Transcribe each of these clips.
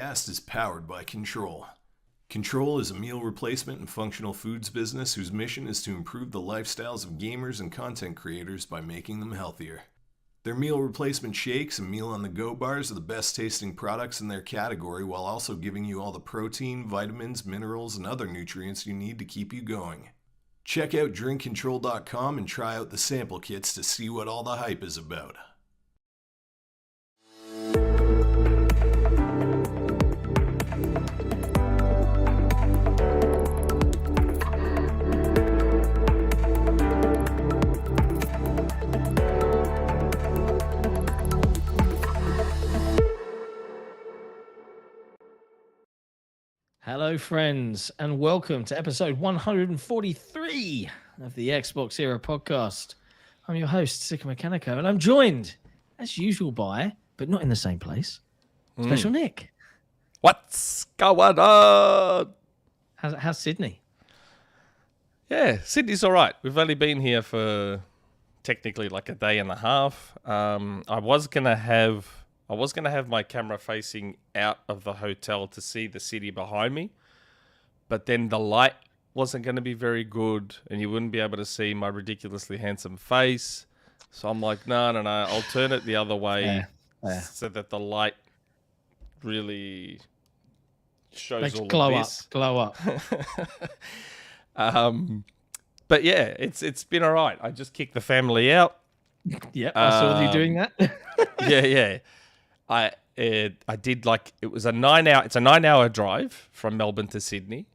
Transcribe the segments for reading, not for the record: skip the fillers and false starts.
podcast is powered by Control. Control is a meal replacement and functional foods business whose mission is to improve the lifestyles of gamers and content creators by making them healthier. Their meal replacement shakes and meal on the go bars are the best tasting products in their category while also giving you all the protein, vitamins, minerals, and other nutrients you need to keep you going. Check out drinkcontrol.com and try out the sample kits to see what all the hype is about. Hello, friends, and welcome to episode 143 of the XboxEra podcast. I'm your host, Sik and Nick, and I'm joined, as usual, by, but not in the same place, Special Nick. What's going on? How's Sydney? Yeah, Sydney's all right. We've only been here for technically like a day and a half. I was gonna have my camera facing out of the hotel to see the city behind me, but then the light wasn't going to be very good and you wouldn't be able to see my ridiculously handsome face. So I'm like, no, I'll turn it the other way so that the light really shows Makes all glow of this. Glow up. But yeah, it's been all right. I just kicked the family out. Yep, I saw you doing that. Yeah. I did like it was a 9-hour drive from Melbourne to Sydney,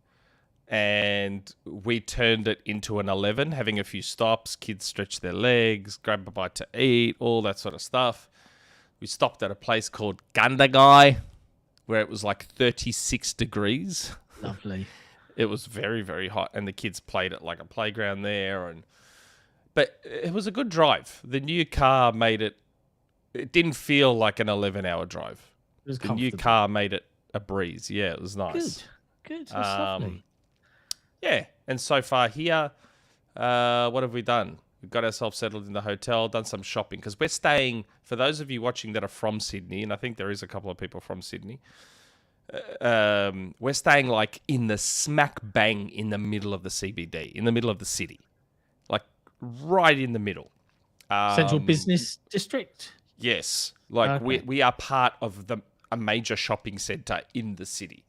and we turned it into an 11, having a few stops. Kids stretch their legs, grab a bite to eat, all that sort of stuff. We stopped at a place called Gundagai, where it was like 36 degrees. Lovely. It was very, very hot, and the kids played at like a playground there, but it was a good drive. The new car made it. It didn't feel like an 11-hour drive. It was the new car made it a breeze. Yeah, it was nice. Good. That's lovely. Yeah, and so far here, what have we done? We've got ourselves settled in the hotel, done some shopping, because we're staying, for those of you watching that are from Sydney, and I think there is a couple of people from Sydney, we're staying like in the smack bang in the middle of the CBD, in the middle of the city. Like right in the middle. Central Business District? Yes, like okay. we are part of a major shopping centre in the city.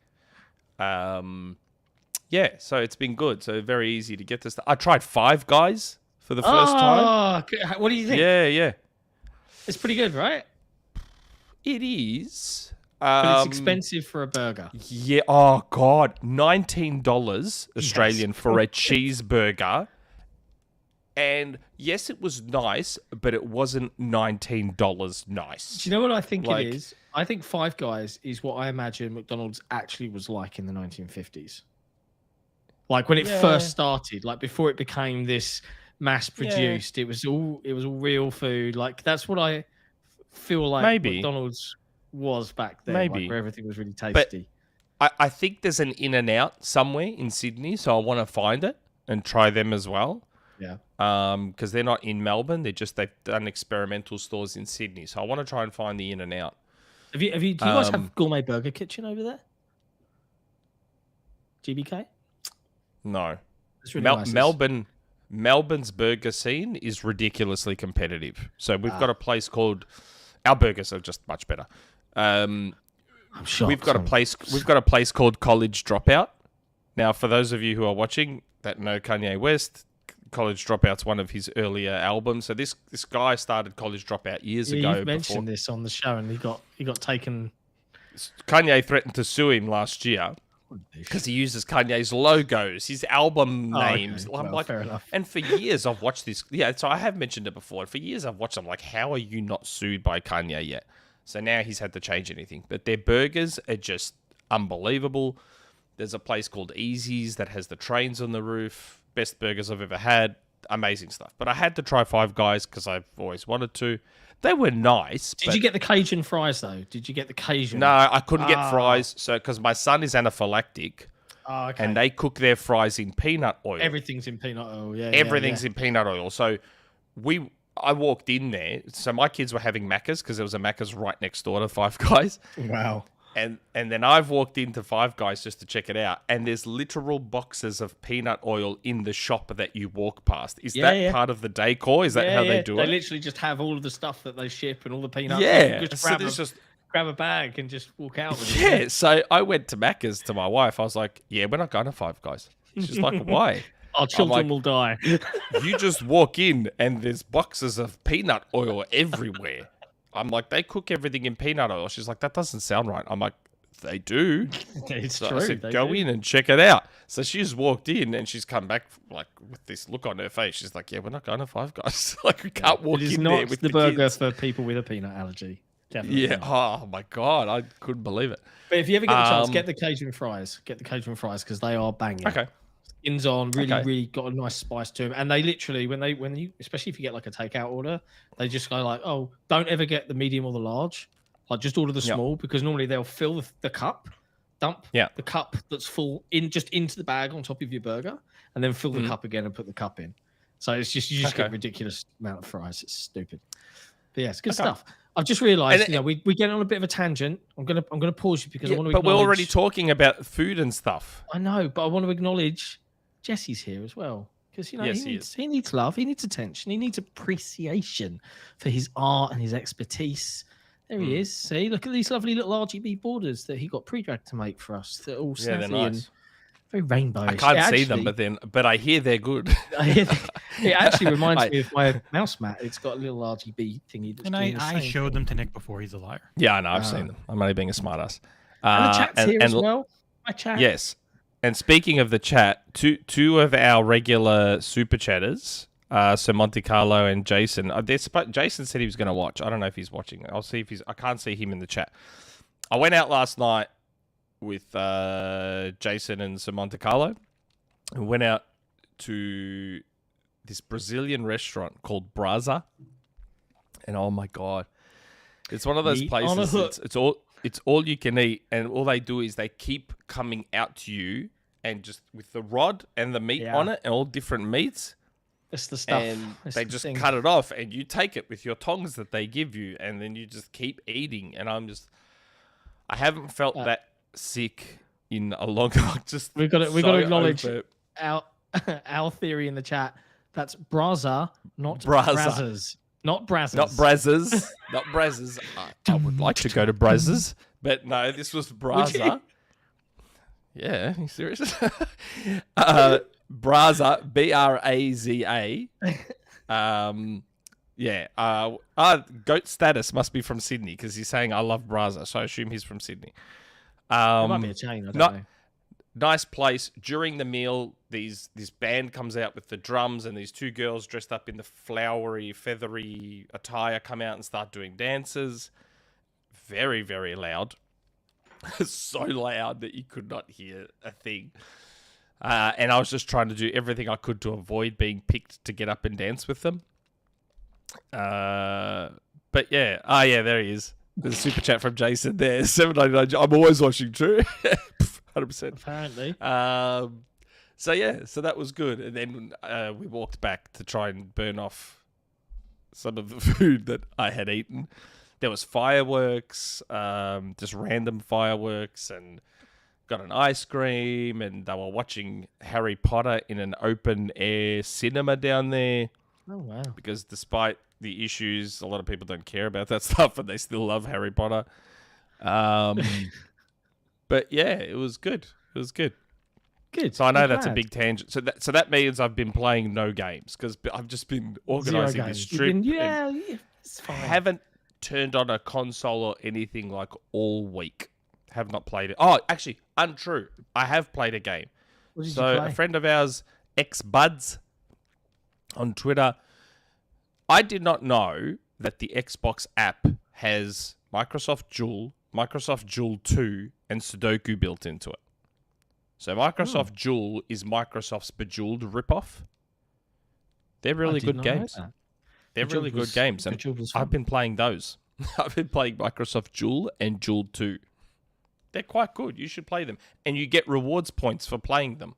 Yeah, so it's been good. So very easy to get this. I tried Five Guys for the first time. What do you think? Yeah. It's pretty good, right? It is. But it's expensive for a burger. Yeah. Oh God, $19 Australian for a cheeseburger. And yes, it was nice, but it wasn't $19 nice. Do you know what I think it is? I think Five Guys is what I imagine McDonald's actually was like in the 1950s. Like when it first started, like before it became this mass-produced, it was all real food. Like that's what I feel like McDonald's was back then, like, where everything was really tasty. But I think there's an In-N-Out somewhere in Sydney, so I want to find it and try them as well. Yeah. Because they're not in Melbourne. They've done experimental stores in Sydney. So I want to try and find the In-N-Out. Do you guys have Gourmet Burger Kitchen over there? GBK? No. It's really nice. Melbourne's burger scene is ridiculously competitive. So we've got a place called, our burgers are just much better. I'm shocked. We've got a place called College Dropout. Now, for those of you who are watching that know Kanye West, College Dropout's one of his earlier albums. So this guy started College Dropout years ago. You mentioned this on the show, and he got taken. Kanye threatened to sue him last year because he uses Kanye's logos, his album names. Okay. Well, fair enough. And for years I've watched this. Yeah, so I have mentioned it before. For years I've watched them. Like, how are you not sued by Kanye yet? So now he's had to change anything. But their burgers are just unbelievable. There's a place called Easy's that has the trains on the roof. Best burgers I've ever had. Amazing stuff. But I had to try Five Guys because I've always wanted to. They were nice. Did you get the Cajun fries, though? Did you get the Cajun? No, I couldn't get fries. So because my son is anaphylactic. Oh, okay. And they cook their fries in peanut oil. Everything's in peanut oil, yeah. Everything's in peanut oil. So I walked in there. So my kids were having Macca's because there was a Macca's right next door to Five Guys. Wow. And then I've walked into Five Guys just to check it out, and there's literal boxes of peanut oil in the shop that you walk past. Is that part of the decor? Is that how they do it? They literally just have all of the stuff that they ship and all the peanuts. Yeah. Just grab a bag and just walk out with it. Yeah, so I went to Macca's to my wife. I was like, yeah, we're not going to Five Guys. She's like, why? Our children will die. You just walk in and there's boxes of peanut oil everywhere. I'm like, they cook everything in peanut oil. She's like, that doesn't sound right. I'm like, they do. It's so true. I said, go in and check it out. So she just walked in and she's come back like with this look on her face. She's like, yeah, we're not going to Five Guys. Like, we can't walk in there with the burger kids. For people with a peanut allergy. Definitely. Yeah. Oh my God, I couldn't believe it. But if you ever get the chance, get the Cajun fries. Get the Cajun fries because they are banging. Okay. Skins on, really got a nice spice to them. And they literally, when you, especially if you get like a takeout order, they just go like, oh, don't ever get the medium or the large. Like just order the small because normally they'll fill the cup, dump the cup that's full into the bag on top of your burger, and then fill the cup again and put the cup in. So it's just you get a ridiculous amount of fries. It's stupid. But yeah, it's good stuff. I've just realised, we get on a bit of a tangent. I'm gonna pause you because I want to. But we're already talking about food and stuff. I know, but I want to acknowledge Jesse's here as well because he needs love, he needs attention, he needs appreciation for his art and his expertise. There he is. See, look at these lovely little RGB borders that he got pre-dragged to make for us. They're all snappy and very rainbowish. I can't see them, but I hear they're good. It actually reminds me of my mouse mat. It's got a little RGB thingy. And I showed them to Nick before. He's a liar. Yeah, I know. I've seen them. I'm only being a smartass. And the chat's here as well. My chat. Yes. And speaking of the chat, two of our regular super chatters, so Monte Carlo and Jason. Jason said he was going to watch. I don't know if he's watching. I'll see if he's. I can't see him in the chat. I went out last night with Jason and Sir Monte Carlo. We went out to this Brazilian restaurant called Brasa, and oh my God, it's one of those places. It's all you can eat, and all they do is they keep coming out to you, and just with the rod and the meat on it, and all different meats. It's the stuff. And they just cut it off, and you take it with your tongs that they give you, and then you just keep eating. And I haven't felt that sick in a long time. We've got to acknowledge our theory in the chat. That's Brasa, not Brazzers. Not Brazzers. Not Brazzers. Not Brazzers. I would like to go to Brazzers, but no, this was Brasa. Yeah, are you serious? Brasa, Braza. Goat Status must be from Sydney because he's saying I love Brasa, so I assume he's from Sydney. It might be a chain. I don't know. Nice place. During the meal, this band comes out with the drums, and these two girls dressed up in the flowery, feathery attire come out and start doing dances. Very, very loud. So loud that you could not hear a thing. And I was just trying to do everything I could to avoid being picked to get up and dance with them. But yeah. There he is. There's a super chat from Jason there. $7.99. I'm always watching, true. 100%. Apparently. So that was good. And then we walked back to try and burn off some of the food that I had eaten. There was fireworks, just random fireworks, and got an ice cream, and they were watching Harry Potter in an open air cinema down there. Oh, wow. Because despite the issues, a lot of people don't care about that stuff, and they still love Harry Potter. But yeah, it was good. It was good. Good. So I know that's a big tangent. So that means I've been playing no games because I've just been organising this trip. It's fine. I haven't turned on a console or anything like all week. Have not played it. Oh, actually, untrue. I have played a game. What did you play? A friend of ours, XBuds, on Twitter, I did not know that the Xbox app has Microsoft Joule 2, and Sudoku built into it. So Microsoft Joule is Microsoft's Bejeweled ripoff. They're really good games. They're really good games, and I've been playing those. I've been playing Microsoft Joule and Joule 2. They're quite good. You should play them. And you get rewards points for playing them.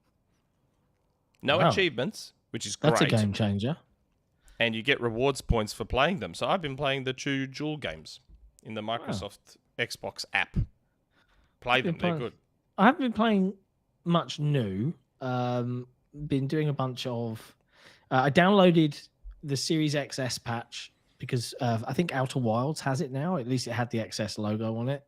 No achievements, which is great. That's a game changer. And you get rewards points for playing them. So I've been playing the two Joule games in the Microsoft Xbox app. play them. They're good. I haven't been playing much new. Been doing a bunch of. I downloaded the Series XS patch because I think Outer Wilds has it now. At least it had the XS logo on it.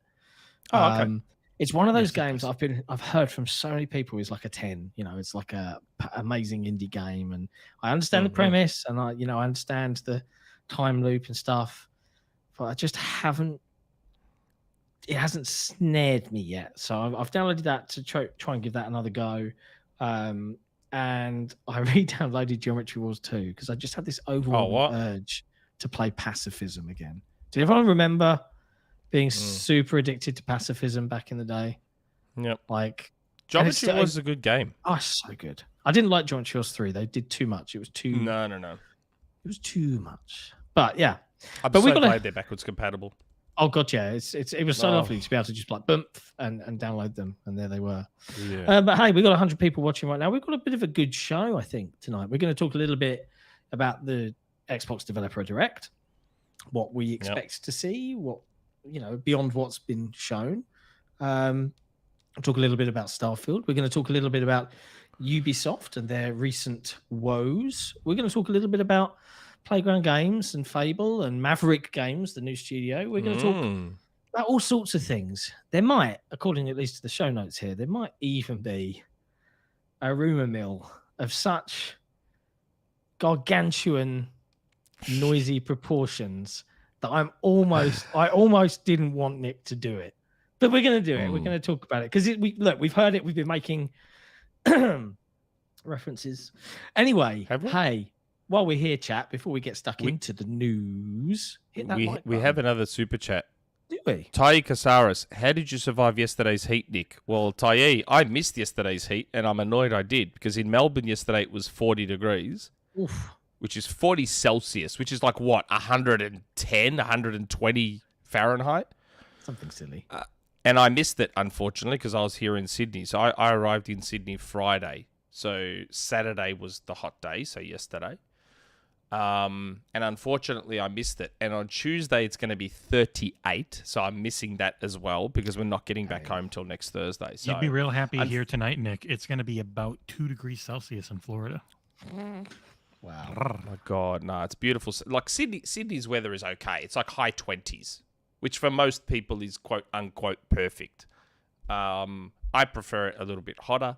Oh, okay. It's one of those games I've heard from so many people is like a 10. You know, it's like a amazing indie game, and I understand the premise, and I understand the time loop and stuff, but I just haven't. It hasn't snared me yet, so I've downloaded that to try and give that another go. And I re-downloaded Geometry Wars 2 because I just had this overwhelming urge to play Pacifism again. Did everyone remember being super addicted to Pacifism back in the day? Yep. Like Geometry Wars is a good game. Oh, so good. I didn't like Geometry Wars 3. They did too much. It was too. No. It was too much. But yeah. I'm so glad they're backwards compatible. Oh god, yeah, it was so lovely to be able to just like bump and download them, and there they were. Yeah. But hey, we've got 100 people watching right now. We've got a bit of a good show, I think, tonight. We're going to talk a little bit about the Xbox Developer Direct, what we expect to see, what beyond what's been shown. Talk a little bit about Starfield. We're going to talk a little bit about Ubisoft and their recent woes. We're going to talk a little bit about Playground Games and Fable and Maverick Games, the new studio. We're going to talk about all sorts of things. There might, according at least to the show notes here, there might even be a rumor mill of such gargantuan, noisy proportions that I almost didn't want Nick to do it. But we're going to do it. We're going to talk about it. Because we've heard it. We've been making references. Anyway, hey. While we're here, chat, before we get stuck into the news, hit that like we have another super chat. Do we? Tai Casares, how did you survive yesterday's heat, Nick? Well, Tai, I missed yesterday's heat, and I'm annoyed I did, because in Melbourne yesterday it was 40 degrees, which is 40 Celsius, which is like, what, 110, 120 Fahrenheit? Something silly. And I missed it, unfortunately, because I was here in Sydney. So I arrived in Sydney Friday. So Saturday was the hot day, so yesterday. And unfortunately, I missed it. And on Tuesday, it's going to be 38. So I'm missing that as well because we're not getting back home till next Thursday. So you'd be real happy here tonight, Nick. It's going to be about 2 degrees Celsius in Florida. Wow. Oh my God. No, it's beautiful. Like Sydney's weather is okay. It's like high 20s, which for most people is quote unquote perfect. I prefer it a little bit hotter.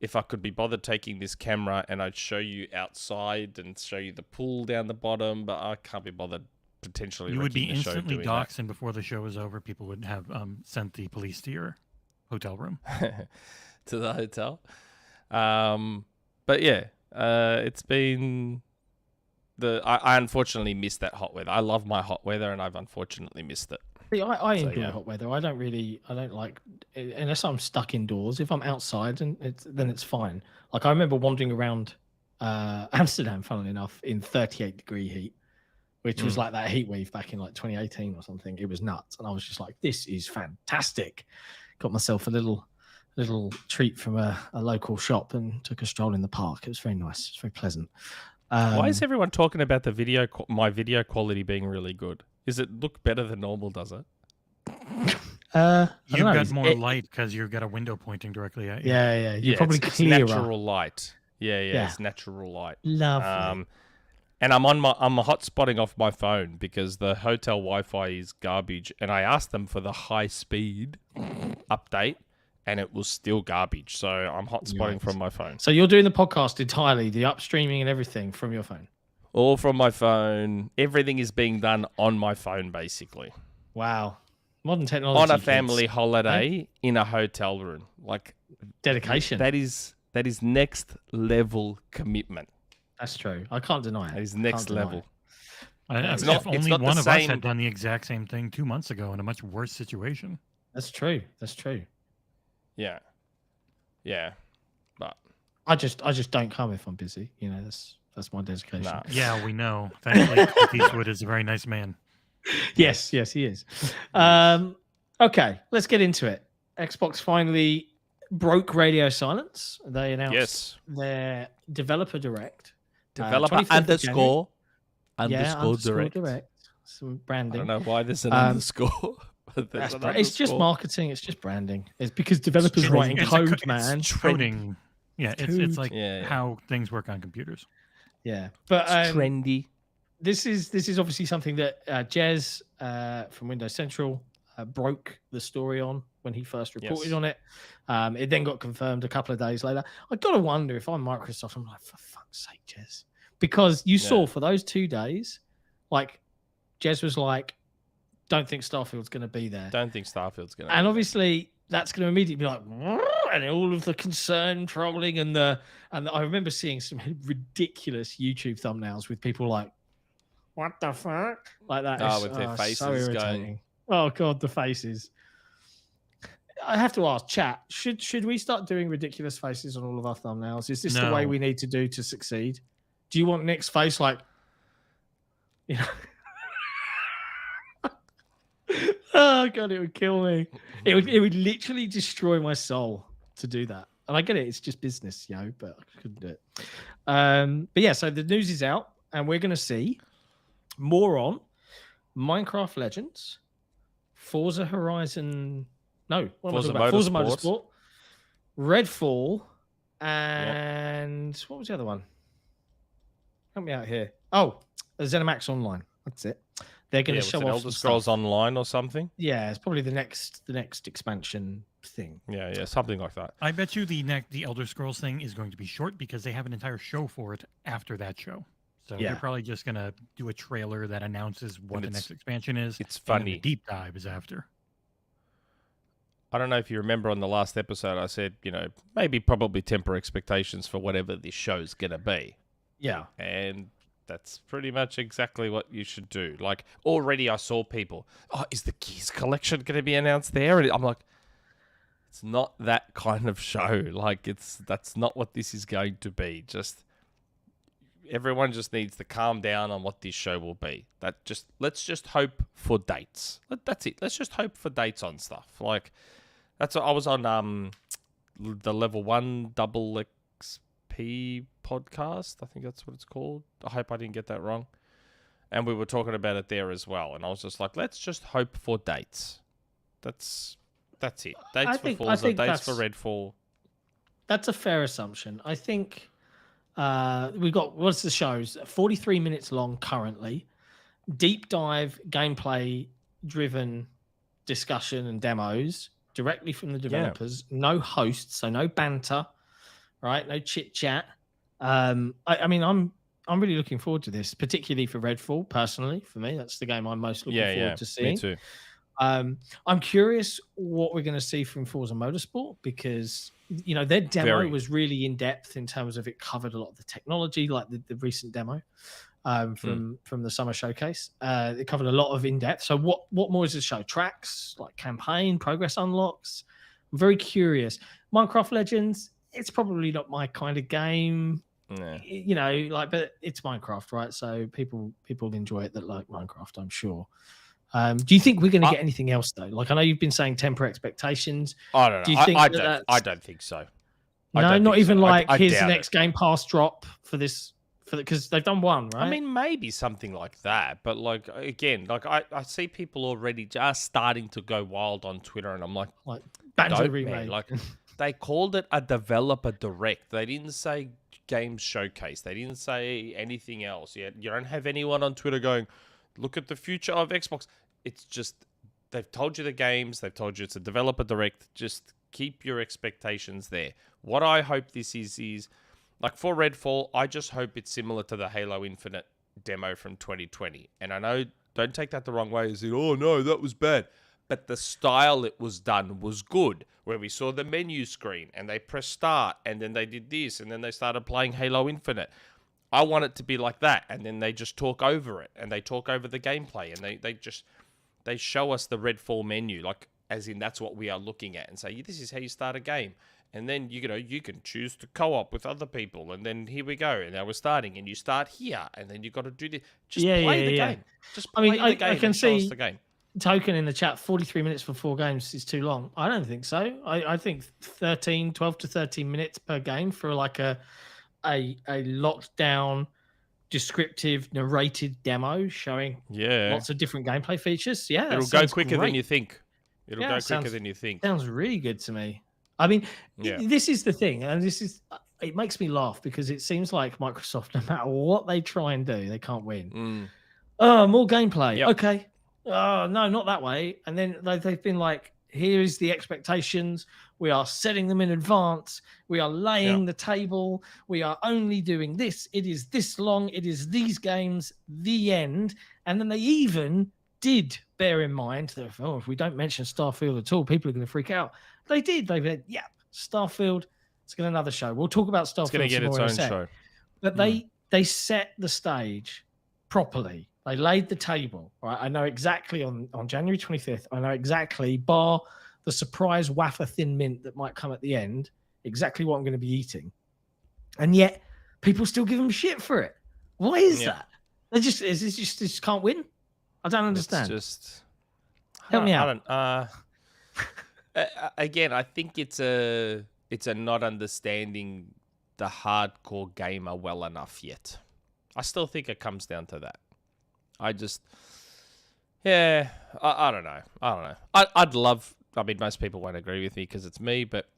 If I could be bothered taking this camera and I'd show you outside and show you the pool down the bottom, but I can't be bothered potentially. You would be instantly doxxed, and before the show was over, people would have sent the police to your hotel room. To the hotel. But yeah, it's been I unfortunately missed that hot weather. I love my hot weather, and I've unfortunately missed it. See, I enjoy hot weather. I don't like, unless I'm stuck indoors. If I'm outside, then it's fine. Like I remember wandering around Amsterdam, funnily enough, in 38-degree heat, which was like that heat wave back in like 2018 or something. It was nuts, and I was just like, "This is fantastic." Got myself a little treat from a local shop and took a stroll in the park. It was very nice. It's very pleasant. Why is everyone talking about my video quality being really good? Does it look better than normal, does it? You've got more light because you've got a window pointing directly at you. Yeah. You're probably it's clearer. natural light. Yeah, it's natural light. Lovely. And I'm hotspotting off my phone because the hotel Wi-Fi is garbage. And I asked them for the high speed update, and it was still garbage. So I'm hotspotting from my phone. So you're doing the podcast entirely, the upstreaming and everything from your phone? All from my phone. Everything is being done on my phone, basically. Wow. Modern technology. On a family holiday in a hotel room. Like dedication. That is next level commitment. That's true. I can't deny it. That is next level. If only one of us had done the exact same thing 2 months ago in a much worse situation. That's true. Yeah. But I just don't come if I'm busy. You know, that's my dedication. Nah. Yeah, we know. Thankfully, Clint Eastwood is a very nice man. Yes, he is. Okay, let's get into it. Xbox finally broke radio silence. They announced their developer direct. Developer underscore direct. Some branding. I don't know why there's an underscore. It's just marketing. It's just branding. It's because developers writing code, man. It's coding. Yeah, it's like how things work on computers. Yeah, but it's trendy. This is obviously something that Jez from Windows Central broke the story on when he first reported on it. It then got confirmed a couple of days later. I gotta wonder if I'm Microsoft, I'm like, for fuck's sake, Jez, because you saw for those 2 days, like Jez was like, don't think Starfield's going to be there. Don't think Starfield's going to. And obviously, that's going to immediately be like, and all of the concern trolling and I remember seeing some ridiculous YouTube thumbnails with people like, what the fuck, like that. Oh, with their faces going. Oh god, the faces. I have to ask, chat. Should we start doing ridiculous faces on all of our thumbnails? Is this the way we need to do to succeed? Do you want Nick's face like, you know? Oh god, it would kill me. It would literally destroy my soul to do that. And I get it, it's just business, but I couldn't do it. But yeah, so the news is out, and we're gonna see more on Minecraft Legends, Forza Horizon. No, what Forza am I talking about? Forza Motorsport, Redfall, and what was the other one? Help me out here. Oh, ZeniMax Online. That's it. They're going to show off Elder Scrolls Online or something. Yeah, it's probably the next expansion thing. Yeah, something like that. I bet you the Elder Scrolls thing is going to be short because they have an entire show for it after that show. So they're probably just going to do a trailer that announces what the next expansion is. It's funny. And the deep dive is after. I don't know if you remember on the last episode, I said, maybe probably temper expectations for whatever this show's going to be. Yeah. And that's pretty much exactly what you should do. Like, already I saw people, is the Gears collection going to be announced there? And I'm like, it's not that kind of show. Like, that's not what this is going to be. Everyone just needs to calm down on what this show will be. Let's just hope for dates. That's it. Let's just hope for dates on stuff. Like, that's what I was on the Level 1 Double XP podcast. I think that's what it's called. I hope I didn't get that wrong. And we were talking about it there as well. And I was just like, let's just hope for dates. That's it. Dates for Forza, dates for Redfall. That's a fair assumption. I think we've got, what's the shows? 43 minutes long currently. Deep dive, gameplay driven discussion and demos directly from the developers. Yeah. No hosts, so no banter, right? No chit chat. I mean, I'm really looking forward to this, particularly for Redfall. Personally, for me, that's the game I'm most looking forward to seeing. Me too. I'm curious what we're going to see from Forza Motorsport because their demo was really in depth in terms of it covered a lot of the technology, like the recent demo from the summer showcase. It covered a lot of in depth. So what more is the show? Tracks, like campaign, progress unlocks. I'm very curious. Minecraft Legends. It's probably not my kind of game. Nah. But it's Minecraft, right? So people enjoy it that like Minecraft, I'm sure. Do you think we're going to get anything else though? Like I know you've been saying temper expectations. I don't know. Do you think I don't think so. No, not even like here's the next Game Pass drop for this because they've done one, right? I mean, maybe something like that, but like again, like I see people already just starting to go wild on Twitter, and I'm like Banjo remake. Like they called it a developer direct. They didn't say games showcase. They didn't say anything else. You don't have anyone on Twitter going, look at the future of Xbox. It's just they've told you the games. They've told you it's a developer direct. Just keep your expectations there. What I hope this is like for Redfall, I just hope it's similar to the Halo Infinite demo from 2020. And I know, don't take that the wrong way. Is it, oh no, that was bad. But the style it was done was good, where we saw the menu screen and they pressed start and then they did this and then they started playing Halo Infinite. I want it to be like that, and then they just talk over it and they talk over the gameplay and they show us the Redfall menu, like as in that's what we are looking at, and say this is how you start a game. And then you can choose to co-op with other people, and then here we go. And now we're starting, and you start here, and then you got to do this. Just play the game. Just play the game. I can see the game. Token in the chat. 43 minutes for 4 games is too long. I don't think so. I think 12 to 13 minutes per game for like a locked down descriptive, narrated demo showing lots of different gameplay features. Yeah, it'll go quicker than you think. It'll go quicker than you think. Sounds really good to me. I mean, this is the thing, and it makes me laugh because it seems like Microsoft, no matter what they try and do, they can't win. Oh, more gameplay. Yep. Okay. Oh, no, not that way. And then they've been like, here is the expectations. We are setting them in advance. We are laying the table. We are only doing this. It is this long. It is these games, the end. And then they even did bear in mind that, if we don't mention Starfield at all, people are going to freak out. They did. They said, Starfield, it's going to another show. We'll talk about Starfield. It's going to get its own show. But they set the stage properly. They laid the table, right? I know exactly on January 25th, I know exactly, bar the surprise wafer thin mint that might come at the end, exactly what I'm going to be eating. And yet, people still give them shit for it. Why is that? They just can't win? I don't understand. Help me out. Again, I think it's a not understanding the hardcore gamer well enough yet. I still think it comes down to that. I don't know. I'd love, I mean, most people won't agree with me because it's me, but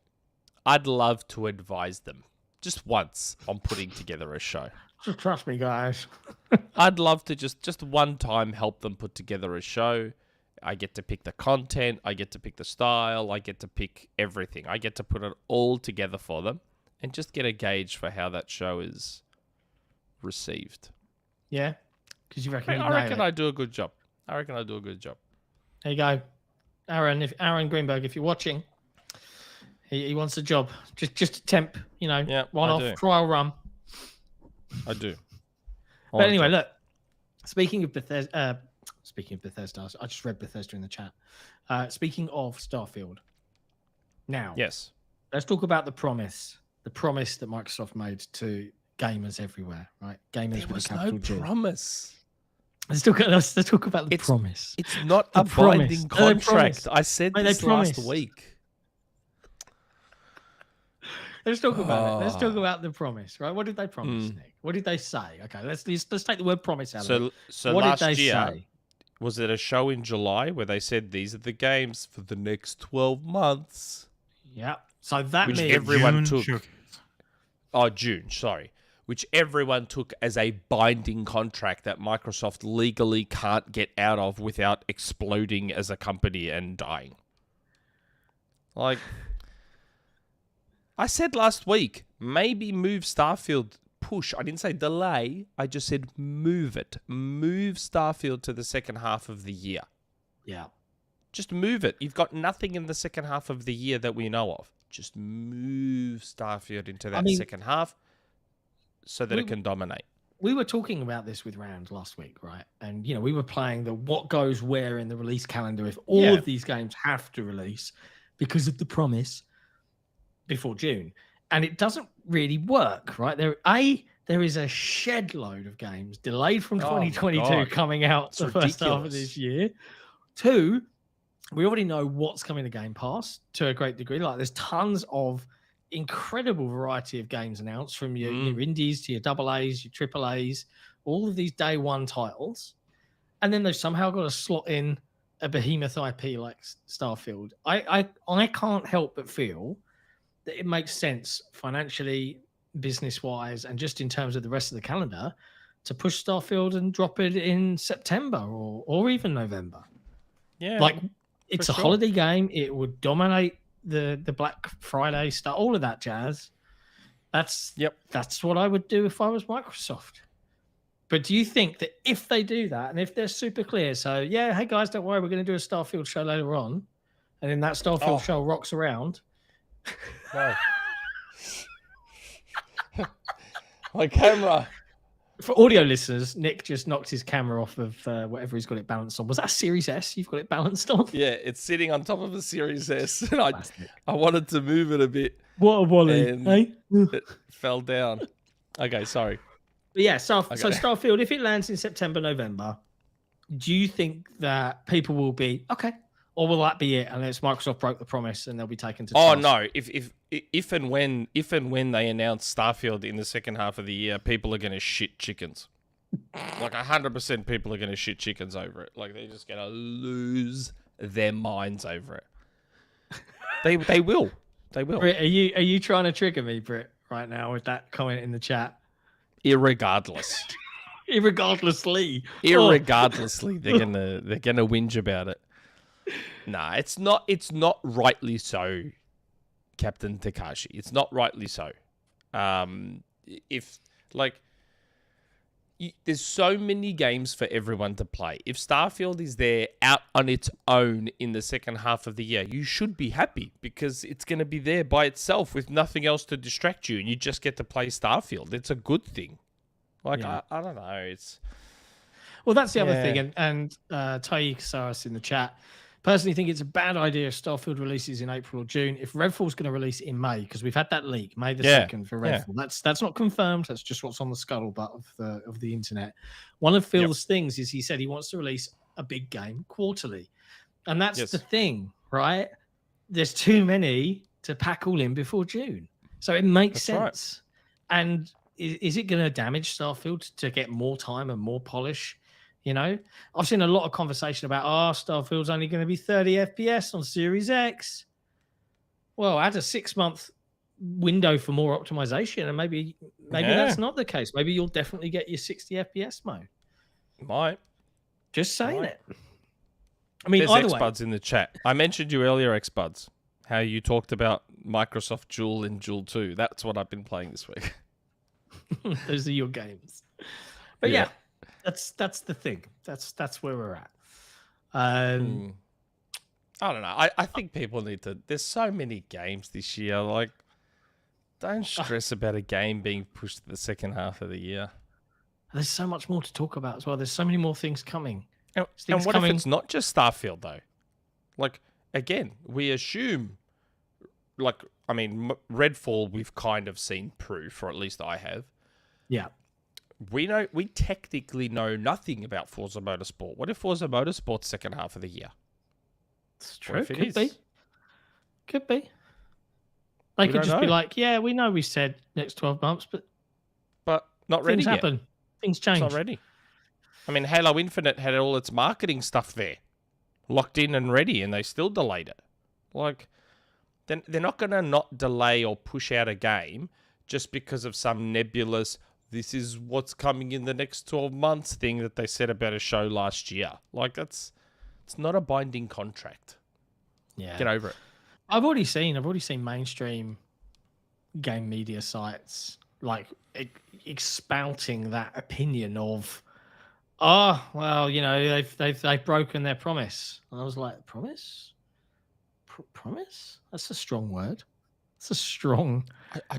I'd love to advise them just once on putting together a show. Trust me, guys. I'd love to just one time help them put together a show. I get to pick the content. I get to pick the style. I get to pick everything. I get to put it all together for them and just get a gauge for how that show is received. Yeah. Because you reckon I reckon I do a good job. There you go. Aaron Greenberg, if you're watching, he wants a job. Just a temp, one-off trial run. I do. But anyway, look. Speaking of Bethesda, I just read Bethesda in the chat. Speaking of Starfield, now, let's talk about the promise that Microsoft made to gamers everywhere, right? Gamers with a capital G. Promise. Let's talk about the promise. It's not a binding contract. I said this last week. Let's talk about it. Let's talk about the promise, right? What did they promise, Nick? What did they say? Okay, let's take the word promise out of it. So what last did they say? Was it a show in July where they said these are the games for the next 12 months? Yeah. So that means means everyone took. June. Sorry. Which everyone took as a binding contract that Microsoft legally can't get out of without exploding as a company and dying. Like, I said last week, maybe move Starfield, push. I didn't say delay. I just said move it. Move Starfield to the second half of the year. Yeah. Just move it. You've got nothing in the second half of the year that we know of. Just move Starfield into that second half. So that it can dominate. We were talking about this with Rand last week, right? And, we were playing the what goes where in the release calendar if all of these games have to release because of the promise before June. And it doesn't really work, right? There is a shed load of games delayed from 2022 coming out the first half of this year. 2, we already know what's coming to Game Pass to a great degree. Like, there's tons of incredible variety of games announced from your indies to your AAs, your AAAs, all of these day one titles. And then they've somehow got to slot in a behemoth IP like Starfield. I can't help but feel that it makes sense financially, business-wise, and just in terms of the rest of the calendar to push Starfield and drop it in September or even November. Yeah. Like, it's a holiday game. It would dominate the Black Friday stuff, all of that jazz. That's what I would do if I was Microsoft. But do you think that if they do that and if they're super clear, so hey guys, don't worry, we're going to do a Starfield show later on, and then that Starfield show rocks around. No. My camera. For audio listeners, Nick just knocked his camera off of whatever he's got it balanced on. Was that a Series S you've got it balanced on? Yeah, it's sitting on top of a Series S. And I wanted to move it a bit. What a wally, eh? It fell down. Okay, sorry. But so Starfield, if it lands in September, November, do you think that people will be, okay, or will that be it? And it's Microsoft broke the promise and they'll be taken to task? No. If and when they announce Starfield in the second half of the year, people are going to shit chickens. Like 100% people are going to shit chickens over it. Like they're just going to lose their minds over it. They will. They will. Britt, are you trying to trigger me, Britt, right now with that comment in the chat? Irregardless. Irregardlessly, they're gonna whinge about it. Nah, it's not rightly so, Captain Takashi. It's not rightly so. If like there's so many games for everyone to play. If Starfield is there out on its own in the second half of the year, you should be happy because it's going to be there by itself with nothing else to distract you, and you just get to play Starfield. It's a good thing. Like, yeah. I don't know. It's well, that's the other thing. And Tai Kasaris in the chat, personally think it's a bad idea if Starfield releases in April or June. If Redfall's going to release in May, because we've had that leak, May the 2nd for Redfall. Yeah. That's not confirmed. That's just what's on the scuttlebutt of the internet. One of Phil's things is he said he wants to release a big game quarterly. And that's the thing, right? There's too many to pack all in before June. So it makes sense. Right. And is it going to damage Starfield to get more time and more polish? You know, I've seen a lot of conversation about, Starfield's only going to be 30 FPS on Series X. Well, add a 6-month window for more optimization, and maybe that's not the case. Maybe you'll definitely get your 60 FPS mode. Might. Just saying it. I mean, there's either Xbuds in the chat. I mentioned you earlier, Xbuds, how you talked about Microsoft Joule and Joule 2. That's what I've been playing this week. Those are your games. But yeah. That's the thing. That's where we're at. I don't know. I think people need to. There's so many games this year. Like, don't stress about a game being pushed to the second half of the year. There's so much more to talk about as well. There's so many more things coming. And what if it's not just Starfield though? Like, again, we assume. Like, I mean, Redfall, we've kind of seen proof, or at least I have. Yeah. We technically know nothing about Forza Motorsport. What if Forza Motorsport's second half of the year? It's true. Could be. They could just be like, yeah, we know we said next 12 months, but not ready yet. Things happen. Things change. It's not ready. I mean, Halo Infinite had all its marketing stuff there, locked in and ready, and they still delayed it. Like, they're not going to not delay or push out a game just because of some nebulous, this is what's coming in the next 12 months thing that they said about a show last year. Like, it's not a binding contract. Yeah. Get over it. I've already seen mainstream game media sites like espouting that opinion of, well, you know, they've broken their promise. And I was like, promise? Promise? That's a strong word. It's a strong,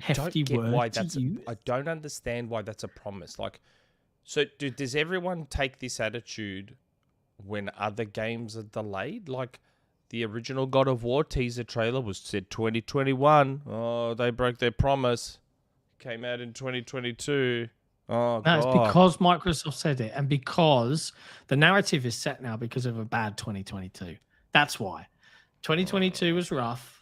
hefty word. I don't understand why that's a promise. Like, so does everyone take this attitude when other games are delayed? Like, the original God of War teaser trailer said 2021. Oh, they broke their promise. Came out in 2022. Oh, no, it's because Microsoft said it, and because the narrative is set now because of a bad 2022. That's why. 2022 was rough.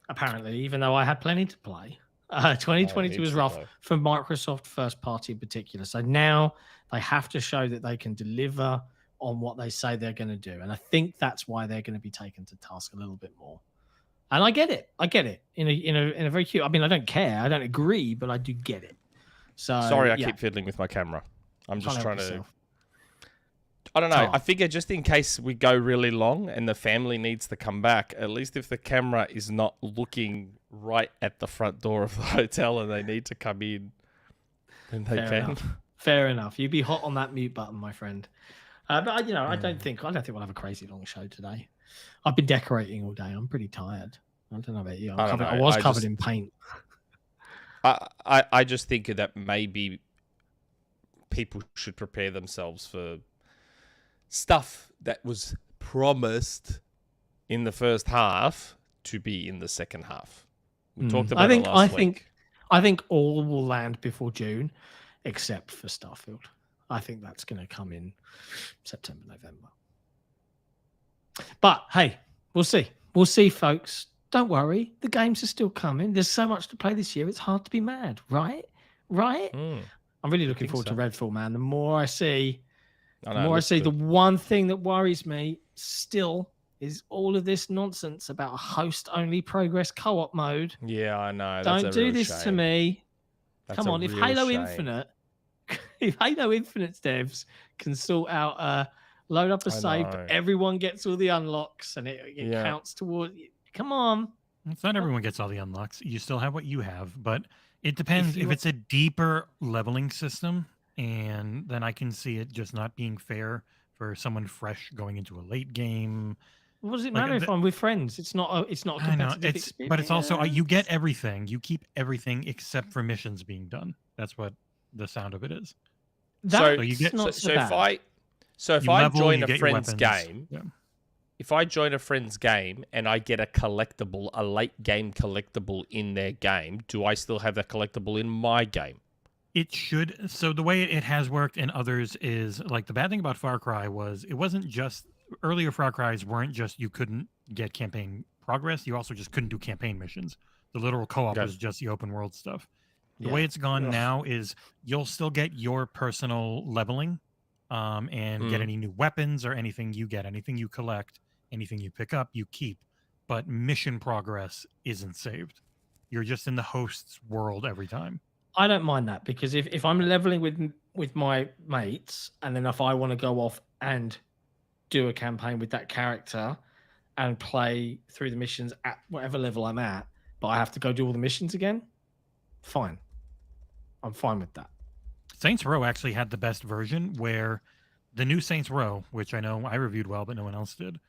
Apparently, even though I had plenty to play, 2022 was rough for Microsoft first party in particular. So now they have to show that they can deliver on what they say they're going to do. And I think that's why they're going to be taken to task a little bit more. And I get it. In a very cute. I mean, I don't care. I don't agree, but I do get it. So sorry, I keep fiddling with my camera. I'm just trying to. I don't know. I figure just in case we go really long and the family needs to come back, at least if the camera is not looking right at the front door of the hotel and they need to come in, then they can. Fair enough. You'd be hot on that mute button, my friend. But I don't think we'll have a crazy long show today. I've been decorating all day. I'm pretty tired. I don't know about you. I was covered in paint. I just think that maybe people should prepare themselves for stuff that was promised in the first half to be in the second half. We talked about it last week. I think all will land before June, except for Starfield. I think that's going to come in September, November. But hey, we'll see. We'll see, folks. Don't worry. The games are still coming. There's so much to play this year. It's hard to be mad, right? Right? I'm really looking forward to Redfall, man. The more I see, good. the one thing that worries me still is all of this nonsense about a host-only progress co-op mode. Yeah, I know. Don't do this to me. Come on, if Halo Infinite. Infinite's devs can sort out load up a save, but everyone gets all the unlocks and it counts toward. Come on. It's not everyone gets all the unlocks. You still have what you have, but it depends. If it's a deeper leveling system, and then I can see it just not being fair for someone fresh going into a late game. What does it matter if I'm with friends? It's not a competitive experience. But it's also you get everything. You keep everything except for missions being done. That's what the sound of it is. If I join a friend's game, if I join a friend's game and I get a collectible, a late game collectible in their game, do I still have that collectible in my game? It should. So the way it has worked in others is like the bad thing about Far Cry was it wasn't just earlier Far Cries weren't just you couldn't get campaign progress. You also just couldn't do campaign missions. The literal co-op was just the open world stuff. The way it's gone now is you'll still get your personal leveling and get any new weapons or anything you get, anything you collect. Anything you pick up, you keep, but mission progress isn't saved. You're just in the host's world every time. I don't mind that because if I'm leveling with my mates, and then if I want to go off and do a campaign with that character and play through the missions at whatever level I'm at, but I have to go do all the missions again, fine. I'm fine with that. Saints Row actually had the best version where the new Saints Row, which I know I reviewed well, but no one else did.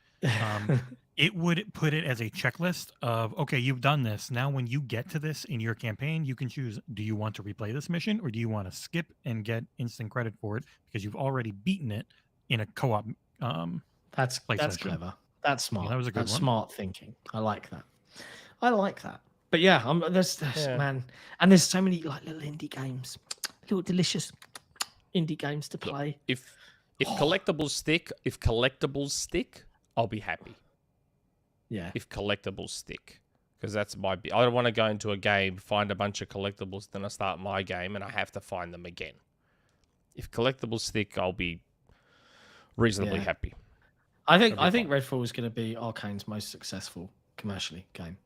It would put it as a checklist of, okay, you've done this. Now, when you get to this in your campaign, you can choose, do you want to replay this mission or do you want to skip and get instant credit for it because you've already beaten it in a co-op That's clever. That's smart. Yeah, that was a good one. Smart thinking. I like that. But yeah, there's man, and there's so many like little indie games, little delicious indie games to play. If collectibles stick, I'll be happy. Yeah. If collectibles stick, because that's I don't want to go into a game, find a bunch of collectibles, then I start my game and I have to find them again. If collectibles stick, I'll be reasonably happy. I think Redfall is going to be Arcane's most successful commercially game.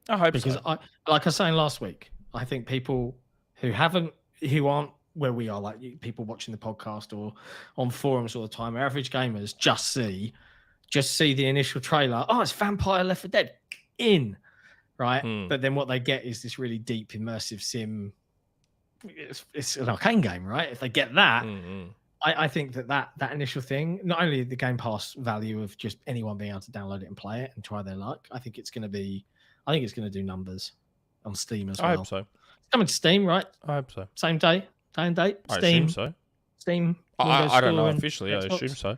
I hope because so. like I was saying last week, I think people who aren't where we are, like people watching the podcast or on forums all the time, average gamers just see the initial trailer. Oh, it's Vampire Left 4 Dead right? But then what they get is this really deep immersive sim. It's an Arcane game, right? If they get that, I think that initial thing, not only the Game Pass value of just anyone being able to download it and play it and try their luck, I think it's going to do numbers on Steam as well. I hope so. It's coming to Steam, right? I hope so. Same day and date. I Steam. assume so. Steam. I don't know officially. I assume so.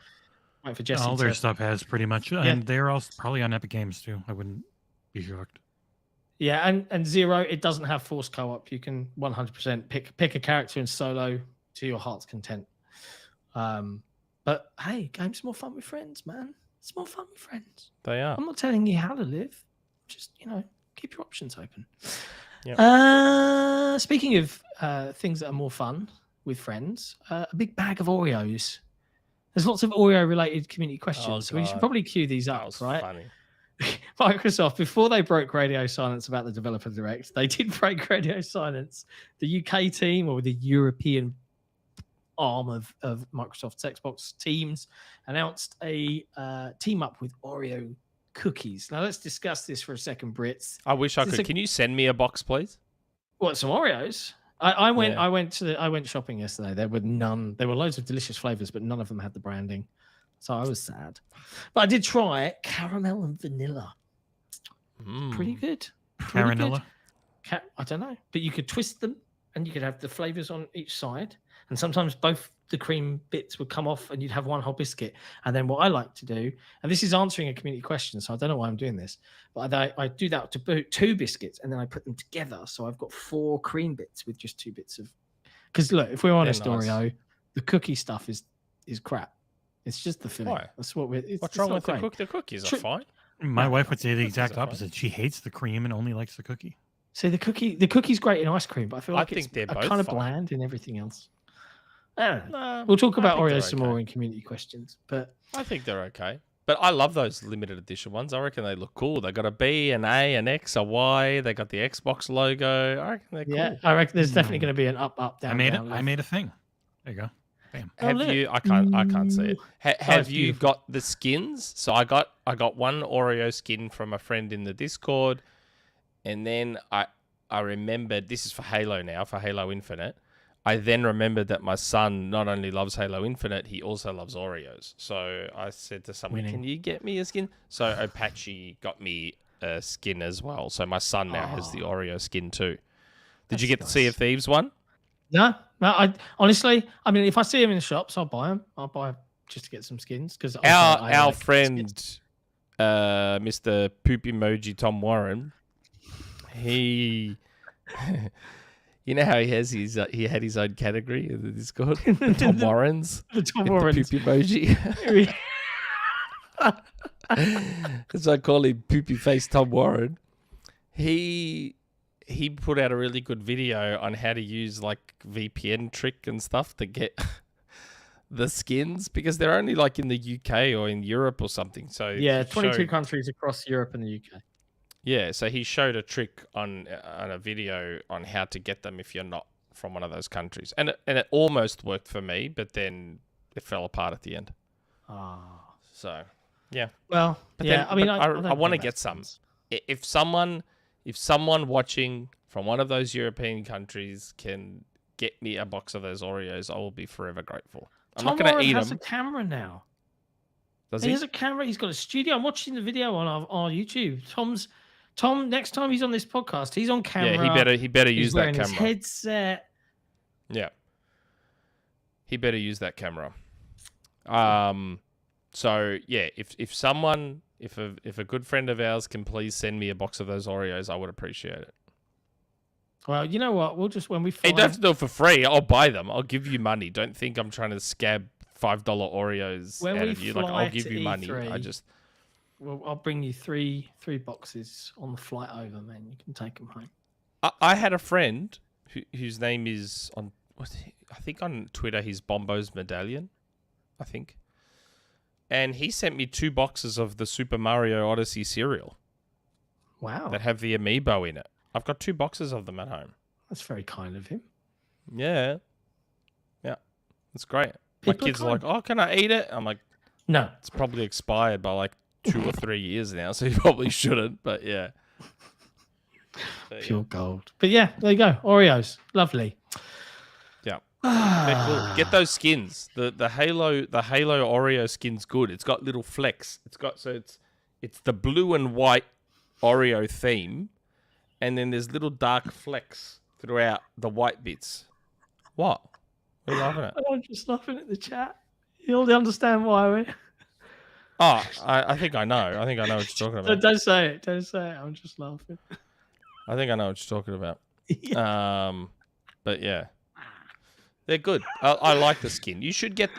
Wait for Jesse. All their stuff has pretty much, and they're all probably on Epic Games too. I wouldn't be shocked. Yeah, and Zero, it doesn't have forced co-op. You can 100% pick a character in solo to your heart's content. But hey, games are more fun with friends, man. It's more fun with friends. They are. I'm not telling you how to live. Just keep your options open. Yep. Speaking of things that are more fun with friends, a big bag of Oreos. There's lots of Oreo-related community questions, so we should probably queue these up, right? Funny. Microsoft, before they broke radio silence about the developer direct, they did break radio silence. The UK team, or the European arm of Microsoft's Xbox teams, announced a team up with Oreo cookies. Now let's discuss this for a second, Brits. I wish I could. Can you send me a box, please? What, some Oreos? I went shopping yesterday. There were none. There were loads of delicious flavors, but none of them had the branding. So I was sad. But I did try caramel and vanilla. Pretty good. Caranella? I don't know. But you could twist them and you could have the flavors on each side. And sometimes both the cream bits would come off and you'd have one whole biscuit. And then what I like to do, and this is answering a community question, so I don't know why I'm doing this, but I do that to boot 2 biscuits and then I put them together. So I've got 4 cream bits with just 2 bits of... Because look, if we're honest, nice. Oreo, the cookie stuff is crap. It's just the filling. Why? That's what we're... What's wrong with the cookies? Are fine. My wife would say the exact opposite. She hates the cream and only likes the cookie. See, the cookie's great in ice cream, but I feel like think it's they're both kind of fine. bland in everything else. I don't know. Nah, We'll talk I about think they're Oreos some okay. more in community questions, but I think they're okay. But I love those limited edition ones. I reckon they look cool. They got a B, an A, an X, a Y. They got the Xbox logo. I reckon they're yeah, cool. I reckon there's definitely going to be an up, down. I made down, it. I left. made a thing. There you go. Bam. Have look. you? I can't see it. Have it's you beautiful. got the skins? So I got one Oreo skin from a friend in the Discord, and then I remembered this is for Halo now, for Halo Infinite. I then remembered that my son not only loves Halo Infinite, he also loves Oreos. So I said to someone, Winning. "Can you get me a skin?" So Apache got me a skin as well. So my son now has the Oreo skin too. Did you get the Sea of Thieves one? No. I honestly, I mean, if I see them in the shops, I'll buy them. I'll buy just to get some skins because Our friend, Mr. Poop Emoji Tom Warren, he, you know how he has he had his own category in the Discord, the Tom Warrens, the Tom with Warrens. the poop emoji. So I call him Poopy Face Tom Warren. He put out a really good video on how to use like VPN trick and stuff to get the skins because they're only like in the UK or in Europe or something. So Yeah, he 22 showed- countries across Europe and the UK. Yeah, so he showed a trick on a video on how to get them if you're not from one of those countries, and it almost worked for me, but then it fell apart at the end. Ah. So yeah, Well, but yeah. then, I mean, but I I want to think get that's some. nice. If someone watching from one of those European countries can get me a box of those Oreos, I will be forever grateful. I'm Tom not going to Warren eat has them. a camera now. Does He he? has a camera. He's got a studio. I'm watching the video on our YouTube. Tom. Next time he's on this podcast, he's on camera. Yeah, he better He's use that wearing his camera. headset. Yeah. He better use that camera. So yeah, if someone, if a good friend of ours can please send me a box of those Oreos, I would appreciate it. Well, you know what? We'll just when we You find don't have to do it for free. I'll buy them. I'll give you money. Don't think I'm trying to scab $5 Oreos When out we of you. Like fly I'll give to you money. E3, I just well, I'll bring you three boxes on the flight over, man. You can take them home. I had a friend whose name is on I think on Twitter he's Bombo's Medallion, I think. And he sent me 2 boxes of the Super Mario Odyssey cereal Wow, that have the amiibo in it. I've got 2 boxes of them at home. that's very kind of him. Yeah. Yeah. It's great. My People are kids are like, kind. "Oh, can I eat it?" I'm like, No, "It's probably expired by like 2 or 3 years now, so you probably shouldn't." But yeah. But, pure gold. But yeah, there you go. Oreos, lovely. yeah. They're cool. Get those skins. The Halo Oreo skin's good. It's got little flecks. It's the blue and white Oreo theme, and then there's little dark flecks throughout the white bits. What? What are you laughing at? I'm just laughing at the chat. You'll understand why. We... Oh, I think I know. I think I know what you're talking about. Don't say it. Don't say it. I'm just laughing. I think I know what you're talking about. Yeah. But yeah, they're good. I like the skin. You should get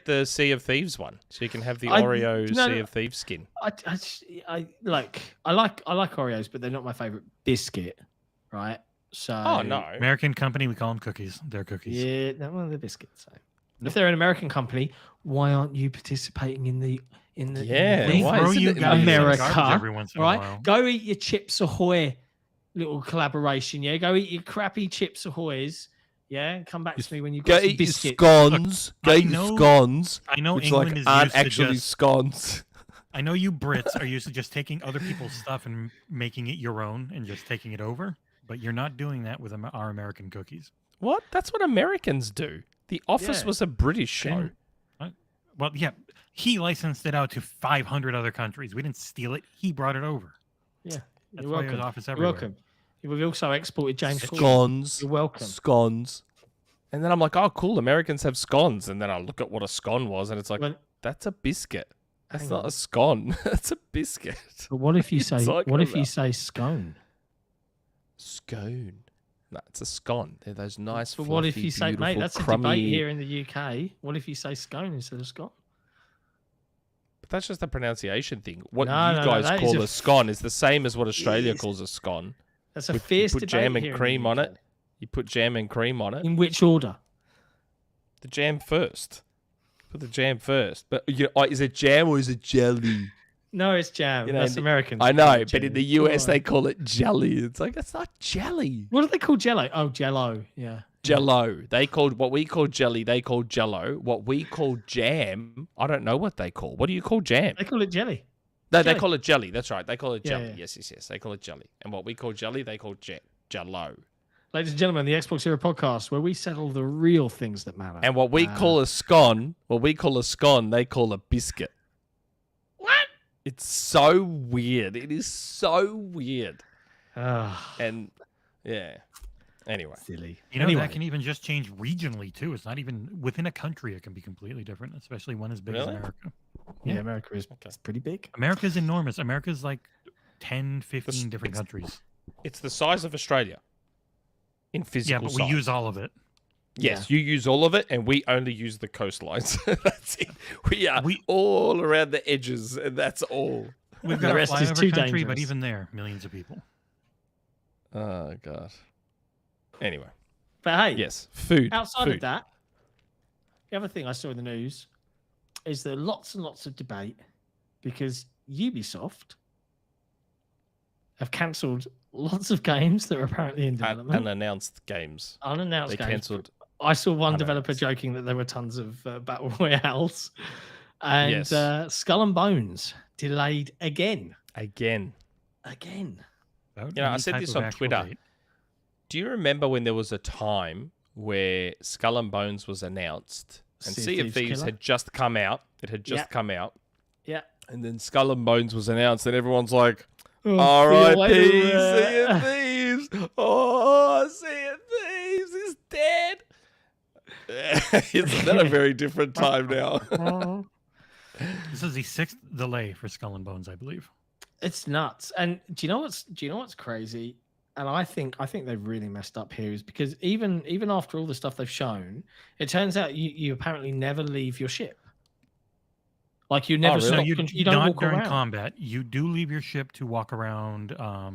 the Sea of Thieves one, so you can have the Oreo Sea of Thieves skin. I like Oreos, but they're not my favorite biscuit, right? So Oh no, American company, we call them cookies. They're cookies. yeah, they're one of the biscuits. So if they're an American company, why aren't you participating in the Yeah, They why throw isn't you it in guys in America, garbage every once in a right? while. Go eat your Chips Ahoy little collaboration, yeah. Go eat your crappy Chips Ahoys, yeah. And come back to me when you've got go some eat your biscuits. scones. Go I eat your know- scones, I know which England like is aren't used to actually just. scones. I know you Brits are used to just taking other people's stuff and making it your own and just taking it over, but you're not doing that with our American cookies. What? That's what Americans do. The Office Yeah. was a British show. Well, yeah, he licensed it out to 500 other countries. We didn't steal it. He brought it over. Yeah, That's you're why welcome. there's Office You're everywhere. welcome. We've also exported James Corden. Scones. You're welcome. Scones. And then I'm like, oh, cool, Americans have scones. And then I look at what a scone was, and it's like, Well, that's a biscuit. That's hang not on. a scone. That's a biscuit. But what if you say? talking What if you about? say scone? Scone. No, it's a scone. They're those nice, But what if fluffy, you say, mate? beautiful, That's a crummy... debate here in the UK. What if you say scone instead of scone? But that's just a pronunciation thing. What No, you no, guys that is call a a scone is the same as what Australia Yes. calls a scone. That's a You fierce put debate jam and here in cream the on UK. it. You put jam and cream on it. In which order? The jam first. Put the jam first. But is it jam or is it jelly? No, it's jam. You know, That's American. I know, but in the US Come on. they call it jelly. It's like, it's not jelly. What do they call Jello? Oh, Jello. Yeah. Jello. They called what we call jelly. They call Jello. What we call jam, I don't know what they call. What do you call jam? They call it jelly. No, jelly. they call it jelly. That's right. They call it Yeah, jelly. yeah. Yes. They call it jelly. And what we call jelly, they call Jello. Ladies and gentlemen, the XboxEra podcast, where we settle the real things that matter. And what we call a scone, they call a biscuit. What? It's so weird. It is so weird. And yeah. Anyway. Silly. You know, Anyway. that can even just change regionally too. It's not even within a country. It can be completely different, especially one as big as Really? America. Yeah, Yeah. America is it's pretty big. America's enormous. America's like 10, 15 different it's- countries. It's the size of Australia in Yeah, physical but size. we use all of it. Yes, you use all of it, and we only use the coastlines. That's it. We are We- all around the edges, and that's all. We've The got a rest is flyover too country, but dangerous. even there, millions of people. Oh, God. Anyway, But hey, yes, food. outside food. of that, the other thing I saw in the news is there lots and lots of debate because Ubisoft have cancelled lots of games that are apparently in development. Unannounced games. Unannounced They games. cancelled. I saw one Unannounced. developer joking that there were tons of battle royales, and Yes. Skull and Bones delayed again. Again. Without You know, I any said type this of on actual Twitter. date. Do you remember when there was a time where Skull and Bones was announced and Sea of Thieves Killer? had just come out? It had just Yeah. come out. Yeah. And then Skull and Bones was announced, and everyone's like, Oh, R.I.P. see you Sea later. of Thieves. Oh, Sea of Thieves is dead. Isn't that a very different time now? This is the 6th delay for Skull and Bones, I believe. It's nuts. And do you know what's crazy? And I think they've really messed up here is because even after all the stuff they've shown, it turns out you apparently never leave your ship. Like you never really? stop, No, you don't not walk during around. combat. You do leave your ship to walk around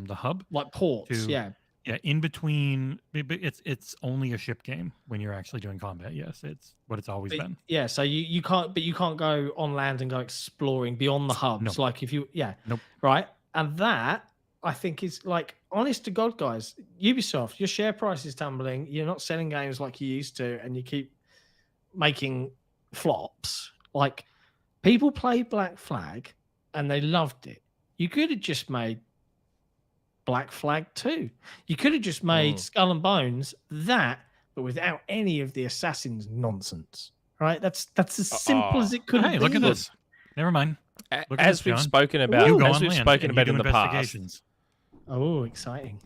the hub. Like ports, to- yeah. Yeah, in between. It's only a ship game when you're actually doing combat. Yes, it's what it's always But, been. yeah, so you can't go on land and go exploring beyond the hubs. No. Like if you Nope. right? And that I think is like honest to God, guys, Ubisoft, your share price is tumbling, you're not selling games like you used to, and you keep making flops. Like people played Black Flag and they loved it. You could have just made Black Flag 2. You could have just made Skull and Bones that, but without any of the Assassin's nonsense. Right? That's as simple as it could Hey, be. look at this. Never mind. Look at As this, we've John. spoken about, You go as on we've land spoken and you about do in the past, investigations. Oh, exciting.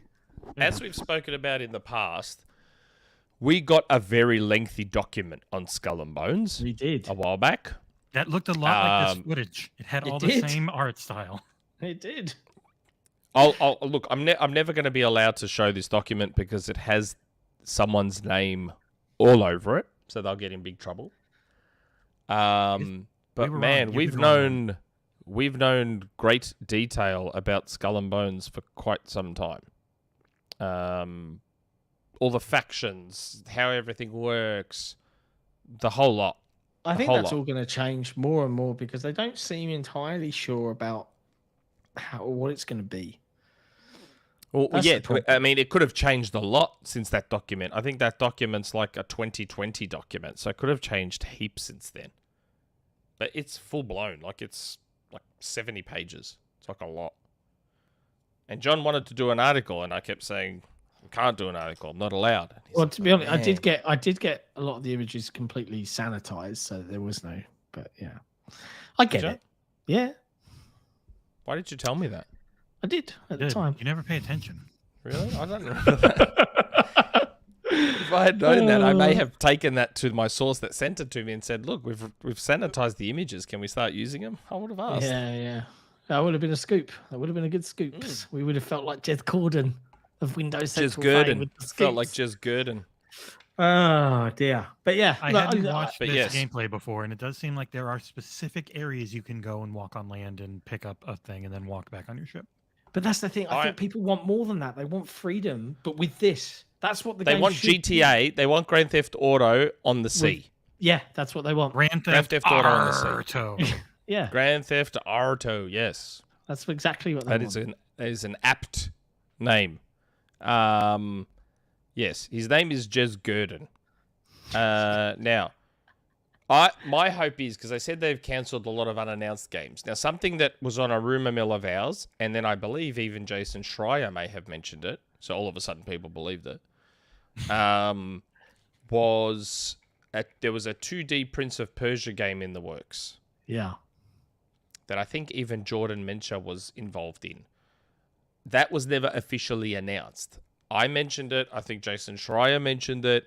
as we've spoken about in the past, we got a very lengthy document on Skull and Bones We did. a while back. That looked a lot like this footage. It had it all did. the same art style. It did. I'll look. I'm never going to be allowed to show this document because it has someone's name all over it, so they'll get in big trouble. But were man, wrong. You we've could go on. known great detail about Skull and Bones for quite some time. All the factions, how everything works, the whole lot. I think whole that's lot. all going to change more and more because they don't seem entirely sure about what it's going to be. Well, That's yeah, the problem. I mean, it could have changed a lot since that document. I think that document's like a 2020 document, so it could have changed heaps since then. But it's full blown, like it's like 70 pages. It's like a lot. And John wanted to do an article, and I kept saying, "I can't do an article. I'm not allowed." And he's Well, like, to be honest, I did "Man." get a lot of the images completely sanitized, so there was no. But yeah, I get you? it. Yeah, Why did you tell me that? I did at the Good. time. You never pay attention. Really? I don't remember that. If I had known that, I may have taken that to my source that sent it to me and said, "Look, we've sanitized the images. Can we start using them?" I would have asked. Yeah. That would have been a scoop. That would have been a good scoop. We would have felt like Jez Corden of Windows Jez Central fame Gurdon. with the Felt like scoops. Jez Gurdon. Oh dear. But yeah, I look, hadn't watched but this yes. gameplay before, and it does seem like there are specific areas you can go and walk on land and pick up a thing and then walk back on your ship. But that's the thing. I think people want more than that. They want freedom, but with this, that's what they game want should GTA. be. They want Grand Theft Auto on the sea. Yeah, that's what they want. Grand Theft Auto on the sea. Yeah. Grand Theft Auto. Yes. That's exactly what they want. That is an apt name. Yes, his name is Jez Gurdon. Now, my hope is, because I said they've cancelled a lot of unannounced games. Now, something that was on a rumour mill of ours, and then I believe even Jason Schreier may have mentioned it, so all of a sudden people believed it, there was a 2D Prince of Persia game in the works. Yeah. That I think even Jordan Mencher was involved in. That was never officially announced. I mentioned it. I think Jason Schreier mentioned it,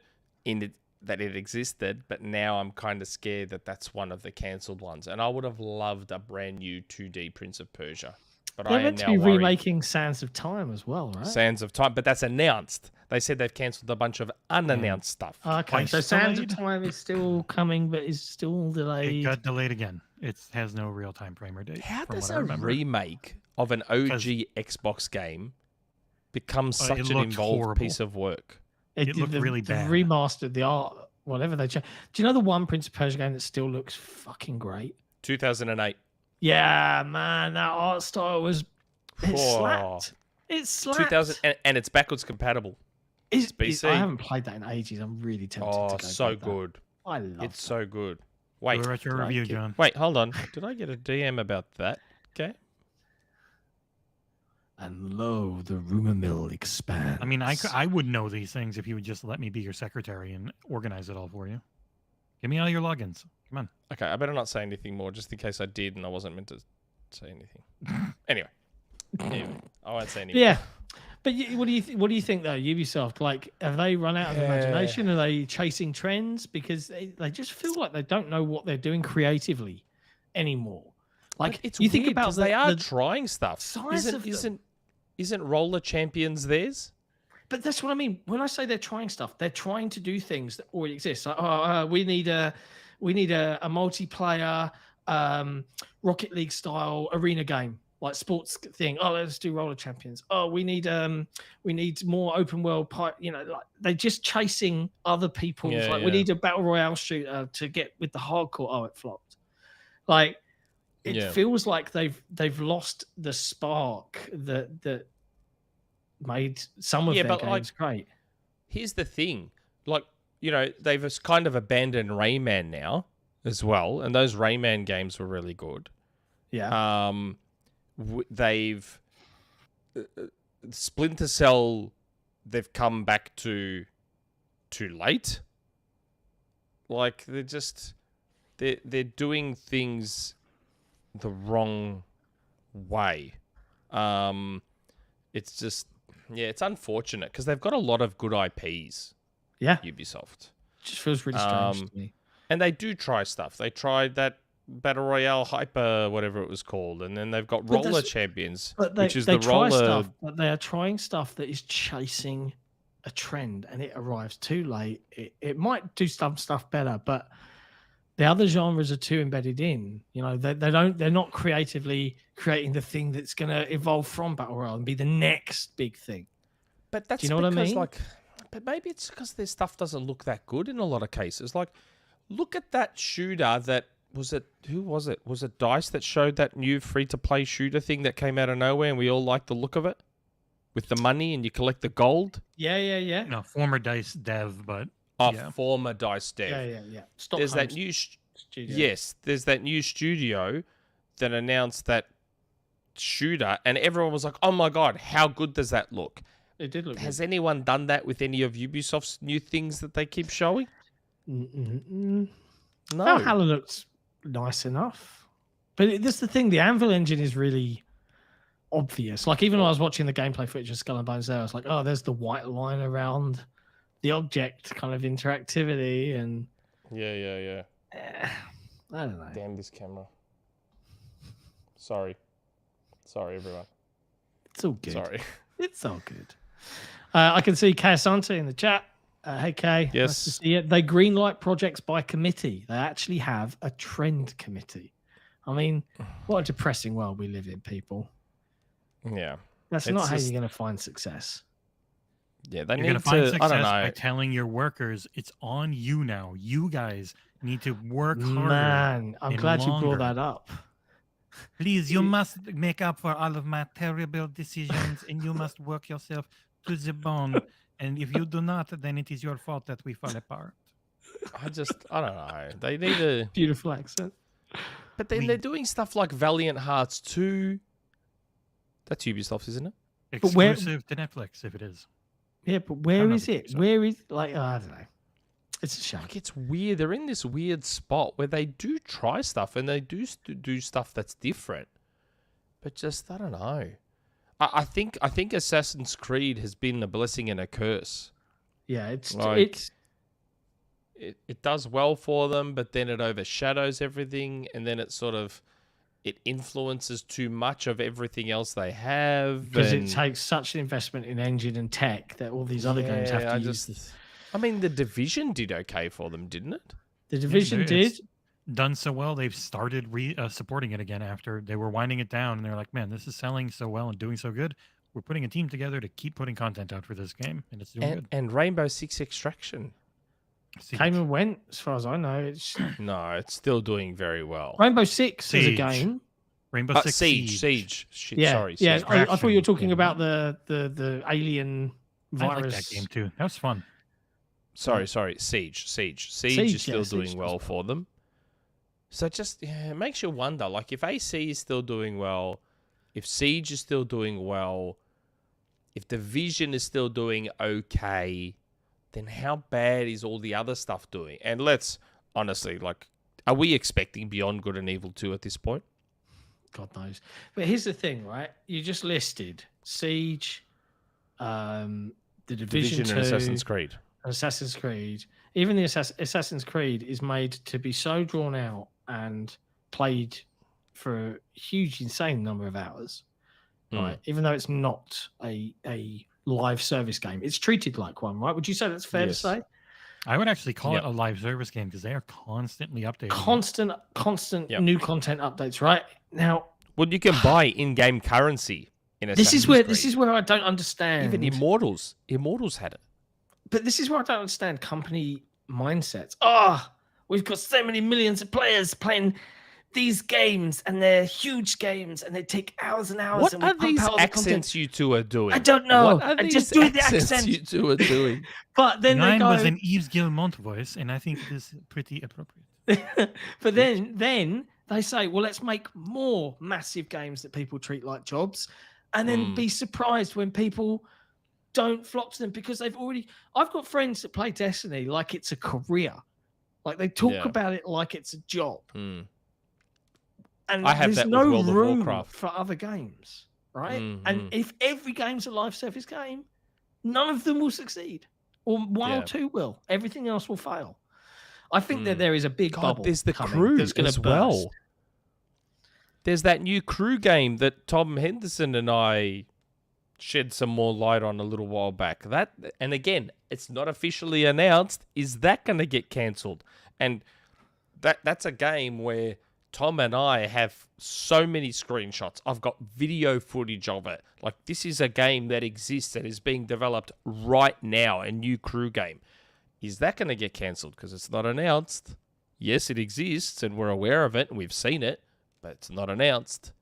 that it existed, but now I'm kind of scared that that's one of the cancelled ones. And I would have loved a brand new 2D Prince of Persia. But They're I am meant to now be worried. remaking Sands of Time as well, right? Sands of Time, but that's announced. They said they've cancelled a bunch of unannounced stuff. Okay, so Sands of delayed? Time is still coming, but is still It delayed. got delayed again. It has no real time frame or date. How from does what I a remember. remake of an OG Xbox game become such an looked involved horrible. piece of work? It looked really bad. Remastered the art, whatever they changed. Do you know the one Prince of Persia game that still looks fucking great? 2008. Yeah, man, that art style was it Whoa. slapped. It slapped. 2000, and it's backwards compatible. It's BC. I haven't played that in ages. I'm really tempted to Oh, go so get that. good. I love It's so good. Wait, Go write your did I review, get- John. wait, hold on. Did I get a DM about that? Okay. And lo, the rumor mill expands. I mean, I would know these things if you would just let me be your secretary and organize it all for you. Give me all your logins. Come on. Okay, I better not say anything more, just in case I did and I wasn't meant to say anything. Anyway, I won't say anything. Yeah, but what do you think though? Ubisoft, like, have they run out of imagination? Are they chasing trends? Because they just feel like they don't know what they're doing creatively anymore. Like, But it's you think weird, about 'cause they are the trying stuff. size of them. Isn't Roller Champions theirs? But that's what I mean. When I say they're trying stuff, they're trying to do things that already exist. Like, we need a multiplayer Rocket League style arena game, like sports thing. Oh, let's do Roller Champions. Oh, we need more open world. Like they're just chasing other people's. Yeah, like yeah. we need a battle royale shooter to get with the hardcore. Oh, it flopped. Like it Yeah. feels like they've lost the spark that made some of their games great. Here's the thing. Like, they've kind of abandoned Rayman now as well, and those Rayman games were really good. Yeah. They've Splinter Cell, they've come back to too late. Like, they're doing things the wrong way. It's just, it's unfortunate because they've got a lot of good IPs. Yeah. Ubisoft. Just feels really strange to me. And they do try stuff. They tried that Battle Royale Hyper, whatever it was called, and then they've got But Roller that's- Champions, But which is they the try roller. stuff, but they are trying stuff that is chasing a trend, and it arrives too late. It might do some stuff better, but the other genres are too embedded in. They're not creatively creating the thing that's going to evolve from Battle Royale and be the next big thing. But that's Do you know what I because, mean? but maybe it's because their stuff doesn't look that good in a lot of cases. Like, look at that shooter that who was it? Was it DICE that showed that new free-to-play shooter thing that came out of nowhere and we all liked the look of it? With the money and you collect the gold? Yeah. No, former DICE dev, but yeah. Former DICE dev. Yeah. There's that Stockholm new... studio. Yes, there's that new studio that announced that shooter and everyone was like, oh my God, how good does that look? It did look. Has anyone done that with any of Ubisoft's new things that they keep showing? No. No. Valhalla looks nice enough, but that's the thing. The Anvil engine is really obvious. Like, even when I was watching the gameplay footage of Skull and Bones there, I was like, oh, there's the white line around the object kind of interactivity, and Yeah. I don't know. Damn this camera. Sorry, everyone. It's all good. Sorry. It's all good. I can see Kay Asante in the chat. Hey, Kay. Yes. Nice to see you. They greenlight projects by committee. They actually have a trend committee. I mean, what a depressing world we live in, people. Yeah. That's It's not how just- you're going to find success. Yeah, they You're need gonna find to. I success don't know. by telling your workers it's on you now. You guys need to work harder. Man, I'm and glad you longer. brought that up. Please, you must make up for all of my terrible decisions, and you must work yourself to the bone. And if you do not, then it is your fault that we fall apart. I don't know. They need to. Beautiful accent. But then they're doing stuff like Valiant Hearts 2. That's Ubisoft, isn't it? But where- Exclusive to Netflix, if it is. Yeah, but where know is the it? Ubisoft. Where is I don't know. It's a shame. Like, it's weird. They're in this weird spot where they do try stuff and they do do stuff that's different. But just, I don't know. I think Assassin's Creed has been a blessing and a curse. Yeah, it's Like, It does well for them, but then it overshadows everything, and then it influences too much of everything else they have. because and- it takes such an investment in engine and tech that all these other games have Yeah, to I use just- this. I mean, The Division did okay for them, didn't it? The Division it's did. done so well. They've started supporting it again after they were winding it down, and they're like, "Man, this is selling so well and doing so good. We're putting a team together to keep putting content out for this game, and it's doing good." And Rainbow Six Extraction. Siege. Came and went, as far as I know. It's No, it's still doing very well. Rainbow Six is a Siege. game. Rainbow Six Siege. Shit, Yeah, sorry. yeah. Siege. I thought you were Extraction, talking yeah. about the alien I like virus. that game too. That was fun. Sorry. Siege. Siege Siege, is still yeah, Siege doing was well fun. for them. So it makes you wonder, like, if AC is still doing well, if Siege is still doing well, if Division is still doing okay, then how bad is all the other stuff doing? And let's honestly, like, are we expecting Beyond Good and Evil 2 at this point? God knows. But here's the thing, right? You just listed Siege, the Division 2, and Assassin's Creed. Assassin's Creed. Even the Assassin's Creed is made to be so drawn out and played for a huge, insane number of hours. Right? Even though it's not a live service game, it's treated like one, right? Would you say that's fair Yes. to say? I would actually call Yep. it a live service game because they are constantly updating. it. Constant Yep. new content updates, right? Now, Well, you can buy in-game currency in this is Assassin's where Creed. I don't understand. Even Immortals had it. But this is where I don't understand company mindsets. Oh, we've got so many millions of players playing these games, and they're huge games, and they take hours and hours. What and we are pump these out all the content. accents you two are doing? I don't know. What are I these just do the accents accent. you two are doing? But then they Mine go. was an Yves Guillemot voice, and I think it is pretty appropriate. But then they say, well, let's make more massive games that people treat like jobs, and then be surprised when people don't flock to them because they've already. I've got friends that play Destiny like it's a career, like they talk Yeah. about it like it's a job, Hmm. and I have there's that with no World of room Warcraft. for other games, right? Mhm. And if every game's a live service game, none of them will succeed, or one Yeah. or two will. Everything else will fail. I think that Mm. there is a big God, bubble. there's the coming crew that's gonna as burst. well. There's that new crew game that Tom Henderson and I shed some more light on a little while back. That, and again, it's not officially announced. Is that going to get cancelled? And that's a game where Tom and I have so many screenshots. I've got video footage of it. Like, this is a game that exists and is being developed right now, a new crew game. Is that going to get cancelled? Because it's not announced. Yes, it exists and we're aware of it and we've seen it, but it's not announced.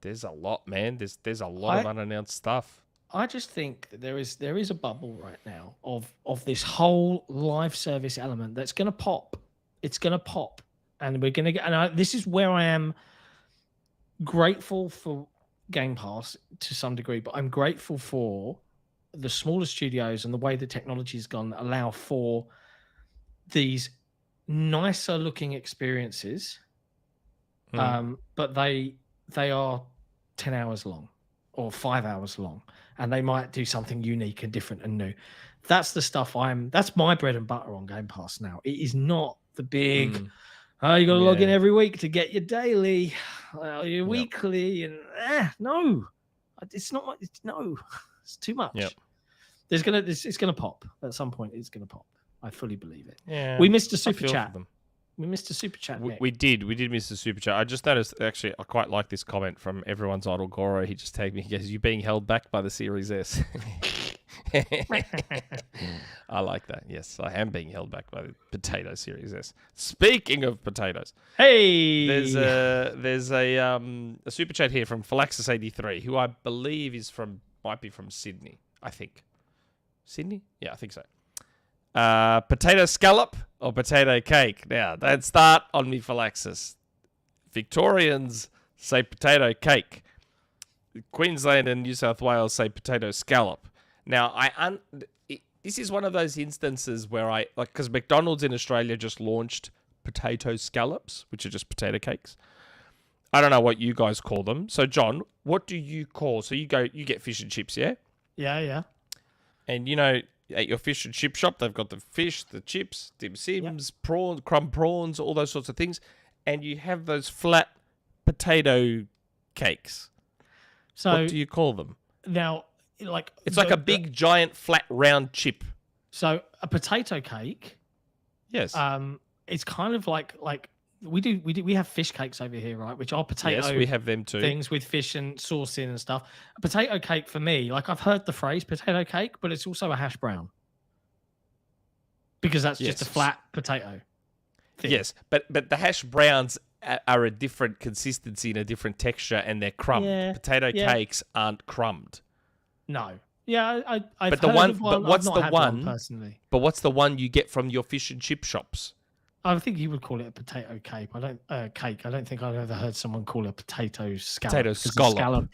There's a lot, man. There's a lot of unannounced stuff. I just think that there is a bubble right now of this whole live service element that's going to pop. It's going to pop, and we're going to get. And this is where I am grateful for Game Pass to some degree, but I'm grateful for the smaller studios and the way the technology has gone allow for these nicer looking experiences, but they are 10 hours long or 5 hours long, and they might do something unique and different and new. That's the stuff that's my bread and butter on Game Pass now. It is not the big, you got to log in every week to get your daily, your weekly, and no, it's not. It's too much. Yep. It's gonna pop at some point. It's gonna pop. I fully believe it. Yeah, We missed a I super feel for chat. them. We missed a super chat. We did miss the super chat. I just noticed, actually, I quite like this comment from Everyone's Idol Goro. He just tagged me. He goes, "You being held back by the Series S." I like that. Yes, I am being held back by the Potato Series S. Speaking of potatoes, Hey, there's a super chat here from Phalaxis 83, who I believe might be from Sydney. I think Sydney. Yeah, I think so. Potato scallop or potato cake? Now, don't start on me, Phalaxis. Victorians say potato cake. Queensland and New South Wales say potato scallop. Now, this is one of those instances where because McDonald's in Australia just launched potato scallops, which are just potato cakes. I don't know what you guys call them. So, John, what do you call? So you get fish and chips, yeah? Yeah. And at your fish and chip shop, they've got the fish, the chips, dim sims, prawns, crumb prawns, all those sorts of things. And you have those flat potato cakes. So what do you call them? Now, it's like a big, giant, flat, round chip. So a potato cake. Yes. It's kind of like we have fish cakes over here, right? Which are potato. Yes, we have them too. Things with fish and sauce in and stuff. A potato cake for me, I've heard the phrase potato cake, but it's also a hash brown because that's just a flat potato thing. Yes, but the hash browns are a different consistency and a different texture, and they're crumbed. Yeah, potato cakes aren't crumbed. No. Yeah, I've but the heard one. of one. But what's I've the not had one personally? But what's the one you get from your fish and chip shops? I think you would call it a potato cake. I don't think I've ever heard someone call it a potato scallop. Potato scallop.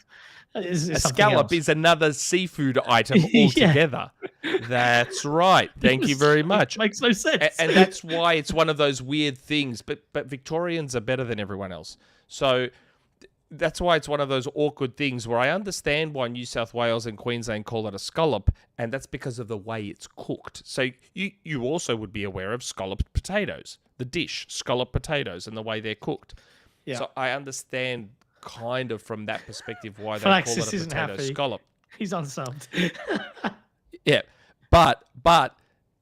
A scallop is another seafood item altogether. That's right. Thank you very much. Makes no sense. And that's why it's one of those weird things. But Victorians are better than everyone else. So that's why it's one of those awkward things where I understand why New South Wales and Queensland call it a scallop, and that's because of the way it's cooked. So you also would be aware of scalloped potatoes, the dish, scalloped potatoes, and the way they're cooked. Yeah. So I understand kind of from that perspective why they call it a potato scallop. He's unsubbed. Yeah, but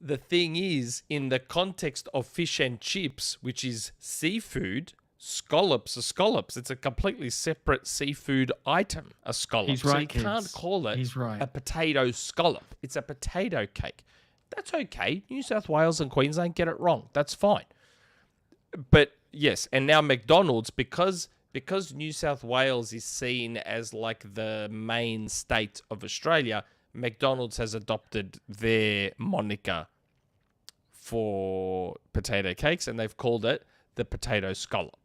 the thing is, in the context of fish and chips, which is seafood, scallops are scallops. It's a completely separate seafood item, a scallop. He's right, so you can't call it a potato scallop. It's a potato cake. That's okay. New South Wales and Queensland get it wrong. That's fine. But yes, and now McDonald's, because New South Wales is seen as like the main state of Australia, McDonald's has adopted their moniker for potato cakes, and they've called it the potato scallop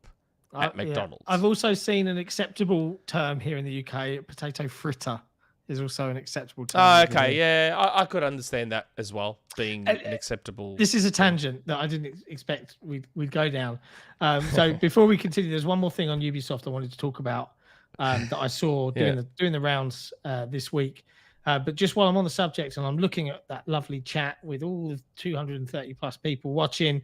at McDonald's. I've also seen an acceptable term here in the UK. Potato fritter is also an acceptable term. Oh, okay. Yeah, I could understand that as well, being an acceptable... This is a tangent that I didn't expect we'd go down. So before we continue, there's one more thing on Ubisoft I wanted to talk about that I saw doing the rounds this week. But just while I'm on the subject and I'm looking at that lovely chat with all the 230 plus people watching,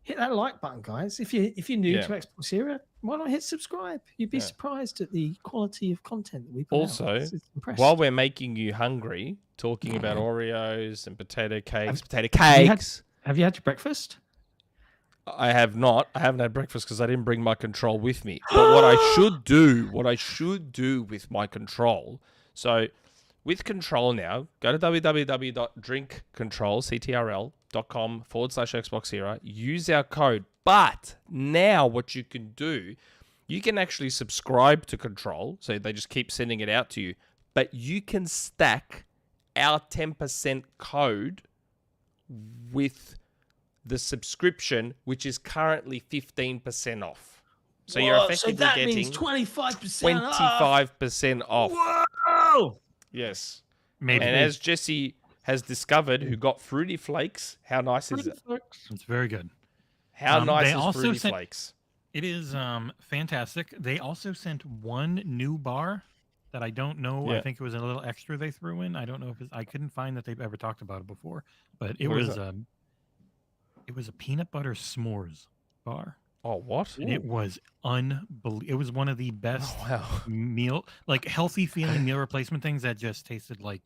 hit that like button, guys. If you're new to XboxEra, why not hit subscribe? You'd be surprised at the quality of content that we put out. Also, while we're making you hungry, talking about Oreos and potato cakes, have you had your breakfast? I have not. I haven't had breakfast because I didn't bring my control with me. But what I should do with my control, so with control now, go to www.drinkcontrol.com/XboxEra, use our code. But now what you can do, you can actually subscribe to Control, so they just keep sending it out to you, but you can stack our 10% code with the subscriction, which is currently 15% off. So you're effectively getting means 25% 25% off. Whoa! Yes. Maybe. And as Jesse has discovered, who got Fruity Flakes, how nice is it? It's very good. How nice is Fruity Flakes? It is fantastic. They also sent one new bar that I don't know. Yeah. I think it was a little extra they threw in. I don't know if I couldn't find that they've ever talked about it before, but it was a peanut butter s'mores bar. Oh, what? And it was unbelievable. It was one of the best meal, like healthy feeling meal replacement things that just tasted like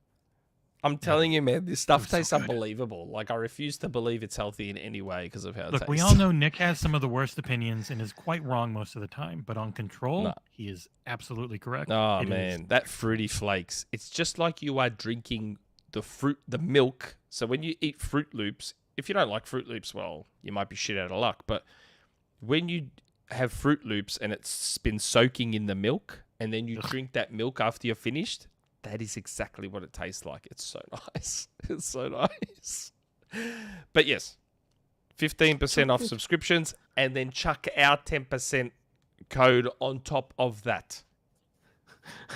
I'm telling you, man, this stuff so tastes good. unbelievable. Like, I refuse to believe it's healthy in any way because of how it Look, tastes. we all know Nick has some of the worst opinions and is quite wrong most of the time, but on Control, No. he is absolutely correct. Oh, It is man, that Fruity Flakes. It's just like you are drinking the milk. So when you eat Fruit Loops, if you don't like Fruit Loops, well, you might be shit out of luck. But when you have Fruit Loops and it's been soaking in the milk, and then you drink that milk after you're finished, that is exactly what it tastes like. It's so nice. It's so nice. But yes, 15% off subscriptions, and then chuck our 10% code on top of that,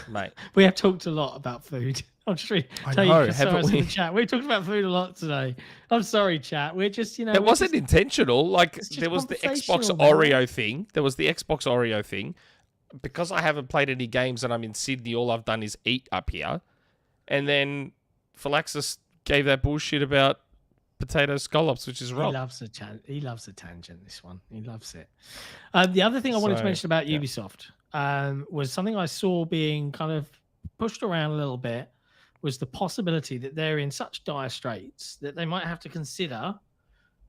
mate. We have talked a lot about food. I'm sure I tell know, you, haven't in we? the chat. We've talked about food a lot today. I'm sorry, chat. We're just, It wasn't intentional. Like, it's just there was the Xbox conversational, man. Oreo thing. There was the Xbox Oreo thing. Because I haven't played any games and I'm in Sydney, all I've done is eat up here. And then Phalaxis gave that bullshit about potato scallops, which is wrong. He loves a tangent. This one, he loves it. The other thing I wanted to mention about Ubisoft was something I saw being kind of pushed around a little bit. Was the possibility that they're in such dire straits that they might have to consider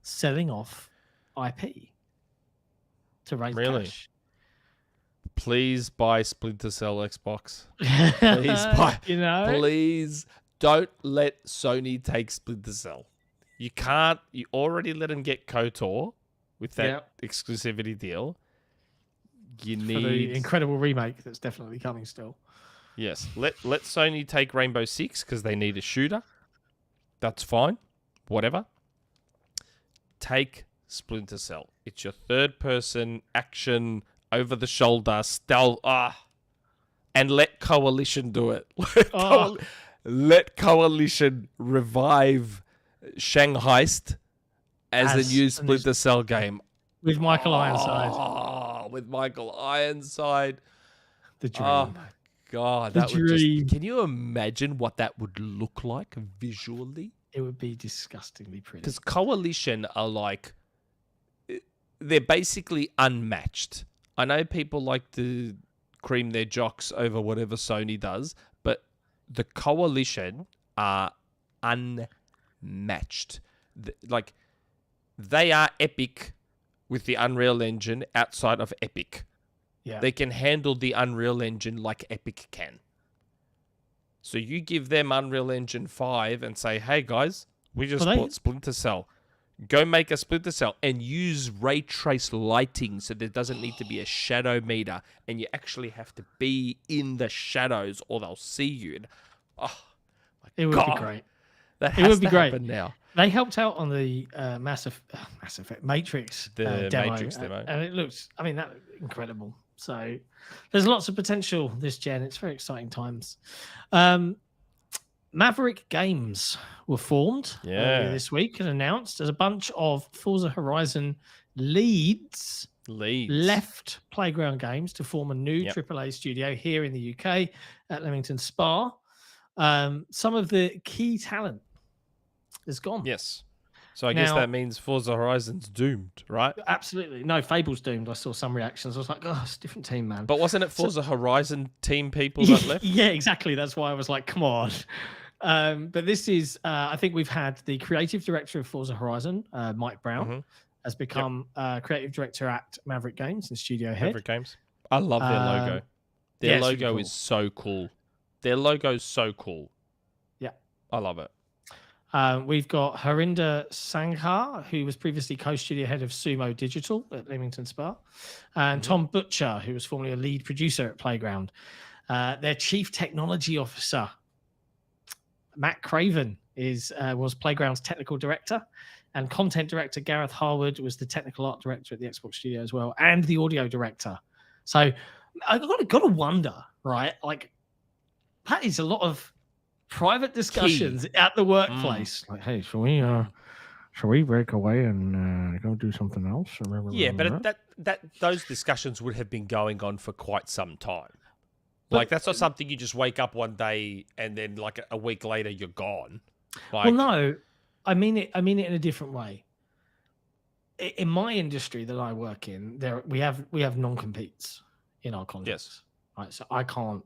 selling off IP to raise cash. Please buy Splinter Cell Xbox. Please buy. Please don't let Sony take Splinter Cell. You can't. You already let them get KOTOR with that exclusivity deal. You need for the incredible remake that's definitely coming still. Yes, let Sony take Rainbow Six because they need a shooter. That's fine. Whatever. Take Splinter Cell. It's your third-person action, over-the-shoulder stealth. And let Coalition do it. Let Coalition revive Shangheist as a new Splinter Cell game. With Michael Ironside. With Michael Ironside. The dream. Oh, my God. The dream. Can you imagine what that would look like visually? It would be disgustingly pretty. Because Coalition are like... They're basically unmatched. I know people like to cream their jocks over whatever Sony does, but the Coalition are unmatched. Like, they are Epic with the Unreal Engine outside of Epic. Yeah. They can handle the Unreal Engine like Epic can. So you give them Unreal Engine 5 and say, hey guys, we just bought Splinter Cell. Go make a Splinter Cell and use ray trace lighting so there doesn't need to be a shadow meter and you actually have to be in the shadows or they'll see you. And, it would be great. That has to happen now. They helped out on the Matrix demo, Matrix demo. And it looks, that incredible. So there's lots of potential this gen. It's very exciting times. Maverick Games were formed earlier this week and announced as a bunch of Forza Horizon leads left Playground Games to form a new AAA studio here in the UK at Leamington Spa. Some of the key talent is gone. Yes. So I guess that means Forza Horizon's doomed, right? Absolutely. No, Fable's doomed. I saw some reactions. I was like, it's a different team, man. But wasn't it Forza Horizon team people that left? Yeah, exactly. That's why I was like, come on. But this is, I think we've had the creative director of Forza Horizon, Mike Brown, has become creative director at Maverick Games and studio head. Maverick Games. I love their logo. Their logo is so cool. Their logo is so cool. Yeah. I love it. We've got Harinder Sangha, who was previously co-studio head of Sumo Digital at Leamington Spa, and Tom Butcher, who was formerly a lead producer at Playground. Their chief technology officer, Matt Craven, was Playground's technical director, and content director Gareth Harwood was the technical art director at the Xbox studio as well, and the audio director. So I got to wonder, right? Like, that is a lot of private discussions at the workplace. Like, hey, shall we break away and go do something else? Yeah, but those discussions would have been going on for quite some time. Like, that's not something you just wake up one day and then like a week later you're gone. Like, well, no, I mean it in a different way. In my industry that I work in, we have non-competes in our contracts. Yes. Right, so I can't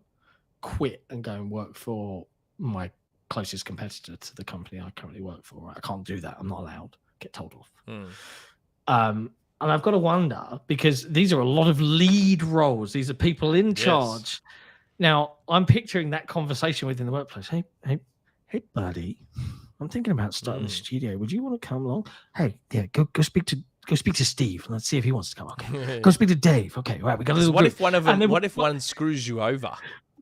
quit and go and work for my closest competitor to the company I currently work for. Right? I can't do that. I'm not allowed. Get told off. And I've got to wonder, because these are a lot of lead roles. These are people in charge. Now, I'm picturing that conversation within the workplace. Hey, buddy, I'm thinking about starting a studio. Would you want to come along? Hey, yeah, go speak to Steve. Let's see if he wants to come. Okay, go speak to Dave. Okay, right, we got a little. What if one of them? What if one screws you over?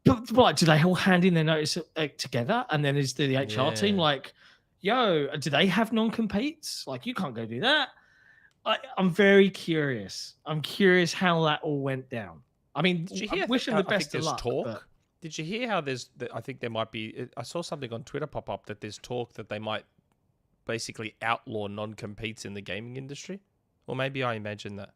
But what, do they all hand in their notice together, and then is the HR team like, yo, do they have non-competes? Like, you can't go do that. I'm very curious. I'm curious how that all went down. I mean, I wish them the best of luck. But... Did you hear how I think there might be, I saw something on Twitter pop up that there's talk that they might basically outlaw non-competes in the gaming industry? Or maybe I imagine that.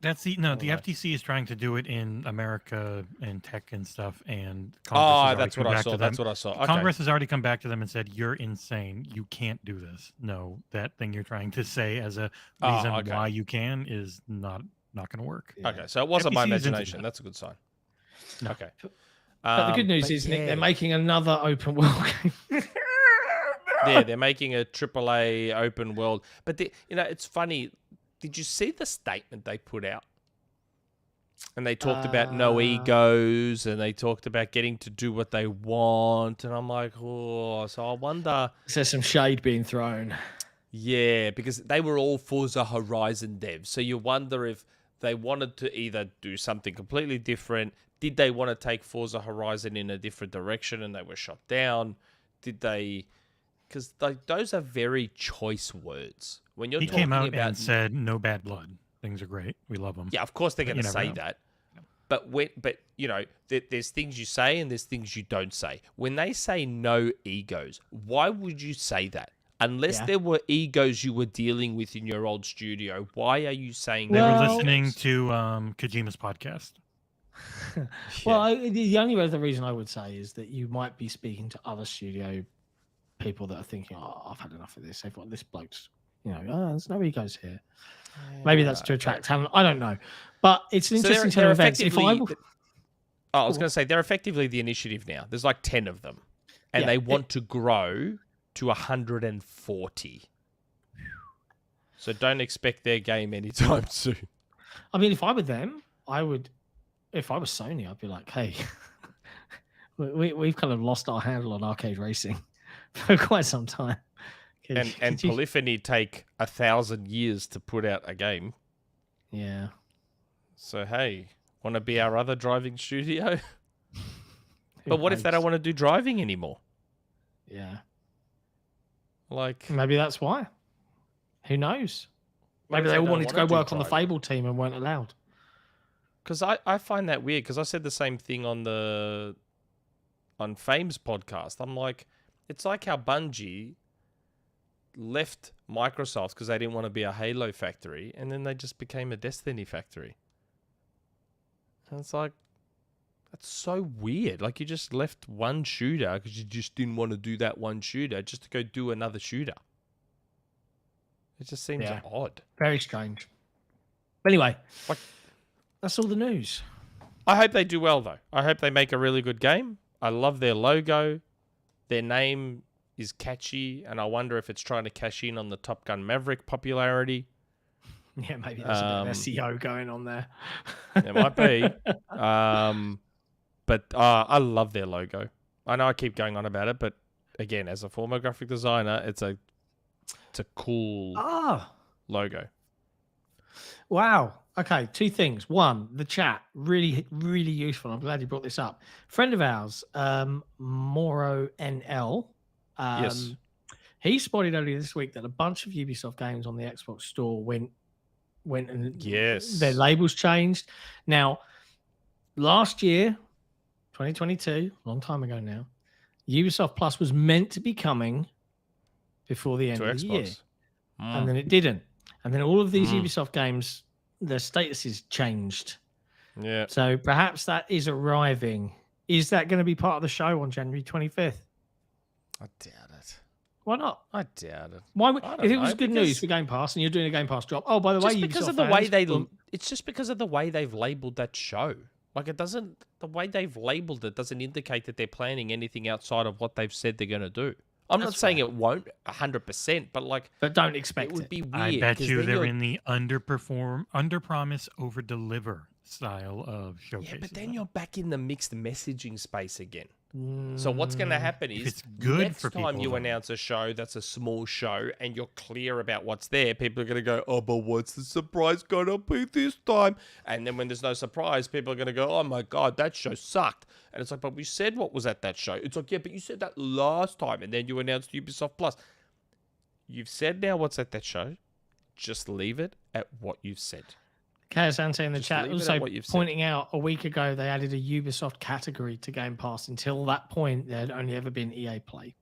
The FTC is trying to do it in America and tech and stuff, and Congress that's what I saw. That's what I saw. Okay. Congress has already come back to them and said, "You're insane. You can't do this. No, that thing you're trying to say as a reason why you can is not going to work." Yeah. Okay, so it wasn't my imagination. That's a good sign. No. Okay. But the good news is, Nick, they're making another open world game. Yeah, they're making a AAA open world. But it's funny. Did you see the statement they put out? And they talked about no egos, and they talked about getting to do what they want. And I'm like, so I wonder. There's some shade being thrown. Yeah, because they were all Forza Horizon devs. So you wonder if they wanted to either do something completely different. Did they want to take Forza Horizon in a different direction and they were shot down? Did they... Because those are very choice words. When you're he came out and said, "No bad blood. Things are great. We love them." Yeah, of course they're going to say that. But there's things you say and there's things you don't say. When they say no egos, why would you say that? Unless there were egos you were dealing with in your old studio, why are you saying they that? They were listening to Kojima's podcast. Well, the only other reason I would say is that you might be speaking to other studio people that are thinking, I've had enough of this. They've got this bloke's, there's no egos here. Maybe that's to attract talent. I don't know. But it's an interesting turn of events. I was going to say, they're effectively the initiative now. There's like 10 of them. And they want to grow to 140. So don't expect their game anytime soon. I mean, if I were them, if I was Sony, I'd be like, hey, we've kind of lost our handle on arcade racing for quite some time. And Polyphony take 1,000 years to put out a game. Yeah. So, hey, want to be our other driving studio? But what if they don't want to do driving anymore? Yeah. Like, maybe that's why. Who knows? Maybe they all wanted to go work on the Fable team and weren't allowed. Because I find that weird, because I said the same thing on Fame's podcast. I'm like, it's like how Bungie left Microsoft because they didn't want to be a Halo factory, and then they just became a Destiny factory. And it's like, that's so weird. Like, you just left one shooter because you just didn't want to do that one shooter just to go do another shooter. It just seems odd. Very strange. But anyway, that's all the news. I hope they do well, though. I hope they make a really good game. I love their logo. Their name is catchy, and I wonder if it's trying to cash in on the Top Gun Maverick popularity. Yeah, maybe there's a bit of SEO going on there. It might be. But I love their logo. I know I keep going on about it, but again, as a former graphic designer, it's a cool logo. Wow. Okay, two things. One, the chat, really, really useful. I'm glad you brought this up. Friend of ours, Moro NL, yes. He spotted earlier this week that a bunch of Ubisoft games on the Xbox store went and their labels changed. Now, last year, 2022, a long time ago now, Ubisoft Plus was meant to be coming before the end of the year. And then it didn't. And then all of these Ubisoft games, their statuses changed. Yeah. So perhaps that is arriving. Is that going to be part of the show on January 25th? I doubt it. Why not? I doubt it. Why? If it was good news for Game Pass and you're doing a Game Pass drop. Oh, by the way, because of the way it's just because of the way they've labeled that show. Like it doesn't. The way they've labelled it doesn't indicate that they're planning anything outside of what they've said they're going to do. I'm not saying it won't 100%, but like, but don't expect it would be weird. I bet 'cause you then they're you're- in the under promise, over deliver style of showcases. Yeah, but then you're back in the mixed messaging space again. So what's going to happen If is it's good next for time people, you though. announce a show that's a small show and you're clear about what's there, people are going to go, oh, but what's the surprise going to be this time? And then when there's no surprise, people are going to go, oh my God, that show sucked. And it's like, but we said what was at that show. It's like, yeah, but you said that last time. And then you announced Ubisoft Plus. You've said now what's at that show. Just leave it at what you've said. Sante in the Just chat leave it at also what you've said. pointing out a week ago they added a Ubisoft category to Game Pass. Until that point, there had only ever been EA Play.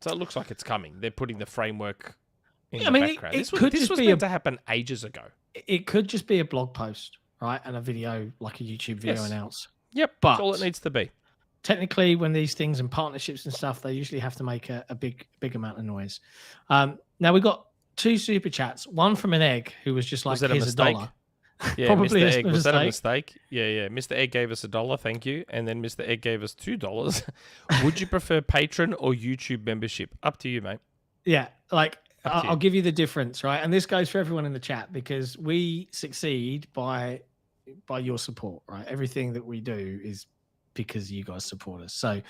So it looks like it's coming. They're putting the framework in Yeah, the I mean, background. it This could was just be meant to happen ages ago. It could just be a blog post, right, and a video, like a YouTube video Yes. announce. Yep, But that's all it needs to be. technically, when these things and partnerships and stuff, they usually have to make a big amount of noise. Now we got 2 super chats. One from an egg who was just like, Was it a "Here's mistake? $1." Yeah, Probably Mr. a Egg, was that a mistake. mistake? Yeah. Mr. Egg gave us $1, thank you. And then Mr. Egg gave us $2. Would you prefer Patron or YouTube membership? Up to you, mate. Yeah, like Up to you. I'll give you the difference, right? And this goes for everyone in the chat because we succeed by your support, right? Everything that we do is because you guys support us. So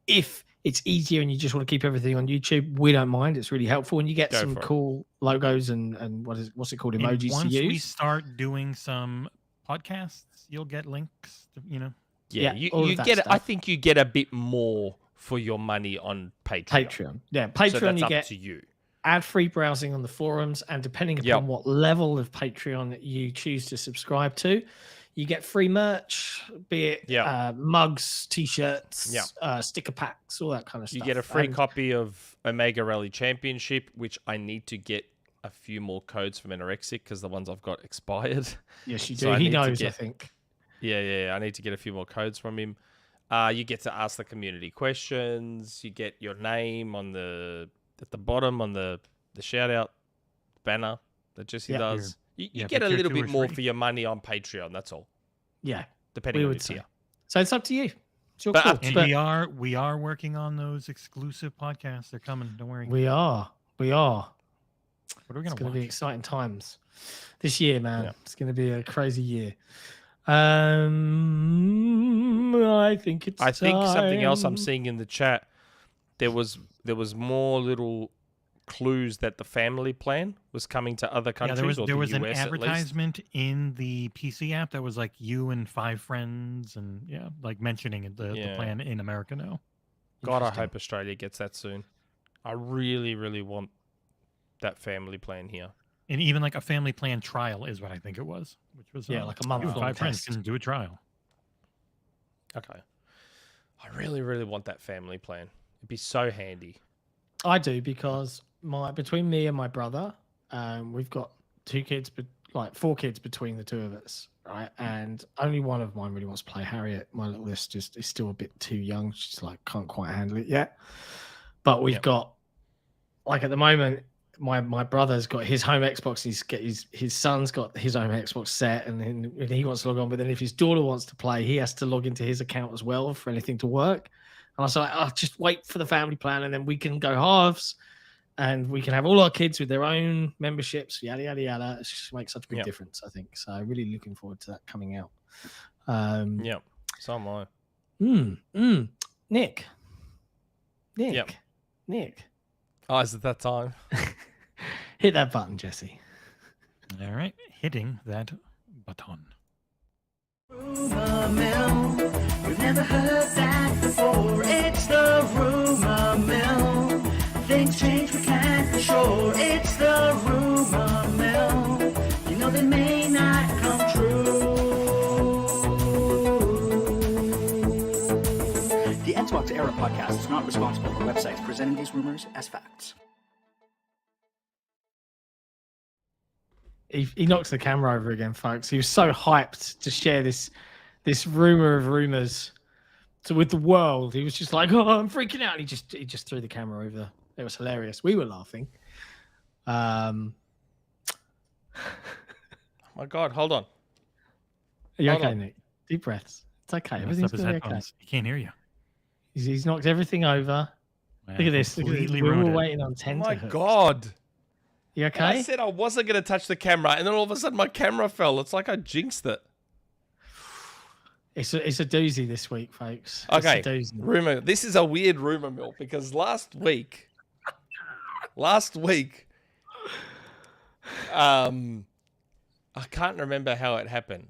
if it's easier and you just want to keep everything on YouTube, we don't mind. It's really helpful, and you get Go some for it. cool logos and what's it called, And emojis to once use. we start doing some podcasts, you'll get links. Yeah, Yeah, you all of that get it. I stuff. think you get a bit more for your money on Patreon. Patreon, yeah, So Patreon. that's You up get to you. ad-free browsing on the forums, and depending upon Yep. what level of Patreon you choose to subscribe to, you get free merch, be it Yep. mugs, t-shirts, Yep. sticker packs, all that kind of stuff. You get a free And- copy of Omega Rally Championship, which I need to get a few more codes from Anorexic because the ones I've got expired. Yes, you do. So I He need to knows, I get- think. Yeah. I need to get a few more codes from him. You get to ask the community questions. You get your name on at the bottom on the shout out banner that Jesse Yeah. does. You yeah, get but a tier little 2 bit is more free. for your money on Patreon. That's all, Yeah, depending we on would your say. tier. So it's up to you. It's your But call. up to And But we are working on those exclusive podcasts. They're coming. Don't worry. we are. What are we It's gonna going to be watch? exciting times this year, man. Yeah. It's going to be a crazy year. I think it's. I think something else I'm time. seeing in the chat. There was more little clues that the family plan was coming to other Yeah, countries or there the was an US at least. advertisement in the PC app that was like you and 5 friends, and like mentioning the Yeah. plan in America now. God, I Interesting. hope Australia gets that soon. I really, really want that family plan here. And even like a family plan trial is what I think it was, which was Yeah, like a you and month-long 5 friends test. can do a trial. Okay. I really, really want that family plan. It'd be so handy. I do, because between me and my brother, we've got 2 kids, but like 4 kids between the 2 of us, right? And only one of mine really wants to play. Harriet, my littlest, just is still a bit too young. She's like can't quite handle it yet. But we've Yep. got, like, at the moment, my brother's got his home Xbox. His son's got his own Xbox set, and he wants to log on. But then if his daughter wants to play, he has to log into his account as well for anything to work. And I was like, oh, just wait for the family plan, and then we can go halves, and we can have all our kids with their own memberships, yada yada yada. It just makes such a big Yep. difference, I think. So really looking forward to that coming out. Yep. So am I. Nick. Yep. Nick. Oh, is it that time? Hit that button, Jesse. All right, hitting that button. Rumourmill. We've never heard that before. It's the Rumourmill. Things change, we can't be sure. It's the Rumourmill. You know they may not come true. The XboxEra podcast is not responsible for websites presenting these rumors as facts. He knocks the camera over again, folks. He was so hyped to share this rumor of rumors with the world. He was just like, "Oh, I'm freaking out!" And he just threw the camera over. It was hilarious. We were laughing. Oh my God, hold on. Are you Hold okay, on. Nick? Deep breaths. It's okay. Messed Everything's up his going to be okay. headphones. He can't hear you. He's knocked everything over. Man, Look at this. Look at this. completely We were ruined it. waiting on Oh 10 my to hook. god! You And I okay? said I wasn't going to touch the camera, and then all of a sudden my camera fell. It's like I jinxed it. It's a doozy this week, folks. It's Okay, a doozy. rumor. This is a weird rumor mill because last week, I can't remember how it happened.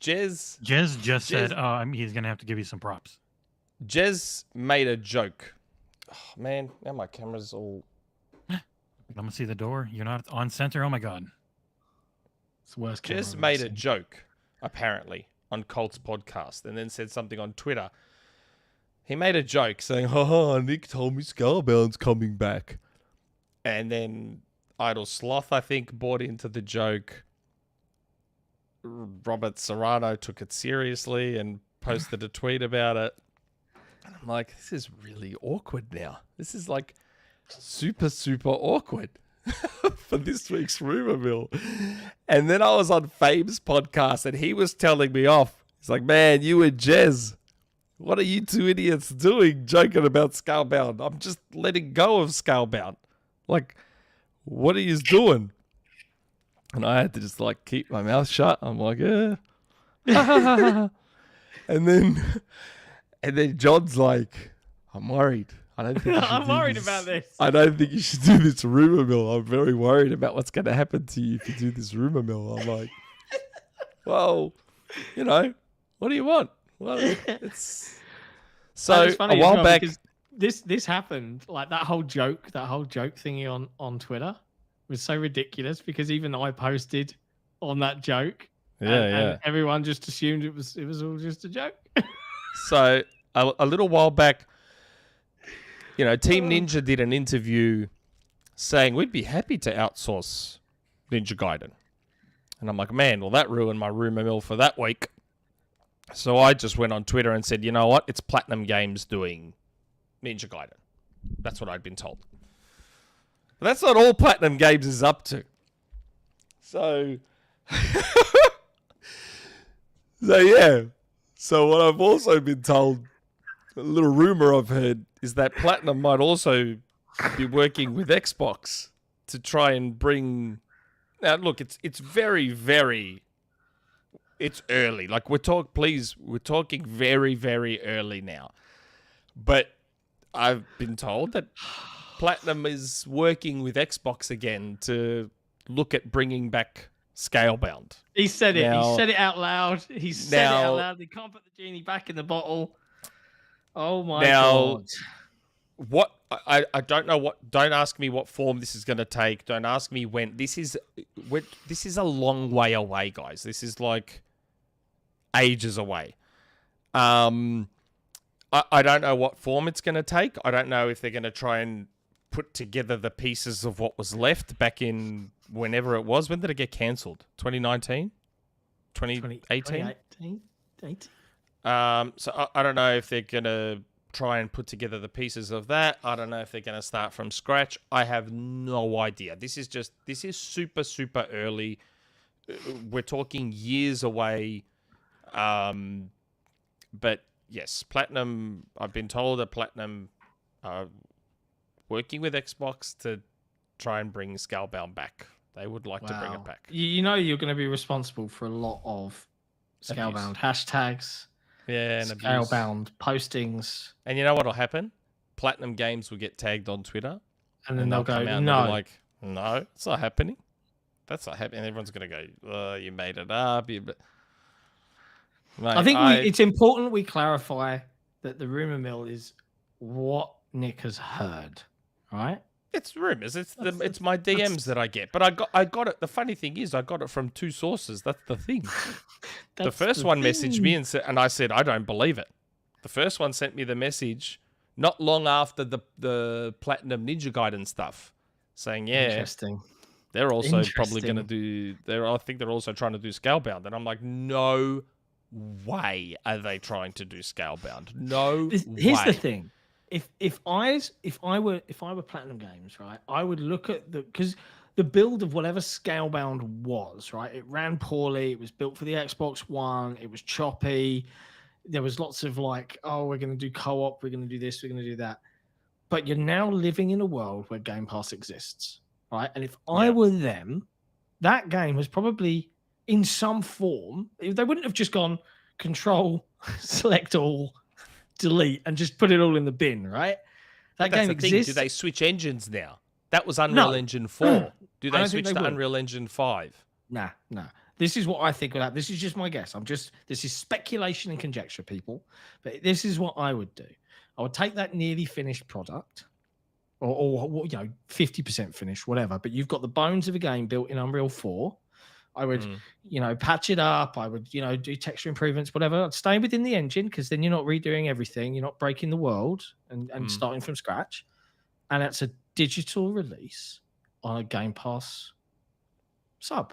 Jez just said he's going to have to give you some props. Jez made a joke. Oh, man, now my camera's all... Let me see the door. You're not on center. Oh my god. It's the worst camera Jez I've made ever a seen. joke, apparently, on Colt's podcast and then said something on Twitter. He made a joke saying, haha, Nick told me Scalebound's coming back. And then Idle Sloth, I think, bought into the joke. Robert Serrano took it seriously and posted a tweet about it. And I'm like, this is really awkward now. This is like super, super awkward for this week's Rumor Mill. And then I was on Fame's podcast and he was telling me off. He's like, man, you and Jez, what are you two idiots doing joking about Scalebound? I'm just letting go of Scalebound. Like, what are you doing? And I had to just like keep my mouth shut. I'm like, yeah. and then John's like, I'm worried. I don't think you should I'm do worried this. about this. I don't think you should do this rumor mill. I'm very worried about what's going to happen to you if you do this rumor mill. I'm like, well, you know, what do you want? Well, it's so it's funny a as while well back. because this happened, like that whole joke thingy on Twitter was so ridiculous because even I posted on that joke. And everyone just assumed it was all just a joke. So a little while back, you know, Team Ninja did an interview saying we'd be happy to outsource Ninja Gaiden. And I'm like, man, well, that ruined my rumor mill for that week. So I just went on Twitter and said, you know what? It's Platinum Games doing Ninja Gaiden. That's what I'd been told. But that's not all Platinum Games is up to. So... So yeah. So what I've also been told, a little rumor I've heard, is that Platinum might also be working with Xbox to try and bring. Now look, it's very, very. It's early. Like we're talking very, very early now. But I've been told that Platinum is working with Xbox again to look at bringing back Scalebound. He said it. Now- He said it out loud. He said it out loud. They can't put the genie back in the bottle. Oh my god. What I don't know what. Don't ask me what form this is going to take. Don't ask me when. This is a long way away, guys. This is like ages away. I don't know what form it's going to take. I don't know if they're going to try and put together the pieces of what was left back in whenever it was. When did it get cancelled? 2019? 2018? 2018. So I don't know if they're going to try and put together the pieces of that. I don't know if they're going to start from scratch. I have no idea. This is super, super early. We're talking years away. But yes, Platinum, I've been told that Platinum are working with Xbox to try and bring Scalebound back. They would like to bring it back. You know you're going to be responsible for a lot of Scalebound hashtags, Yeah, and abuse. Scalebound postings, And you know what'll happen? Platinum Games will get tagged on Twitter, and then they'll go, come out and no. they'll be like, no, it's not happening. That's not happening. And everyone's going to go, you made it up. Mate, I think it's important we clarify that the rumor mill is what Nick has heard, right? It's rumors. It's my DMs that I get. But I got it. The funny thing is, I got it from two sources. That's the thing. The first one messaged me and I said, I don't believe it. The first one sent me the message not long after the Platinum Ninja Gaiden stuff, saying, yeah, Interesting. they're also probably going to do. I think they're also trying to do Scalebound. And I'm like, no way are they trying to do Scalebound. No way. Here's the thing. If I were Platinum Games, right, I would look at because the build of whatever Scalebound was, right? It ran poorly. It was built for the Xbox One. It was choppy. There was lots of like, oh, we're going to do co-op. We're going to do this. We're going to do that. But you're now living in a world where Game Pass exists, right? And if I were them, that game was probably in some form. They wouldn't have just gone Control, select all, delete, and just put it all in the bin, right? That game exists. Do they switch engines now? That was Unreal Engine 4. Do they switch to Unreal Engine 5? Nah. This is what I think of that. This is just my guess. This is speculation and conjecture, people. But this is what I would do. I would take that nearly finished product, or 50% finished, whatever. But you've got the bones of a game built in Unreal 4. I would, patch it up. I would, do texture improvements, whatever. I'd stay within the engine because then you're not redoing everything. You're not breaking the world and starting from scratch. And it's a digital release on a Game Pass sub.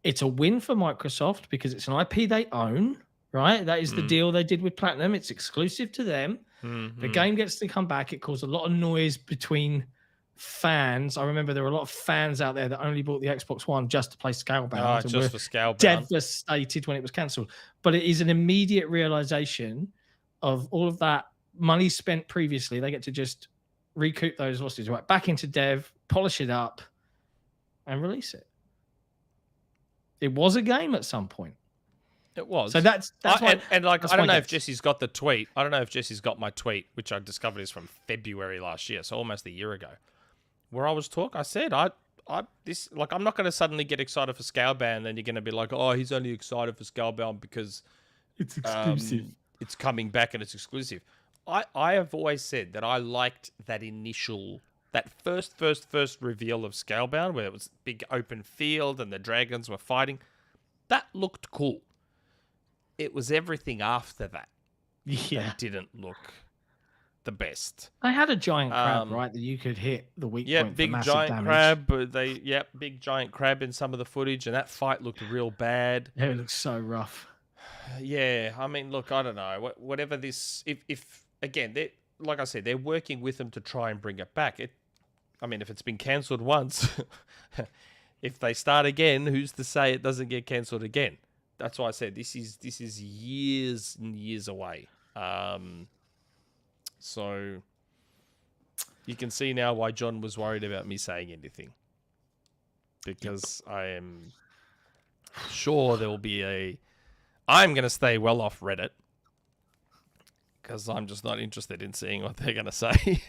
It's a win for Microsoft because it's an IP they own, right? That is the deal they did with Platinum. It's exclusive to them. The game gets to come back. It caused a lot of noise between fans. I remember there were a lot of fans out there that only bought the Xbox One just to play Scalebound. Just for Scalebound. Devastated when it was cancelled. But it is an immediate realization of all of that money spent previously. They get to just recoup those losses, right? Back into dev, polish it up, and release it. It was a game at some point. It was. So that's why, I don't know if Jesse's got the tweet. I don't know if Jesse's got my tweet, which I discovered is from February last year, so almost a year ago, where I was talking. I said, I'm not going to suddenly get excited for Scalebound, and then you're going to be like, oh, he's only excited for Scalebound because it's exclusive. It's coming back and it's exclusive. I have always said that I liked that first reveal of Scalebound, where it was big open field and the dragons were fighting. That looked cool. It was everything after that that didn't look the best. They had a giant crab, right, that you could hit the weak point big for massive giant damage. crab. Big giant crab in some of the footage, and that fight looked real bad. Yeah, it looks so rough. Yeah, I mean, look, I don't know. Whatever this, if again, like I said, they're working with them to try and bring it back. If it's been cancelled once, if they start again, who's to say it doesn't get cancelled again? That's why I said this is years and years away. So you can see now why John was worried about me saying anything, because I am sure there will be I'm going to stay well off Reddit because I'm just not interested in seeing what they're going to say.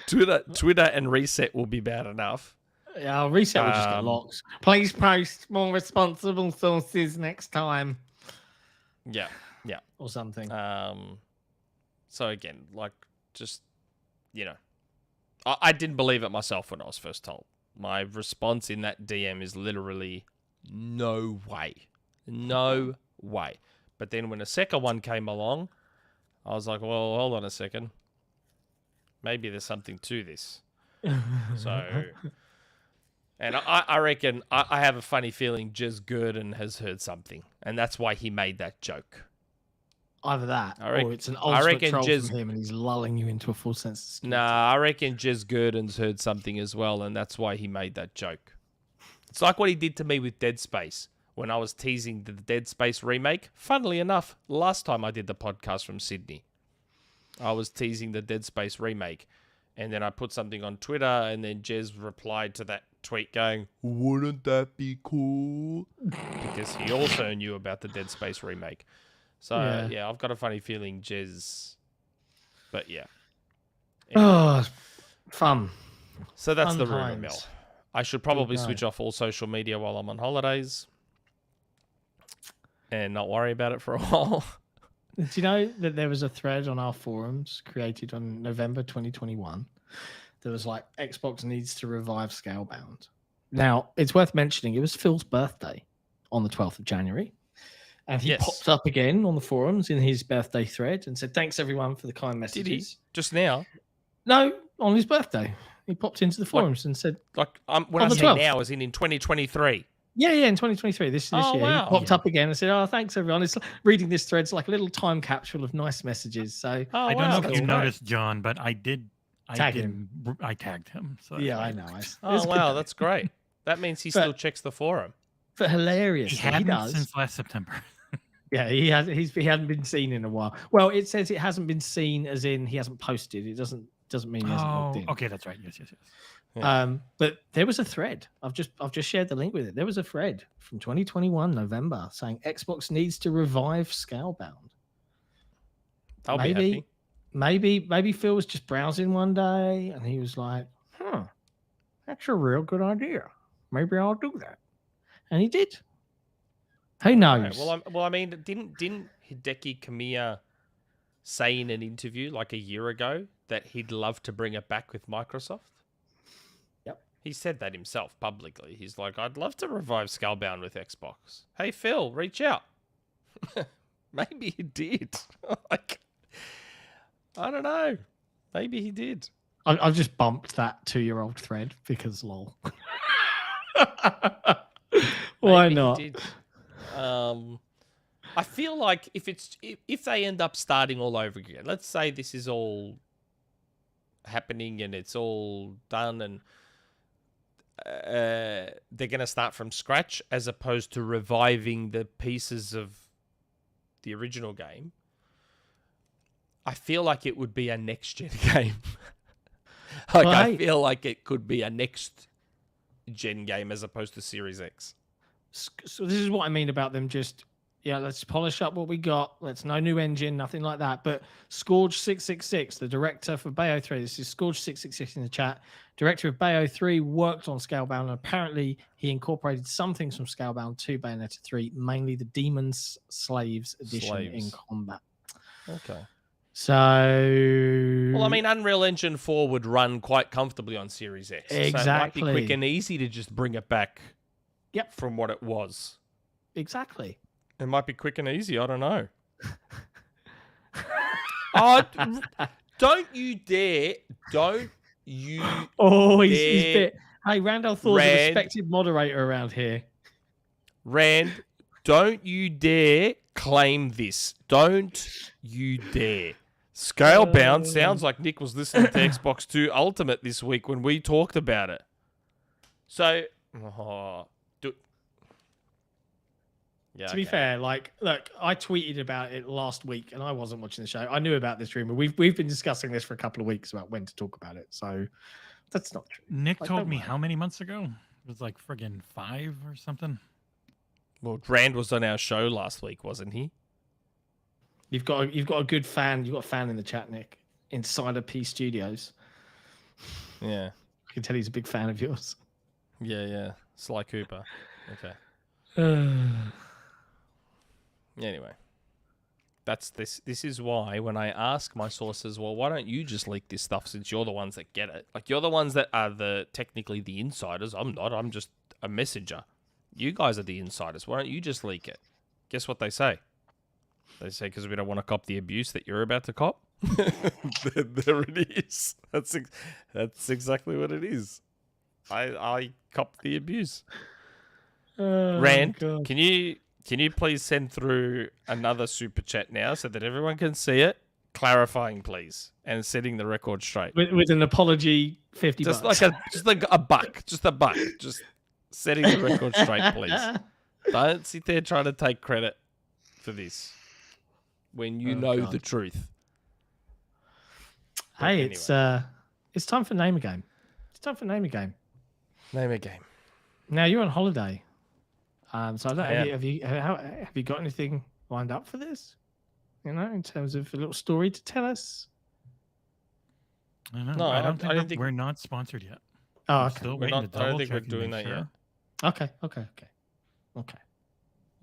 Twitter and Reset will be bad enough. Yeah, Reset will just get locked. Please post more responsible sources next time. Yeah. Or something. So again, I didn't believe it myself when I was first told. My response in that DM is literally, no way. No way. But then when a second one came along, I was like, well, hold on a second. Maybe there's something to this. So... And I reckon, I have a funny feeling Jez Gurdon has heard something, and that's why he made that joke. Either that, or it's an ultimate troll from him, and he's lulling you into a full sense of security. Nah, I reckon Jez Gurdon's heard something as well, and that's why he made that joke. It's like what he did to me with Dead Space, when I was teasing the Dead Space remake. Funnily enough, last time I did the podcast from Sydney, I was teasing the Dead Space remake, and then I put something on Twitter, and then Jez replied to that tweet going, wouldn't that be cool? Because he also knew about the Dead Space remake. So, yeah, I've got a funny feeling Jez... But, yeah. Anyway. Oh, fun. So that's fun the rumour times. mill. I should probably switch off all social media while I'm on holidays and not worry about it for a while. Do you know that there was a thread on our forums created on November 2021 that was like, Xbox needs to revive Scalebound. Now, it's worth mentioning it was Phil's birthday on the 12th of January. And he popped up again on the forums in his birthday thread and said, thanks everyone for the kind messages. Did he? Just now? No, on his birthday. He popped into the forums and said... when I say now, as in 2023. Yeah, in 2023, this year. Wow. He popped up again and said, thanks everyone. It's reading this thread's like a little time capsule of nice messages. So I don't know if you noticed, John, but I did Tag I tagged him. So Yeah, I know. Oh wow, that's great. That means he still checks the forum. But hilarious. He He hadn't does. since last September. Yeah, he has. He hasn't been seen in a while. Well, it says it hasn't been seen, as in he hasn't posted. It doesn't mean he hasn't logged in. Okay, that's right. Yes. Yeah. But there was a thread. I've just shared the link with it. There was a thread from 2021 November saying Xbox needs to revive Scalebound. I'll be happy. Maybe Phil was just browsing one day and he was like, that's a real good idea. Maybe I'll do that. And he did. Who knows? Right. Well, I mean, didn't Hideki Kamiya say in an interview like a year ago that he'd love to bring it back with Microsoft? Yep. He said that himself publicly. He's like, I'd love to revive Scalebound with Xbox. Hey, Phil, reach out. Maybe he did. Like, I don't know. Maybe he did. I've just bumped that 2-year-old thread because lol. Why Maybe not? he did. I feel like if they end up starting all over again, let's say this is all happening and it's all done and they're going to start from scratch as opposed to reviving the pieces of the original game, I feel like it would be a next-gen game. I feel like it could be a next-gen game as opposed to Series X. So this is what I mean about them just, let's polish up what we got. Let's no new engine, nothing like that. But Scourge666, the director for Bayo 3, this is Scourge666 in the chat, director of Bayo 3, worked on Scalebound, and apparently he incorporated some things from Scalebound to Bayonetta 3, mainly the Demon's Slaves edition in combat. Okay. So... Well, I mean, Unreal Engine 4 would run quite comfortably on Series X. Exactly. So it might be quick and easy to just bring it back from what it was. Exactly. It might be quick and easy. I don't know. Don't you dare. Don't you he's dare. bit. Hey, Randall Thor's a respected moderator around here. Rand, don't you dare claim this. Don't you dare. Scalebound sounds like Nick was listening to Xbox 2 Ultimate this week when we talked about it. So, to be fair, look, I tweeted about it last week and I wasn't watching the show. I knew about this rumor. We've been discussing this for a couple of weeks about when to talk about it. So that's not true. Nick told me how many months ago? It was like friggin' 5 or something. Well, Rand was on our show last week, wasn't he? You've got a good fan. You've got a fan in the chat, Nick. Insider P Studios. Yeah. I can tell he's a big fan of yours. Yeah. Sly Cooper. Okay. Anyway. This is why when I ask my sources, well, why don't you just leak this stuff since you're the ones that get it? Like, you're the ones that are technically the insiders. I'm not. I'm just a messenger. You guys are the insiders. Why don't you just leak it? Guess what they say? They say because we don't want to cop the abuse that you're about to cop. There it is. That's exactly what it is. I cop the abuse. Rand, God. can you please send through another super chat now so that everyone can see it? Clarifying, please, and setting the record straight. With an apology, $50. Just like a buck. Just a buck. Just setting the record straight, please. Don't sit there trying to take credit for this when you know the truth. Hey, anyway. It's time for Name a Game. It's time for Name a Game. Name a game. Now you're on holiday, so I don't know. Have you got anything lined up for this? You know, in terms of a little story to tell us. I don't know. No, I don't think we're not sponsored yet. Oh, I'm okay. still I waiting don't think we're doing that yet. Okay.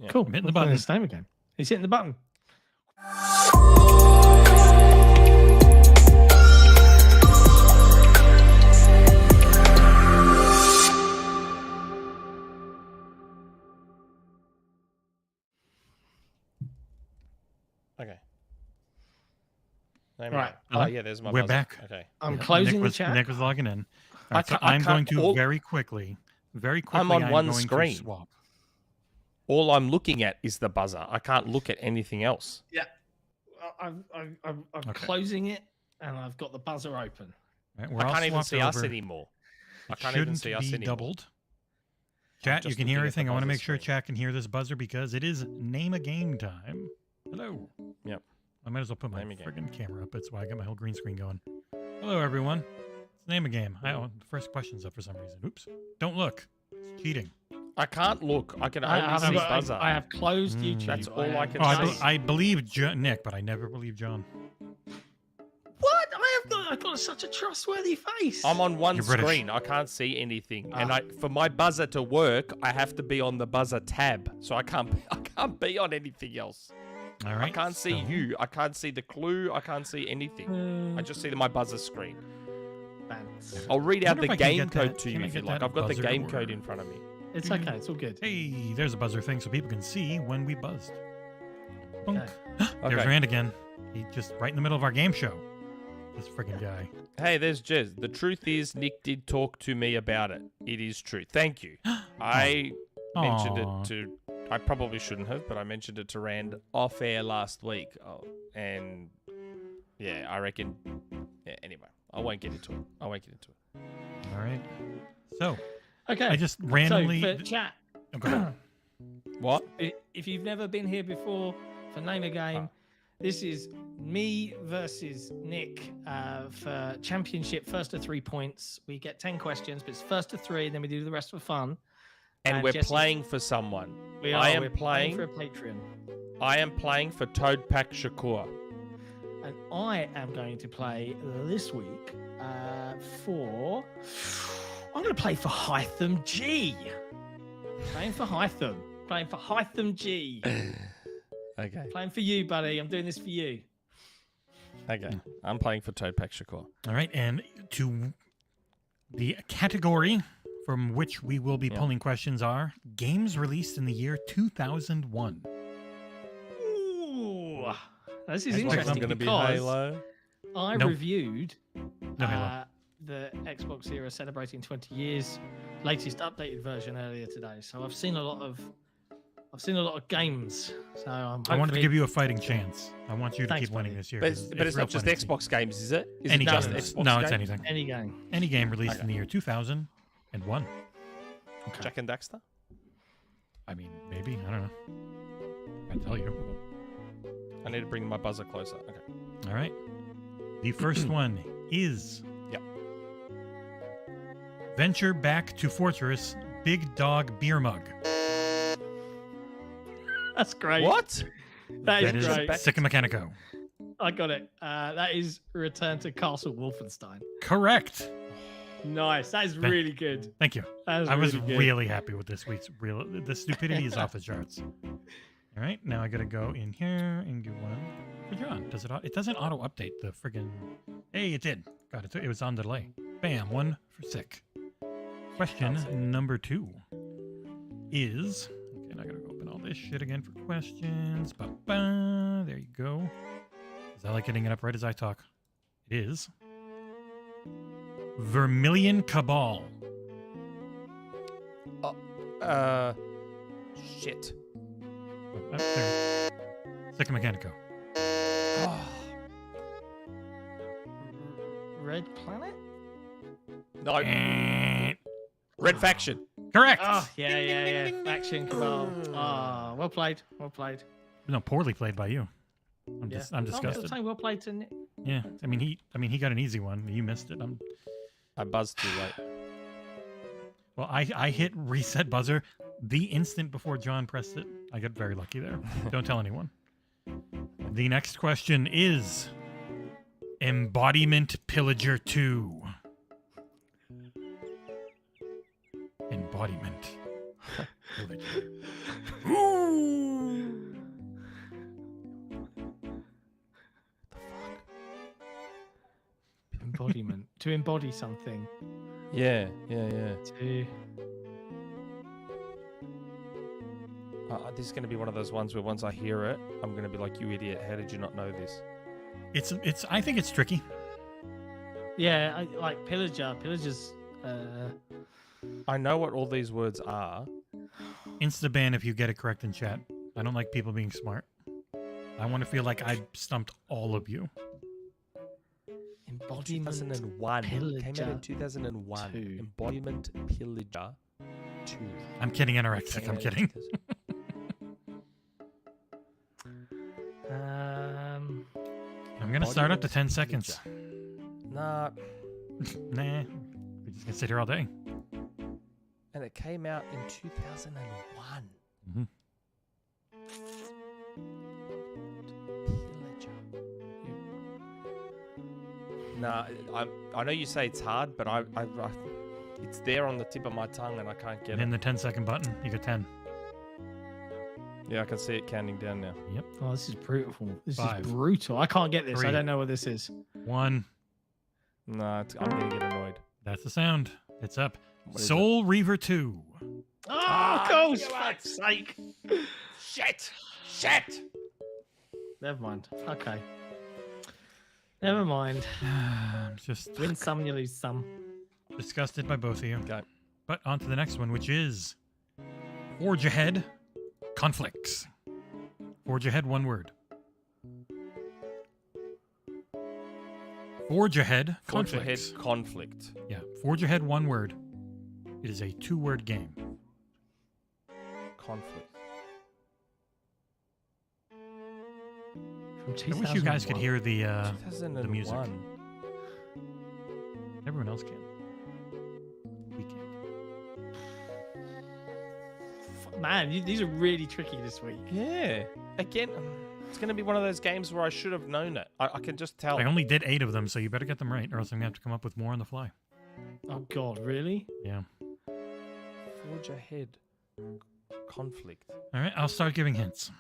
Yeah. Cool. I'm hitting the button. It's Name a Game. He's hitting the button. Okay. Right. Oh, yeah, there's my We're buzzer. back. Okay. I'm closing Nick the chat. Nick was logging in. I So can't- I I'm going can't- to all- very quickly. I'm on one going to screen. swap. All I'm looking at is the buzzer. I can't look at anything else. Yeah. I'm closing it, and I've got the buzzer open. Right, we're I all can't even swapped see us over. anymore. I It can't even shouldn't see us be anymore. doubled. Chat, you just can hear looking at the everything. I want to buzzer make sure screen. chat can hear this buzzer because it is name a game time. Hello. Yep. I might as well put my Name a game. friggin' camera up. That's why I got my whole green screen going. Hello, everyone. It's name a game. The first question's up for some reason. Oops. Don't look. It's cheating. I can't look. I can I only have, see got- buzzer. I have closed YouTube. That's all I can Oh, see. I believe Nick, but I never believe John. What? I've got such a trustworthy face. I'm on one You're British. screen. I can't see anything, and for my buzzer to work, I have to be on the buzzer tab. So I can't be on anything else. All right. I can't see so- you. I can't see the clue. I can't see anything. I just see my buzzer screen. I'll read out wonder the if I can game get code that- to can you I if you get like. that I've got the buzzer game to code work? in front of me. It's okay. It's all good. Hey, there's a buzzer thing so people can see when we buzzed. Bunk. Okay. There's Okay. Rand again. He just right in the middle of our game show. This friggin' guy. Hey, there's Jez. The truth is, Nick did talk to me about it. It is true. Thank you. I mentioned Aw. it to. I probably shouldn't have, but I mentioned it to Rand off air last week. And yeah, I reckon. Yeah. Anyway, I won't get into it. All right. So Okay. I just randomly. So, for chat, Oh, go ahead. What? if you've never been here before for Name a Game, this is me versus Nick for championship. First to 3 points. We get 10 questions, but it's first to 3, then we do the rest for fun. And we're Jesse- playing for someone. We're playing. playing for a Patreon. I am playing for Toad Pack Shakur. And I am going to play this week for. I'm going to play for Hytham G. Playing for Hytham. Playing for Hytham G. Okay. Playing for you, buddy. I'm doing this for you. Okay. I'm playing for Toad Pack Shakur. All right, and to the category from which we will be pulling questions are games released in the year 2001. Ooh, this is It's interesting going to be because Halo. I Nope. reviewed No Halo. the Xbox Era celebrating 20 years, latest updated version earlier today. So I've seen a lot of games. So I wanted to give you a fighting chance. I want you to Thanks, keep winning buddy. this year. But 'cause it's real not just fun to see. Xbox games, is it? Is Any it just game. Xbox No, it's games? anything. any game. Any game released Okay. in the year 2001. Okay. Jack and Daxter? I mean, maybe. I don't know. I can tell you. I need to bring my buzzer closer. Okay. All right. The first one is. Yep. Venture back to Fortress, Big Dog Beer Mug. That's great. What? That That is is great. Sik and Mechanico. I got it. That is Return to Castle Wolfenstein. Correct. Nice. That is Thank- really good. Thank you. That is I was really good. really happy with this week's real. The stupidity is off the charts. All right, now I gotta go in here and do one for John. Does it? It doesn't auto update the friggin'. Hey, it did. God, it was on delay. Bam, one for Sik. Question number 2 is. Okay, now I gotta go open all this shit again for questions. Ba-ba. There you go. Is I like getting it up right as I talk? It is. Vermilion Cabal. Shit. Oh, there. Sik and Mechanico. Red Planet? No. Red Faction. Correct. Oh, yeah. Action Cabal. Ah, well played. Well played. No, poorly played by you. I'm Yeah. I'm Oh, disgusted. saying well played to Nick. Yeah, I mean he got an easy one. You missed it. I buzzed too late. Well, I hit reset buzzer the instant before John pressed it. I got very lucky there. Don't tell anyone. The next question is Embodiment Pillager 2. Embodiment Pillager. Embodiment. To embody something. Yeah. To. This is going to be one of those ones where once I hear it, I'm going to be like, you idiot, how did you not know this? It's I think it's tricky. Yeah, like Pillager. Pillager's. I know what all these words are. Insta-ban if you get it correct in chat. I don't like people being smart. I want to feel like I stumped all of you. 2001. Came out in 2001. 2. Embodiment Pillager 2. I'm kidding, anorexic. I'm kidding. I'm gonna start up to 10 seconds. Nah. Nah, we're just gonna sit here all day. And it came out in 2001. Mm-hmm. Nah, I know you say it's hard, but I it's there on the tip of my tongue and I can't get And then the 10-second button, you get 10. Yeah, I can see it counting down now. Yep. Oh, this is brutal. This 5, is brutal. I can't get this. 3, I don't know what this is. 1. Nah, I'm gonna get annoyed. That's the sound. It's up. What is Soul Reaver 2. Oh, gosh, fuck's sake. Shit! Never mind. Okay. Never mind. I'm just Win some, you lose some. disgusted by both of you. Okay. But on to the next one, which is Forge Ahead Conflicts. Forge Ahead, one word. Forge Ahead Forge Conflicts. Ahead Conflict. Yeah, Forge Ahead, one word. It is a 2-word game. Conflict. From I wish you guys could 2001. hear the 2001. music. Everyone else can. We can't. Man, these are really tricky this week. Yeah. Again, it's going to be one of those games where I should have known it. I can just tell. I only did 8 of them, so you better get them right, or else I'm gonna have to come up with more on the fly. Oh, God, really? Yeah. Forge Ahead Conflict. All right, I'll start giving hints.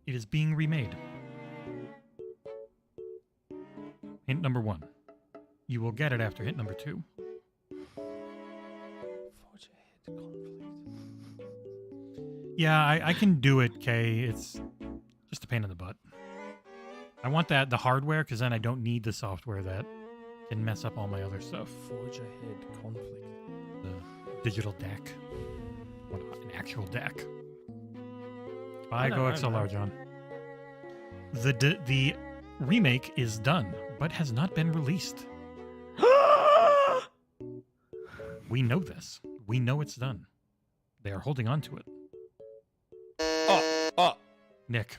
It is being remade. Hint number 1. You will get it after hint number 2. Forge Ahead Conflict. Yeah, I can do it, Kay. It's just a pain in the butt. I want the hardware, because then I don't need the software that can mess up all my other stuff. Forge Ahead Conflict. The digital deck. What, an actual deck. I don't go know, XLR, man. John. The remake is done, but has not been released. We know this. We know it's done. They are holding on to it. Oh, Nick.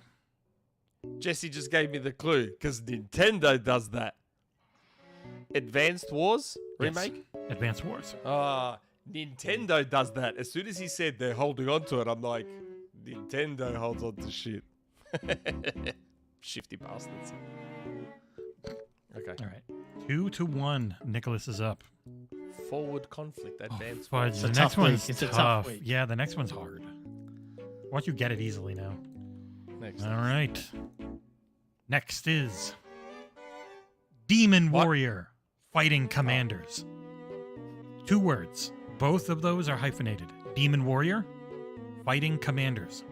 Jesse just gave me the clue because Nintendo does that. Advanced Wars Yes. remake? Advance Wars. Nintendo does that. As soon as he said they're holding on to it, I'm like, Nintendo holds on to shit. Shifty bastards. Okay. All right. 2-1. Nicholas is up. Forward Conflict. Advanced Fudge. It's The a next tough one's week. It's a tough. tough week. Yeah, the next one's hard. Why don't you get it easily now? Next. All right. Next is Demon What? Warrior Fighting Commanders. 2 words. Both of those are hyphenated. Demon Warrior Fighting Commanders.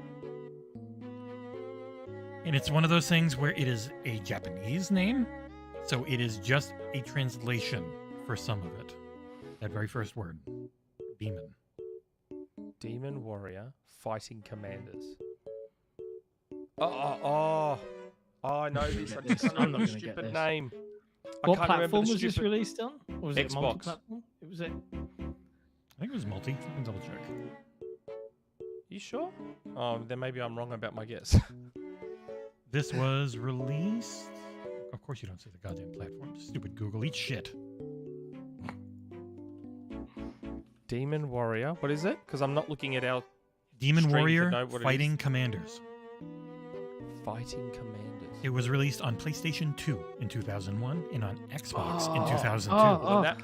And it's one of those things where it is a Japanese name, so it is just a translation for some of it. That very first word. Demon. Demon Warrior Fighting Commanders. Oh, I know this. I just I'm know not the gonna get stupid this. name. I What can't remember platform the was this stupid- released on? Or was it Xbox. multi-platform? It was it. I think it was multi. I can double check. You sure? Oh, then maybe I'm wrong about my guess. This was released. Of course, you don't say the goddamn platform. Stupid Google. Eat shit. Demon Warrior. What is it? Because I'm not looking at our Demon Stream to Warrior know what it Fighting Commanders. Fighting Commanders. It was released on PlayStation 2 in 2001 and on Xbox in 2002. Well, that-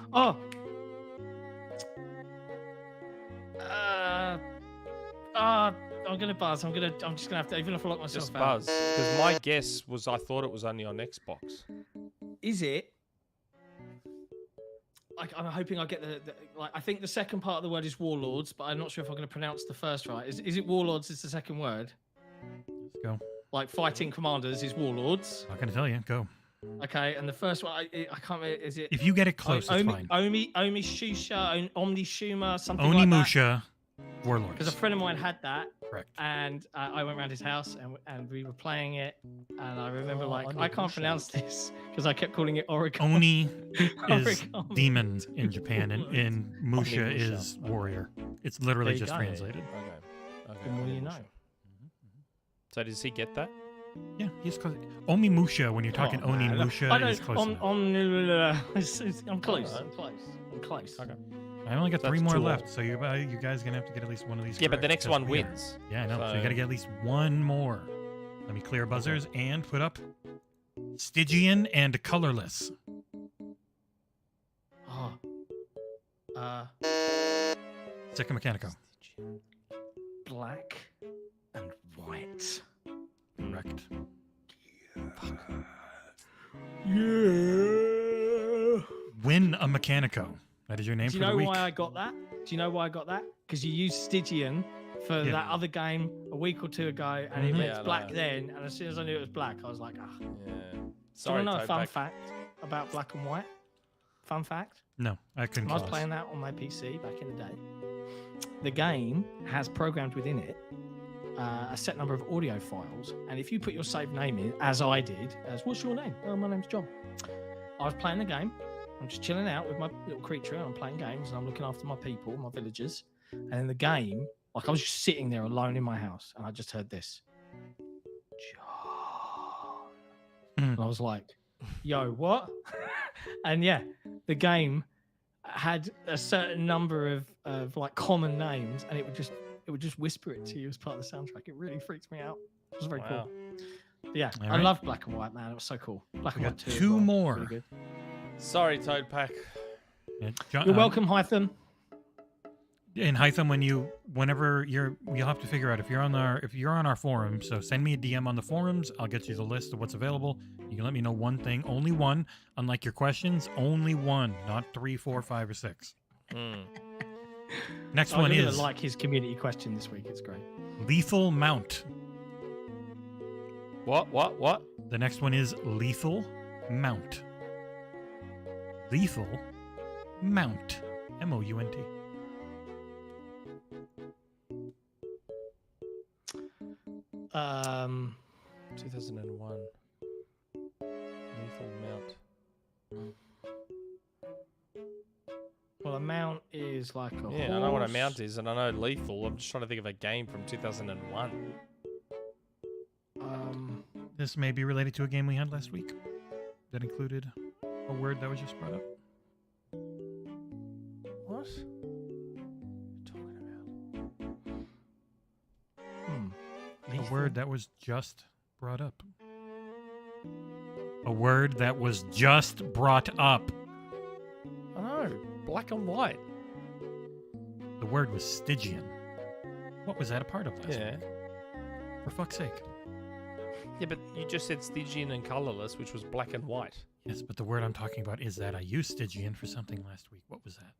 I'm gonna buzz. I'm just gonna have to, even if I lock myself Just out. buzz. Because my guess was I thought it was only on Xbox. Is it? Like, I'm hoping I get the like. I think the second part of the word is warlords, but I'm not sure if I'm going to pronounce the first right. Is it warlords? Is the second word? Let's go. Like fighting commanders is warlords. Not gonna tell you. Go. Okay, and the first one I can't remember. Is it? If you get it close, it's fine. Omi Shusha, Omni Shuma, something like that. Onimusha Warlords. Because a friend of mine had that, Correct. And I went around his house and we were playing it. And I remember Oni I can't pronounce this because I kept calling it origami. Oni is Origami. demon in Japan, and Musha Musha. is warrior. It's literally There you just go. translated. Okay. The more you know. So does he get that? Yeah, he's called Omi Musha. When you're talking Oni man. Musha, I know. is close. enough. I'm close. I'm close. Okay. I only got That's 3 more 2 left, so you guys are gonna have to get at least one of these. Yeah, but the correct, next because one we are- wins. Yeah, I know. So you So- got to get at least one more. Let me clear buzzers and put up Stygian and colorless. Oh. Sik and Mechanico. Black and white. Correct. Yeah. Win a Mechanico. That is your name Do for you the know week. why I got that? Do you know why I got that? Because you used Stygian for Yeah. that other game a week or 2 ago, and it Mhm. went Yeah, I black know. then. And as soon as I knew it was black, I was like, ah. Yeah. Do you Sorry, want to know a fun Toadback. fact about black and white? Fun fact. No, I couldn't. When I was care less. playing that on my PC back in the day, the game has programmed within it a set number of audio files, and if you put your saved name in, as I did, as what's your name? Oh, my name's John. I was playing the game. I'm just chilling out with my little creature, and I'm playing games, and I'm looking after my people, my villagers. And in the game, like I was just sitting there alone in my house, and I just heard this, John. Mm. And I was like, "Yo, what?" And yeah, the game had a certain number of like common names, and it would just whisper it to you as part of the soundtrack. It really freaked me out. It was very Wow. cool. But yeah, All I right. love black and white, man. It was so cool. Black We and got white 2 as 2 well. more. Really good. Sorry, Toadpack. Yeah, John, You're welcome, Hytham. In Hytham, whenever you'll have to figure out if you're on our forum. So send me a DM on the forums. I'll get you the list of what's available. You can let me know one thing, only one. Unlike your questions, only one, not 3, 4, 5, or 6. Mm. Next Oh, one you're is gonna like his community question this week. It's great. lethal mount. What? The next one is lethal mount. Lethal mount. MOUNT. Um, 2001. Lethal Mount. well, a mount is like a Yeah, I know what a horse. mount is, and I know lethal. I'm just trying to think of a game from 2001. This may be related to a game we had last week that included a word that was just brought up. What? What are you talking about? A word that was just brought up. A word that was just brought up. I know. Black and white. The word was Stygian. What was that a part of last Yeah. week? For fuck's sake. Yeah, but you just said Stygian and colorless, which was black and white. Yes, but the word I'm talking about is that I used Stygian for something last week. What was that?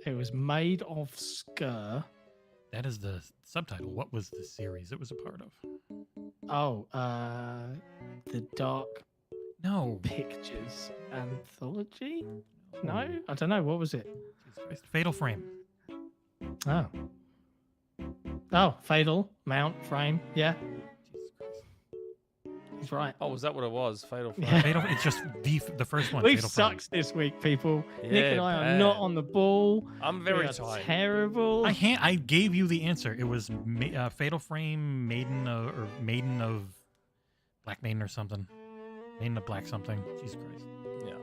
It was made of Skur. That is the subtitle. What was the series it was a part of? Oh, the Dark No. Pictures Anthology? No, I don't know. What was it? Jesus Christ. Fatal Frame. Oh. Oh, Fatal, Mount, Frame. Yeah, Jesus Christ. he's right. Oh, was that what it was? Fatal Frame. Yeah. Fatal. It's just the first one. We've Fatal Frame. sucks this week, people. Nick Yeah, and I are bad. not on the ball. I'm We very are tired. terrible. I gave you the answer. It was Fatal Frame, Maiden of Black Maiden or something. Maiden of Black something. Jesus Christ. Yeah.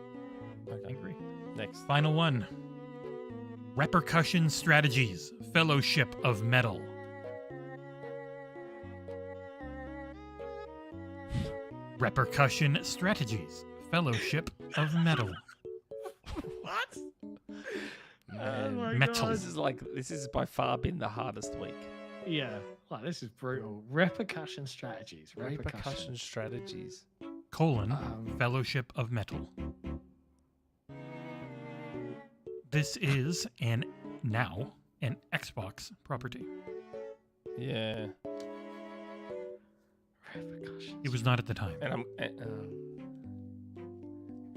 Okay. Angry. Next. Final one. Repercussion Strategies. Fellowship of Metal. Repercussion Strategies. Fellowship of Metal. What? Oh my Metal. God. This is by far been the hardest week. Yeah, like this is brutal. Repercussion strategies. Repercussion strategies. Colon. Fellowship of Metal. This is now an Xbox property. Yeah. Repercussion. It was not at the time. And I'm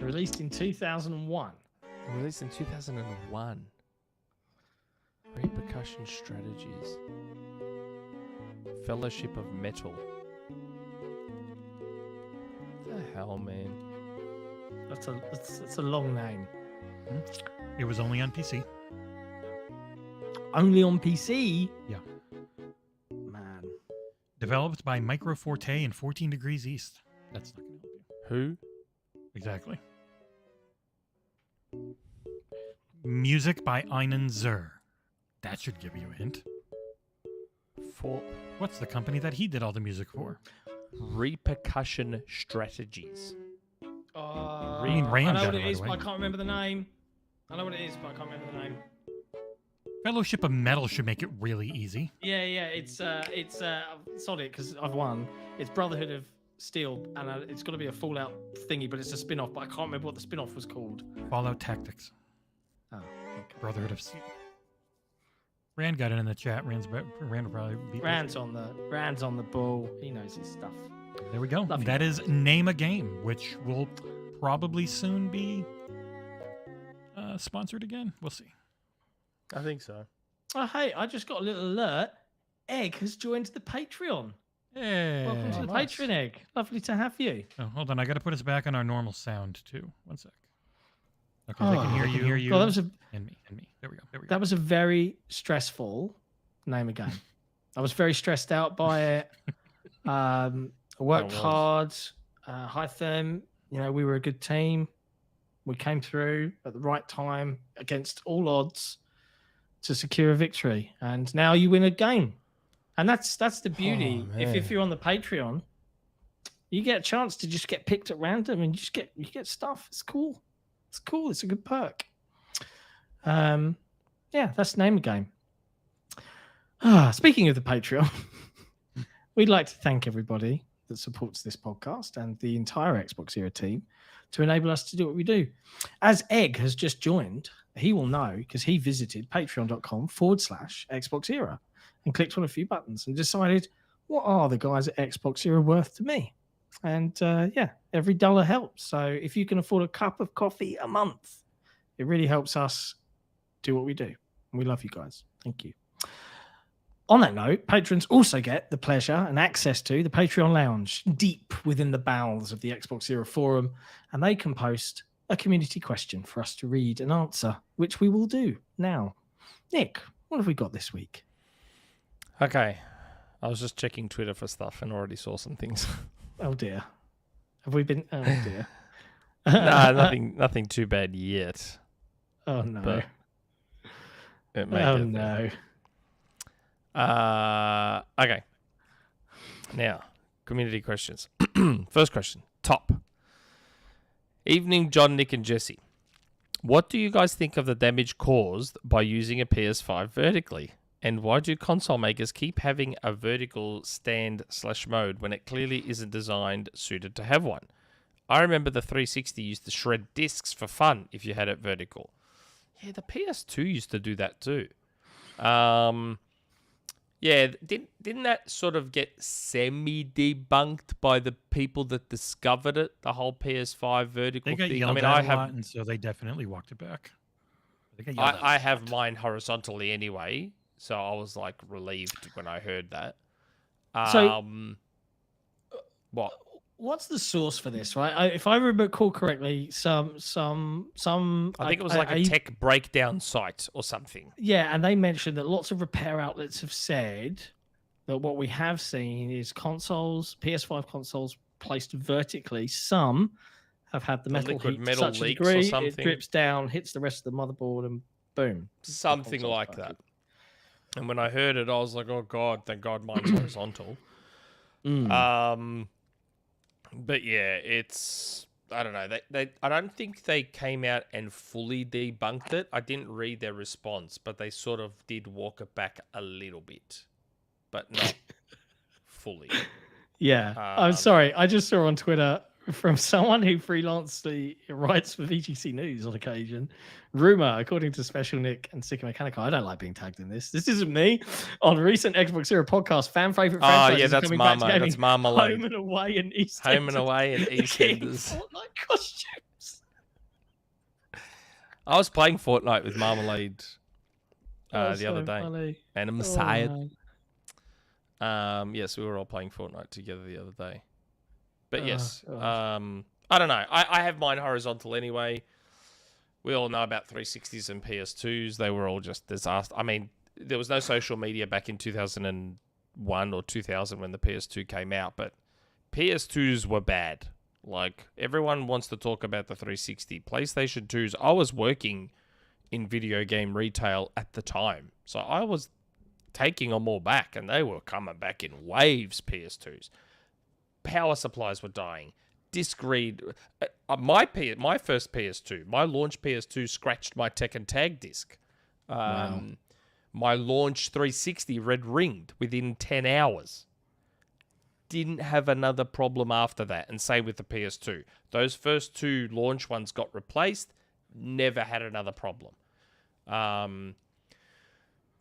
Released in 2001. released in 2001. Repercussion strategies. Fellowship of Metal. What the hell, man? That's a long name. It was only on PC. Only on PC? Yeah. Man. Developed by Microforte and 14 Degrees East. That's not going to help you. Who? Exactly. Music by Einan Zur. That should give you a hint. For What's the company that he did all the music for? Repercussion Strategies. I mean, Rand know got what it it right is, away. but I can't remember the name. I know what it is, but I can't remember the name. Fellowship of Metal should make it really easy. Yeah, it's sorry, because I've won. It's Brotherhood of Steel, and it's got to be a Fallout thingy, but it's a spin-off. But I can't remember what the spin-off was called. Fallout Tactics. Oh, okay. Brotherhood of Steel. Rand got it in the chat. Rand will probably beat Rand's on the ball. He knows his stuff. There we go. Love you. That is Name a Game, which will probably soon be sponsored again. We'll see. I think so. Oh, hey, I just got a little alert. Egg has joined the Patreon. Hey. Welcome to the nice. Patreon, Egg. Lovely to have you. Oh, hold on. I got to put us back on our normal sound, too. One sec. Okay, they can hear you. Well, that was a And me. There we go. that was a very stressful name a game. I was very stressed out by it. I worked hard. Hytham, we were a good team. We came through at the right time against all odds to secure a victory, and now you win a game. And that's the beauty. If you're on the Patreon, you get a chance to just get picked at random, and you get stuff. It's cool. It's cool. It's a good perk. Yeah, that's the name of the game. Speaking of the Patreon, we'd like to thank everybody that supports this podcast and the entire XboxEra team to enable us to do what we do. As Egg has just joined, he will know because he visited patreon.com/XboxEra and clicked on a few buttons and decided, what are the guys at XboxEra worth to me? And every dollar helps. So if you can afford a cup of coffee a month, it really helps us do what we do. And we love you guys. Thank you. On that note, patrons also get the pleasure and access to the Patreon Lounge deep within the bowels of the XboxEra forum, and they can post a community question for us to read and answer, which we will do now. Nick, what have we got this week? Okay. I was just checking Twitter for stuff and already saw some things. Oh dear. Have we been? Oh dear. Nah, nothing too bad yet. Oh no. But it may Oh get no. there. Okay. Now, community questions. First question. Topp. Evening, John, Nick, and Jesse. What do you guys think of the damage caused by using a PS5 vertically? And why do console makers keep having a vertical stand/mode when it clearly isn't suited to have one? I remember the 360 used to shred discs for fun if you had it vertical. Yeah, the PS2 used to do that too. Yeah, didn't that sort of get semi-debunked by the people that discovered it, the whole PS5 vertical They got thing? yelled I mean, at a lot, and so they definitely walked it back. They got yelled at I a have lot. mine horizontally anyway, so I was like relieved when I heard that. What? What's the source for this? Right, if I recall correctly, some. I think it was like a tech breakdown site or something. Yeah, and they mentioned that lots of repair outlets have said that what we have seen is consoles, PS5 consoles placed vertically. Some have had the metal liquid heat metal to such a leaks or degree it something. drips down, hits the rest of the motherboard, and boom, Something console's like broken. that. And when I heard it, I was like, oh God, thank God mine's horizontal. But yeah, it's, I don't know. I don't think they came out and fully debunked it. I didn't read their response, but they sort of did walk it back a little bit, but not fully. Yeah, I'm sorry. I just saw on Twitter from someone who freelancely writes for VGC News on occasion. Rumor, according to Special Nick and Sik and Mechanical, I don't like being tagged in this. This isn't me. On recent Xboxera podcast, fan favorite franchises Yeah, that's coming back to gaming, That's Marmalade. Home and Away and EastEnders. Home and Away and Getting EastEnders. Fortnite costumes. I was playing Fortnite with Marmalade Oh, the so other day, funny. and I'm Oh, excited. man. Yes, we were all playing Fortnite together the other day. But yes, God. I don't know. I have mine horizontal anyway. We all know about 360s and PS2s. They were all just disaster. I mean, there was no social media back in 2001 or 2000 when the PS2 came out, but PS2s were bad. Like, everyone wants to talk about the 360. PlayStation 2s, I was working in video game retail at the time, so I was taking them all back, and they were coming back in waves, PS2s. Power supplies were dying. Disc read. My first PS2, my launch PS2 scratched my Tekken Tag disc. Wow. My launch 360 red ringed within 10 hours. Didn't have another problem after that, and same with the PS2. Those first two launch ones got replaced, never had another problem. The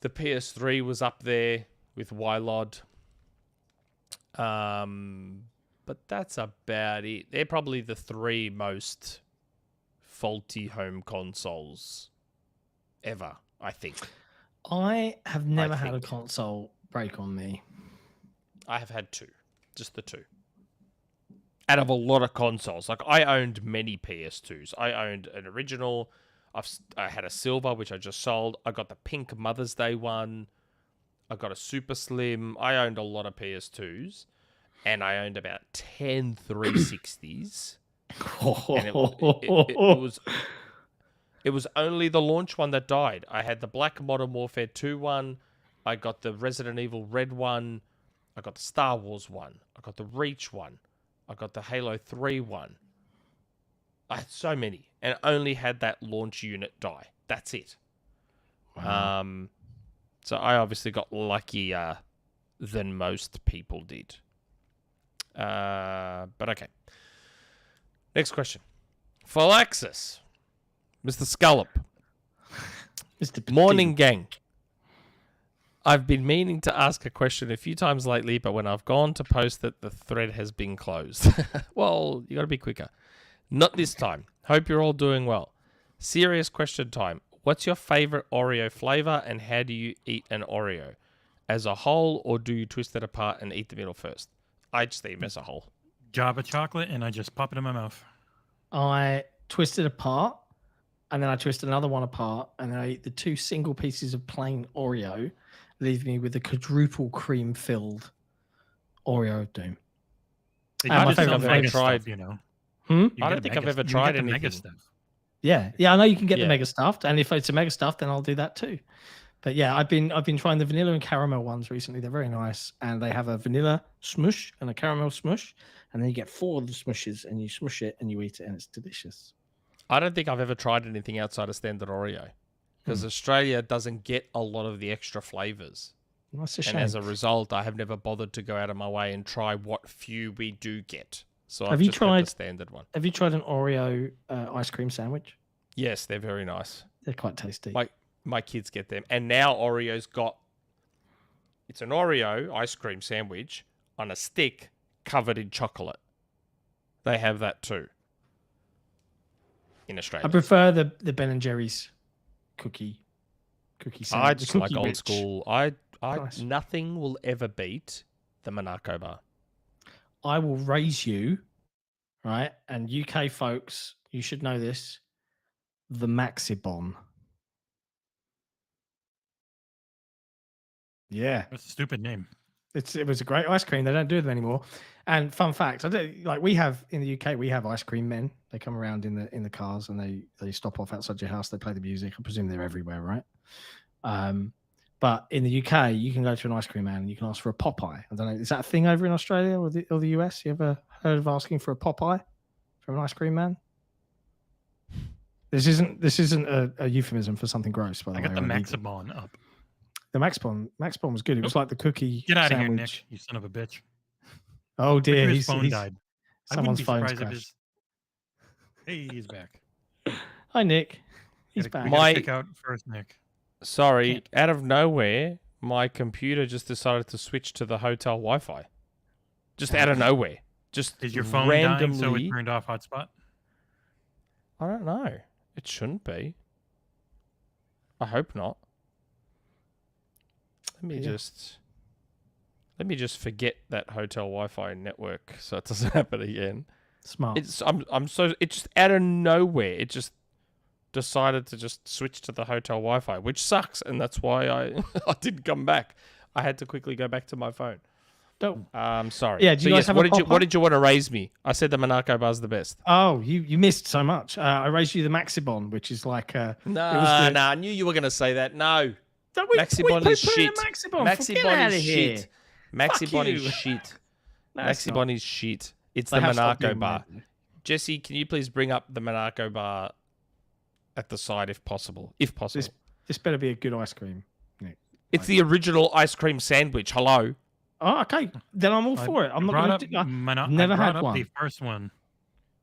PS3 was up there with Wylod. But that's about it. They're probably the three most faulty home consoles ever, I think. I have never had a console break on me. I have had two. Just the two. Out of a lot of consoles. Like, I owned many PS2s. I owned an original. I had a silver, which I just sold. I got the pink Mother's Day one. I got a super slim. I owned a lot of PS2s. And I owned about 10 360s. And it was only the launch one that died. I had the Black Modern Warfare 2 one. I got the Resident Evil Red one. I got the Star Wars one. I got the Reach one. I got the Halo 3 one. I had so many. And only had that launch unit die. That's it. Wow. So I obviously got luckier than most people did. But okay. Next question. Phalaxis. Mr. Scallop. Mr. Morning gang. I've been meaning to ask a question a few times lately, but when I've gone to post it, the thread has been closed. Well, you got to be quicker. Not this time. Hope you're all doing well. Serious question time. What's your favorite Oreo flavor, and how do you eat an Oreo? As a whole, or do you twist it apart and eat the middle first? I just eat them as a whole. Java chocolate, and I just pop it in my mouth. I twist it apart, and then I twist another one apart, and then I eat the two single pieces of plain Oreo, leaving me with a quadruple cream filled Oreo of doom. I don't think I've ever tried. tried- You know, I don't think I've ever tried the mega anything. stuff. Yeah, I know you can get Yeah. the mega stuffed, and if it's a mega stuffed, then I'll do that too. But yeah, I've been trying the vanilla and caramel ones recently. They're very nice, and they have a vanilla smush and a caramel smush, and then you get 4 of the smushes, and you smush it and you eat it, and it's delicious. I don't think I've ever tried anything outside of standard Oreo, because Australia doesn't get a lot of the extra flavors. That's a shame. And as a result, I have never bothered to go out of my way and try what few we do get. So Have I've you just got tried- the standard one. Have you tried an Oreo ice cream sandwich? Yes, they're very nice. They're quite tasty. My kids get them. And now Oreo's got... It's an Oreo ice cream sandwich on a stick covered in chocolate. They have that too. In Australia. I prefer the Ben and Jerry's cookie sandwich. I the just like cookie old rich. school. Nice. Nothing will ever beat the Monaco bar. I will raise you, right? And UK folks, you should know this. The Maxibon. Yeah, That's a stupid name. it was a great ice cream. They don't do them anymore. And fun fact, we have in the UK, we have ice cream men. They come around in the cars and they stop off outside your house. They play the music. I presume they're everywhere, right? But in the UK, you can go to an ice cream man and you can ask for a Popeye. I don't know, is that a thing over in Australia or the US? You ever heard of asking for a Popeye from an ice cream man? This isn't a euphemism for something gross, by the I way. got the or illegal. Maxibon up. The Maxbon was good. It was like the cookie Get out of here, sandwich. Nick. You son of a bitch. Oh dear, His phone died. I wouldn't Someone's be phone's surprised if crashed. Hey, he's back. Hi Nick, he's We back. gotta My- kick out first, Nick. Sorry, Can't. out of nowhere, my computer just decided to switch to the hotel Wi-Fi. Just out of nowhere. Just Is your phone randomly. dying so it turned off hotspot? I don't know. It shouldn't be. I hope not. Let me Yeah. Let me just forget that hotel Wi-Fi network so it doesn't happen again. Smart. It's just out of nowhere. It just decided to just switch to the hotel Wi-Fi, which sucks, and that's why I didn't come back. I had to quickly go back to my phone. Sorry. Yeah, do you guys have what a did you want to raise me? I said the Monaco bar's the best. Oh, you missed so much. I raised you the Maxibon, which is like Nah, I knew you were going to say that. No. Maxibon is shit. Maxibon is shit. Maxibon is shit. Maxibon is shit. It's the Monaco bar. Jesse, can you please bring up the Monaco bar at the side if possible? If possible. This better be a good ice cream, Nick. It's the original ice cream sandwich. Hello. Oh, okay. Then I'm all for it. I'm not going to never had one. The first one.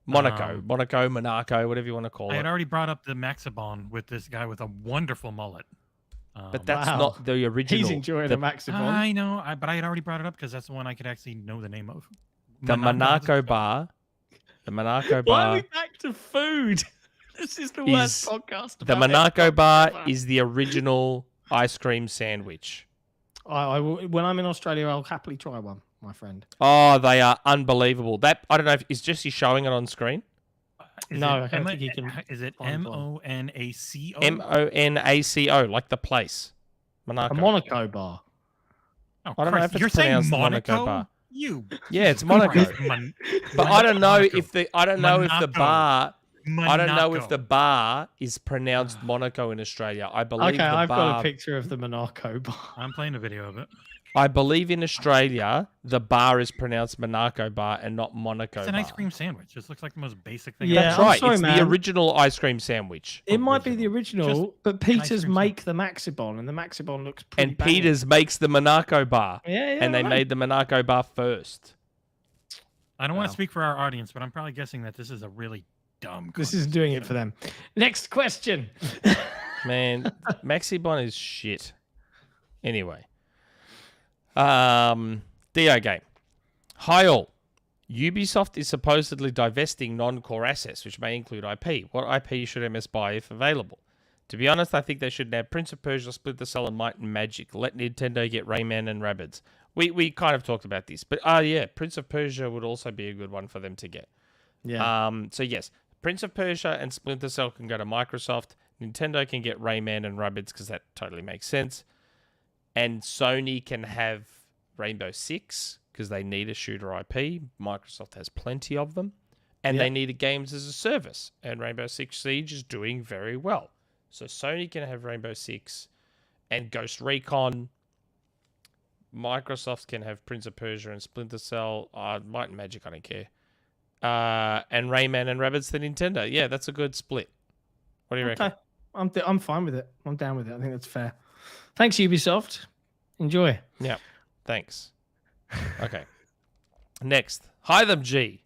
Monaco, Monaco, whatever you want to call it. I had already brought up the Maxibon with this guy with a wonderful mullet. But that's not the original. He's enjoying the Maxibon. I know, but I had already brought it up because that's the one I could actually know the name of. The Monaco bar. The Monaco bar. Why are we back to food? This is the worst podcast. The Monaco bar is the original ice cream sandwich. I will, when I'm in Australia, I'll happily try one, my friend. Oh, they are unbelievable. That I don't know. Is Jesse showing it on screen? I don't think he can. Is it Monaco? Monaco, like the place. Monaco. A Monaco bar. Oh, I don't know if it's you're saying pronounced Monaco? Monaco bar. Yeah, it's Monaco. But I don't know if the bar. Monaco. I don't know if the bar is pronounced Monaco in Australia. I believe I've got a picture of the Monaco bar. I'm playing a video of it. I believe in Australia, the bar is pronounced Monaco bar and not Monaco It's an bar. ice cream sandwich. This looks like the most basic thing. Yeah, That's right. sorry, It's man. the original ice cream sandwich. It might be the original, but Peters cream make the Maxibon, and the Maxibon looks pretty And banging. Peters makes the Monaco bar. Yeah, and they made the Monaco bar first. I don't want to speak for our audience, but I'm probably guessing that this is a really dumb. This is doing it for them. Next question. Man, Maxibon is shit. Anyway. DeoGame. Hi all. Ubisoft is supposedly divesting non-core assets, which may include IP. What IP should MS buy if available? To be honest, I think they should nab Prince of Persia, Splinter Cell, and Might and Magic. Let Nintendo get Rayman and Rabbids. We kind of talked about this, but Prince of Persia would also be a good one for them to get. Yeah. So yes, Prince of Persia and Splinter Cell can go to Microsoft. Nintendo can get Rayman and Rabbids because that totally makes sense. And Sony can have Rainbow Six because they need a shooter IP. Microsoft has plenty of them. And they need a games as a service. And Rainbow Six Siege is doing very well. So Sony can have Rainbow Six and Ghost Recon. Microsoft can have Prince of Persia and Splinter Cell. Might and Magic, I don't care. And Rayman and Rabbids to Nintendo. Yeah, that's a good split. What do you reckon? I'm fine with it. I'm down with it. I think that's fair. Thanks, Ubisoft. Enjoy. Yeah, thanks. Okay. Next, Hytham G.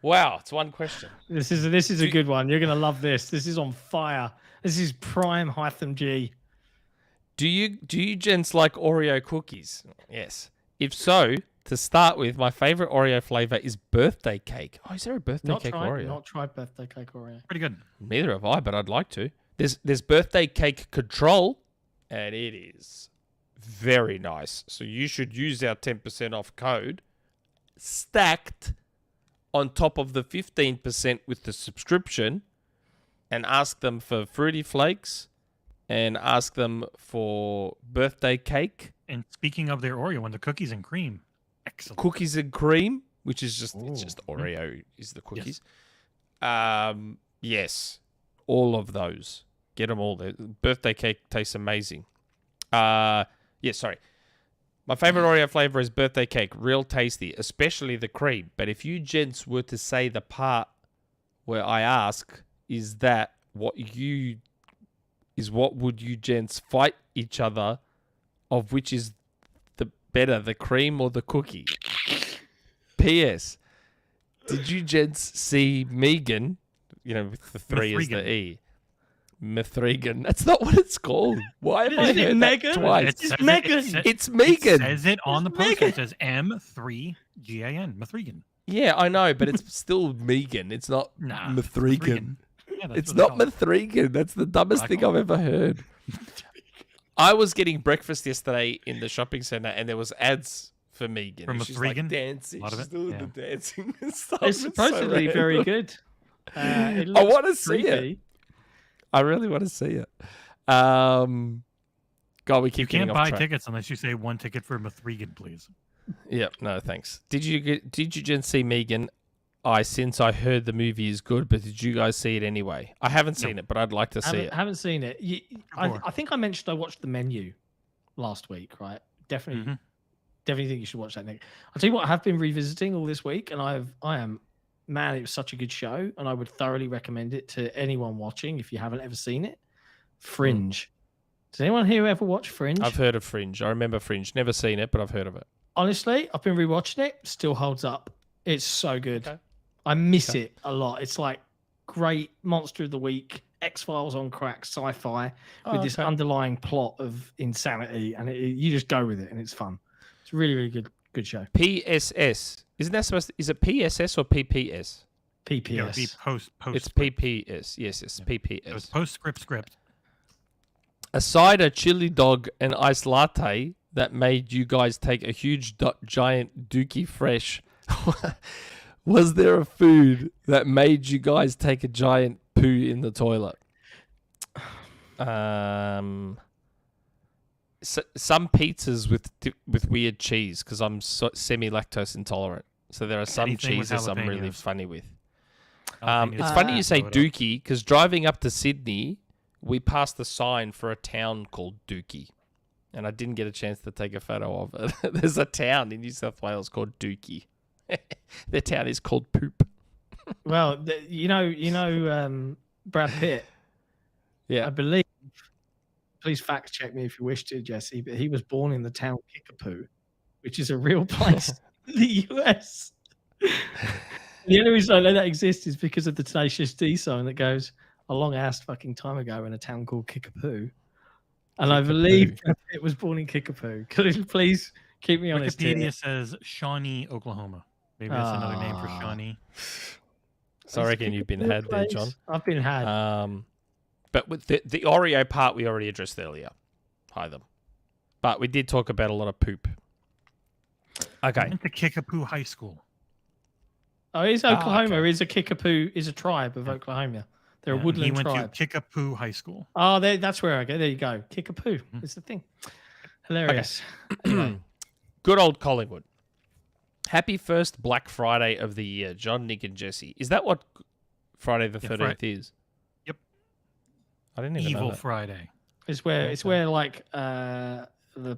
Wow, it's one question. This is a good one. You're gonna love this. This is on fire. This is prime Hytham G. Do you gents like Oreo cookies? Yes. If so, to start with, my favorite Oreo flavor is birthday cake. Oh, is there a birthday cake Oreo? Not tried birthday cake Oreo. Pretty good. Neither have I, but I'd like to. There's birthday cake control, and it is very nice. So you should use our 10% off code stacked on top of the 15% with the subscription, and ask them for Fruity Flakes and ask them for birthday cake. And speaking of their Oreo and the cookies and cream, excellent. Cookies and cream, which is just it's just Oreo is the cookies. Yes, all of those. Get them all. The birthday cake tastes amazing. My favorite Oreo flavor is birthday cake. Real tasty, especially the cream. But if you gents were to say the part where I ask, is that what would you gents fight each other of which is the better, the cream or the cookie? P.S. Did you gents see Megan? You know, with the 3 is the E. Mithrigan. That's not what it's called. Why have I heard that twice? It's Megan. It's Megan. It says it on the poster. It says M3GAN. Mithrigan. Yeah, I know, but it's still Megan. It's not Mithrigan. Yeah, It's not Mithrigan. That's the dumbest thing I've ever heard. I was getting breakfast yesterday in the shopping centre, and there was ads for Megan. From and a she's like Freegan? dancing. A lot of She's it? doing Yeah. the dancing and stuff. It's supposedly so very random. good. It I looks want to see it. creepy. I really want to see it. God, we You keep getting can't off buy track. tickets unless you say 1 ticket for Mithrigan, please. Yep, no thanks. Did you just see Megan? Since I heard the movie is good, but did you guys see it anyway? I haven't seen it, but I'd like to see it. Haven't seen it. Sure. I think I mentioned I watched The Menu last week, right? Definitely think you should watch that, Nick. I'll tell you what, I have been revisiting all this week, and it was such a good show, and I would thoroughly recommend it to anyone watching if you haven't ever seen it. Fringe. Does anyone here ever watch Fringe? I've heard of Fringe. I remember Fringe. Never seen it, but I've heard of it. Honestly, I've been rewatching it. Still holds up. It's so good. Okay. I miss it a lot. It's like great Monster of the Week, X-Files on crack, sci-fi with this underlying plot of insanity, and you just go with it, and it's fun. It's a really, really good show. PSS. Isn't that supposed to, is it PSS or PPS? PPS. Yeah, it would be post. It's PPS. Yes, PPS. It was postscript script. A cider, chili dog, and iced latte that made you guys take a huge giant Dookie Fresh. Was there a food that made you guys take a giant poo in the toilet? Some pizzas with weird cheese because I'm semi-lactose intolerant. So there are some Anything with cheeses I'm really jalapenos. funny with. Jalapenos. It's funny you say Throw it up. Dookie because driving up to Sydney, we passed the sign for a town called Dookie. And I didn't get a chance to take a photo of it. There's a town in New South Wales called Dookie. Their town is called Poop. Well, Brad Pitt. Yeah. I believe. Please fact check me if you wish to, Jesse. But he was born in the town Kickapoo, which is a real place in the US. The only reason I know that exists is because of the Tenacious D song that goes a long ass fucking time ago in a town called Kickapoo. And I believe Brad Pitt was born in Kickapoo. Could you please keep me honest here? Wikipedia says Shawnee, Oklahoma. Maybe that's another name for Shawnee. So I reckon you've been had there, John. I've been had. But with the Oreo part, we already addressed earlier. Hytham. But we did talk about a lot of poop. I Okay. went to Kickapoo High School. Oh, is Oklahoma? okay. Is a Kickapoo is a tribe of Oklahoma? They're a woodland He went tribe. to Kickapoo High School. Oh, that's where I go. There you go. Kickapoo. It's the thing. Hilarious. Anyway. Good old Collingwood. Happy first Black Friday of the year, John, Nick, and Jesse. Is that what Friday the 13th is? Yep. I didn't even know Evil that. Friday. It's where like the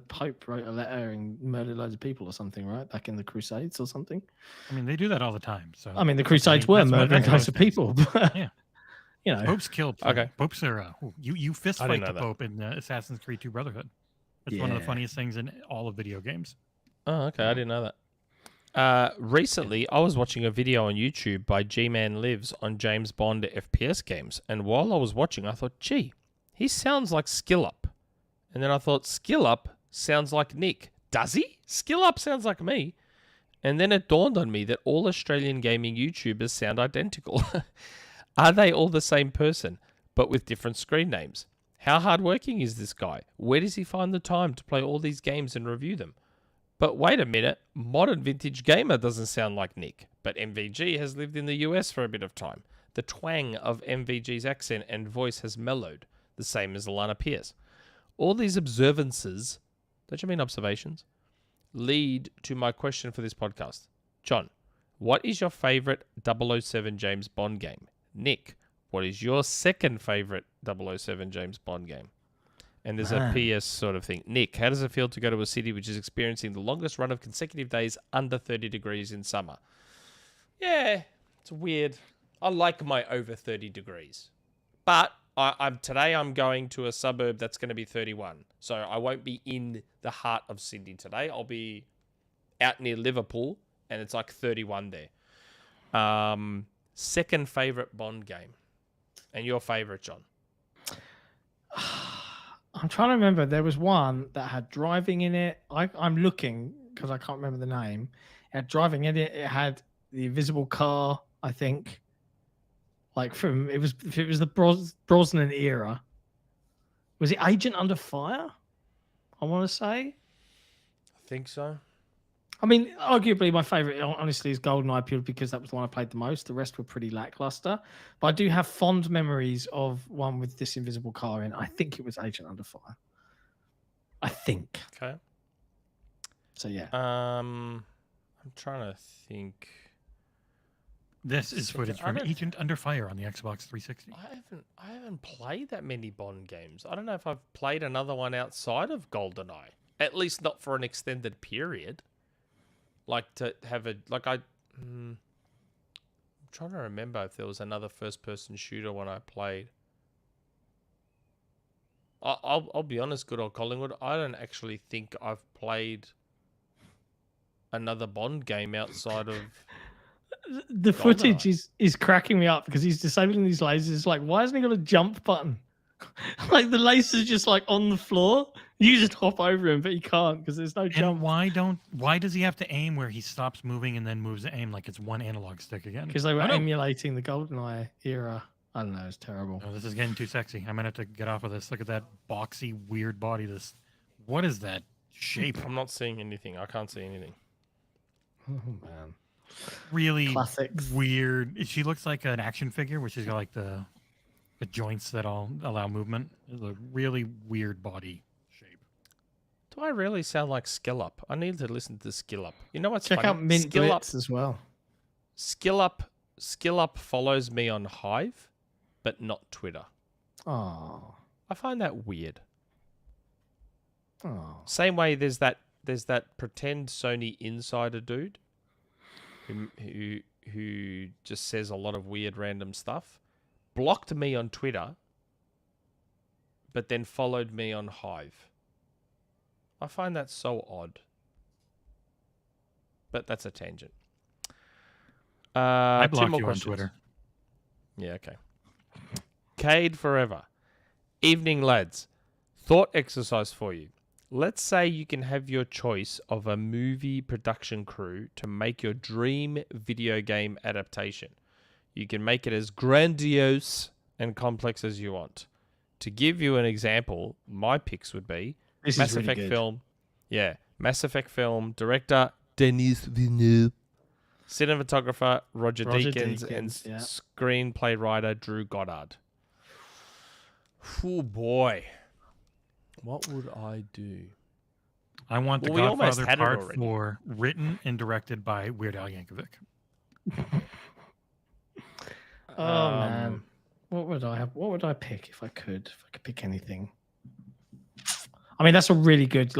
Pope wrote a letter and murdered loads of people or something, right? Back in the Crusades or something. I mean, they do that all the time. So I mean, the Crusades were that's what murdering loads of everyone people. But, Yeah. You know, Popes killed. Okay. XboxEra. You fist I didn't fight know the that. Pope in Assassin's Creed 2 Brotherhood. It's one of the Yeah. funniest things in all of video games. Oh, okay. I didn't know that. Recently, I was watching a video on YouTube by G-Man Lives on James Bond FPS games. And while I was watching, I thought, gee, he sounds like Skill Up. And then I thought, Skill Up sounds like Nick. Does he? Skill Up sounds like me. And then it dawned on me that all Australian gaming YouTubers sound identical. Are they all the same person, but with different screen names? How hardworking is this guy? Where does he find the time to play all these games and review them? But wait a minute, Modern Vintage Gamer doesn't sound like Nick, but MVG has lived in the US for a bit of time. The twang of MVG's accent and voice has mellowed, the same as Alana Pierce. All these observances, don't you mean observations, lead to my question for this podcast. John, what is your favourite 007 James Bond game? Nick, what is your second favourite 007 James Bond game? And there's a PS sort of thing. Nick, how does it feel to go to a city which is experiencing the longest run of consecutive days under 30 degrees in summer? Yeah, it's weird. I like my over 30 degrees. But today I'm going to a suburb that's going to be 31. So I won't be in the heart of Sydney today. I'll be out near Liverpool, and it's like 31 there. Second favourite Bond game. And your favourite, John? I'm trying to remember. There was one that had driving in it. I'm looking because I can't remember the name. It had driving in it. It had the invisible car, I think. Like it was the Brosnan era. Was it Agent Under Fire? I want to say. I think so. I mean, arguably my favorite, honestly, is GoldenEye purely because that was the one I played the most. The rest were pretty lackluster. But I do have fond memories of one with this invisible car in. I think it was Agent Under Fire. I think. Okay. So yeah. I'm trying to think. This is footage from Agent Under Fire on the Xbox 360. I haven't played that many Bond games. I don't know if I've played another one outside of GoldenEye. At least not for an extended period. Like to have I'm trying to remember if there was another first-person shooter one I played. I'll be honest, good old Collingwood. I don't actually think I've played another Bond game outside of. The footage is cracking me up because he's disabling these lasers. Like, why hasn't he got a jump button? Like the laser's just like on the floor. You just hop over him, but he can't because there's no jump. And why does he have to aim where he stops moving and then moves to aim like it's one analog stick again? Because they were emulating the GoldenEye era. I don't know. It's terrible. Oh, this is getting too sexy. I'm gonna have to get off of this. Look at that boxy, weird body. What is that shape? I'm not seeing anything. I can't see anything. Oh man. Really Classics. weird. She looks like an action figure, where she's got like the joints that all allow movement. It's a really weird body shape. Do I really sound like Skill Up? I need to listen to Skill Up. You know what's Check funny? out Mint Skill Up, Blitz as well. Skill Up follows me on Hive, but not Twitter. Oh. I find that weird. Oh. Same way there's that pretend Sony insider dude who just says a lot of weird random stuff. Blocked me on Twitter, but then followed me on Hive. I find that so odd. But that's a tangent. I two blocked more you questions. on Twitter. Yeah, okay. Cade Forever. Evening, lads. Thought exercise for you. Let's say you can have your choice of a movie production crew to make your dream video game adaptation. You can make it as grandiose and complex as you want. To give you an example, my picks would be Mass Effect film. Yeah, Mass Effect film director Denis Villeneuve, cinematographer Roger Deakins, and screenplay writer Drew Goddard. Oh boy, what would I do? I want The Godfather Part 4 written and directed by Weird Al Yankovic. Oh man, what would I have? What would I pick if I could? If I could pick anything. I mean, that's a really good.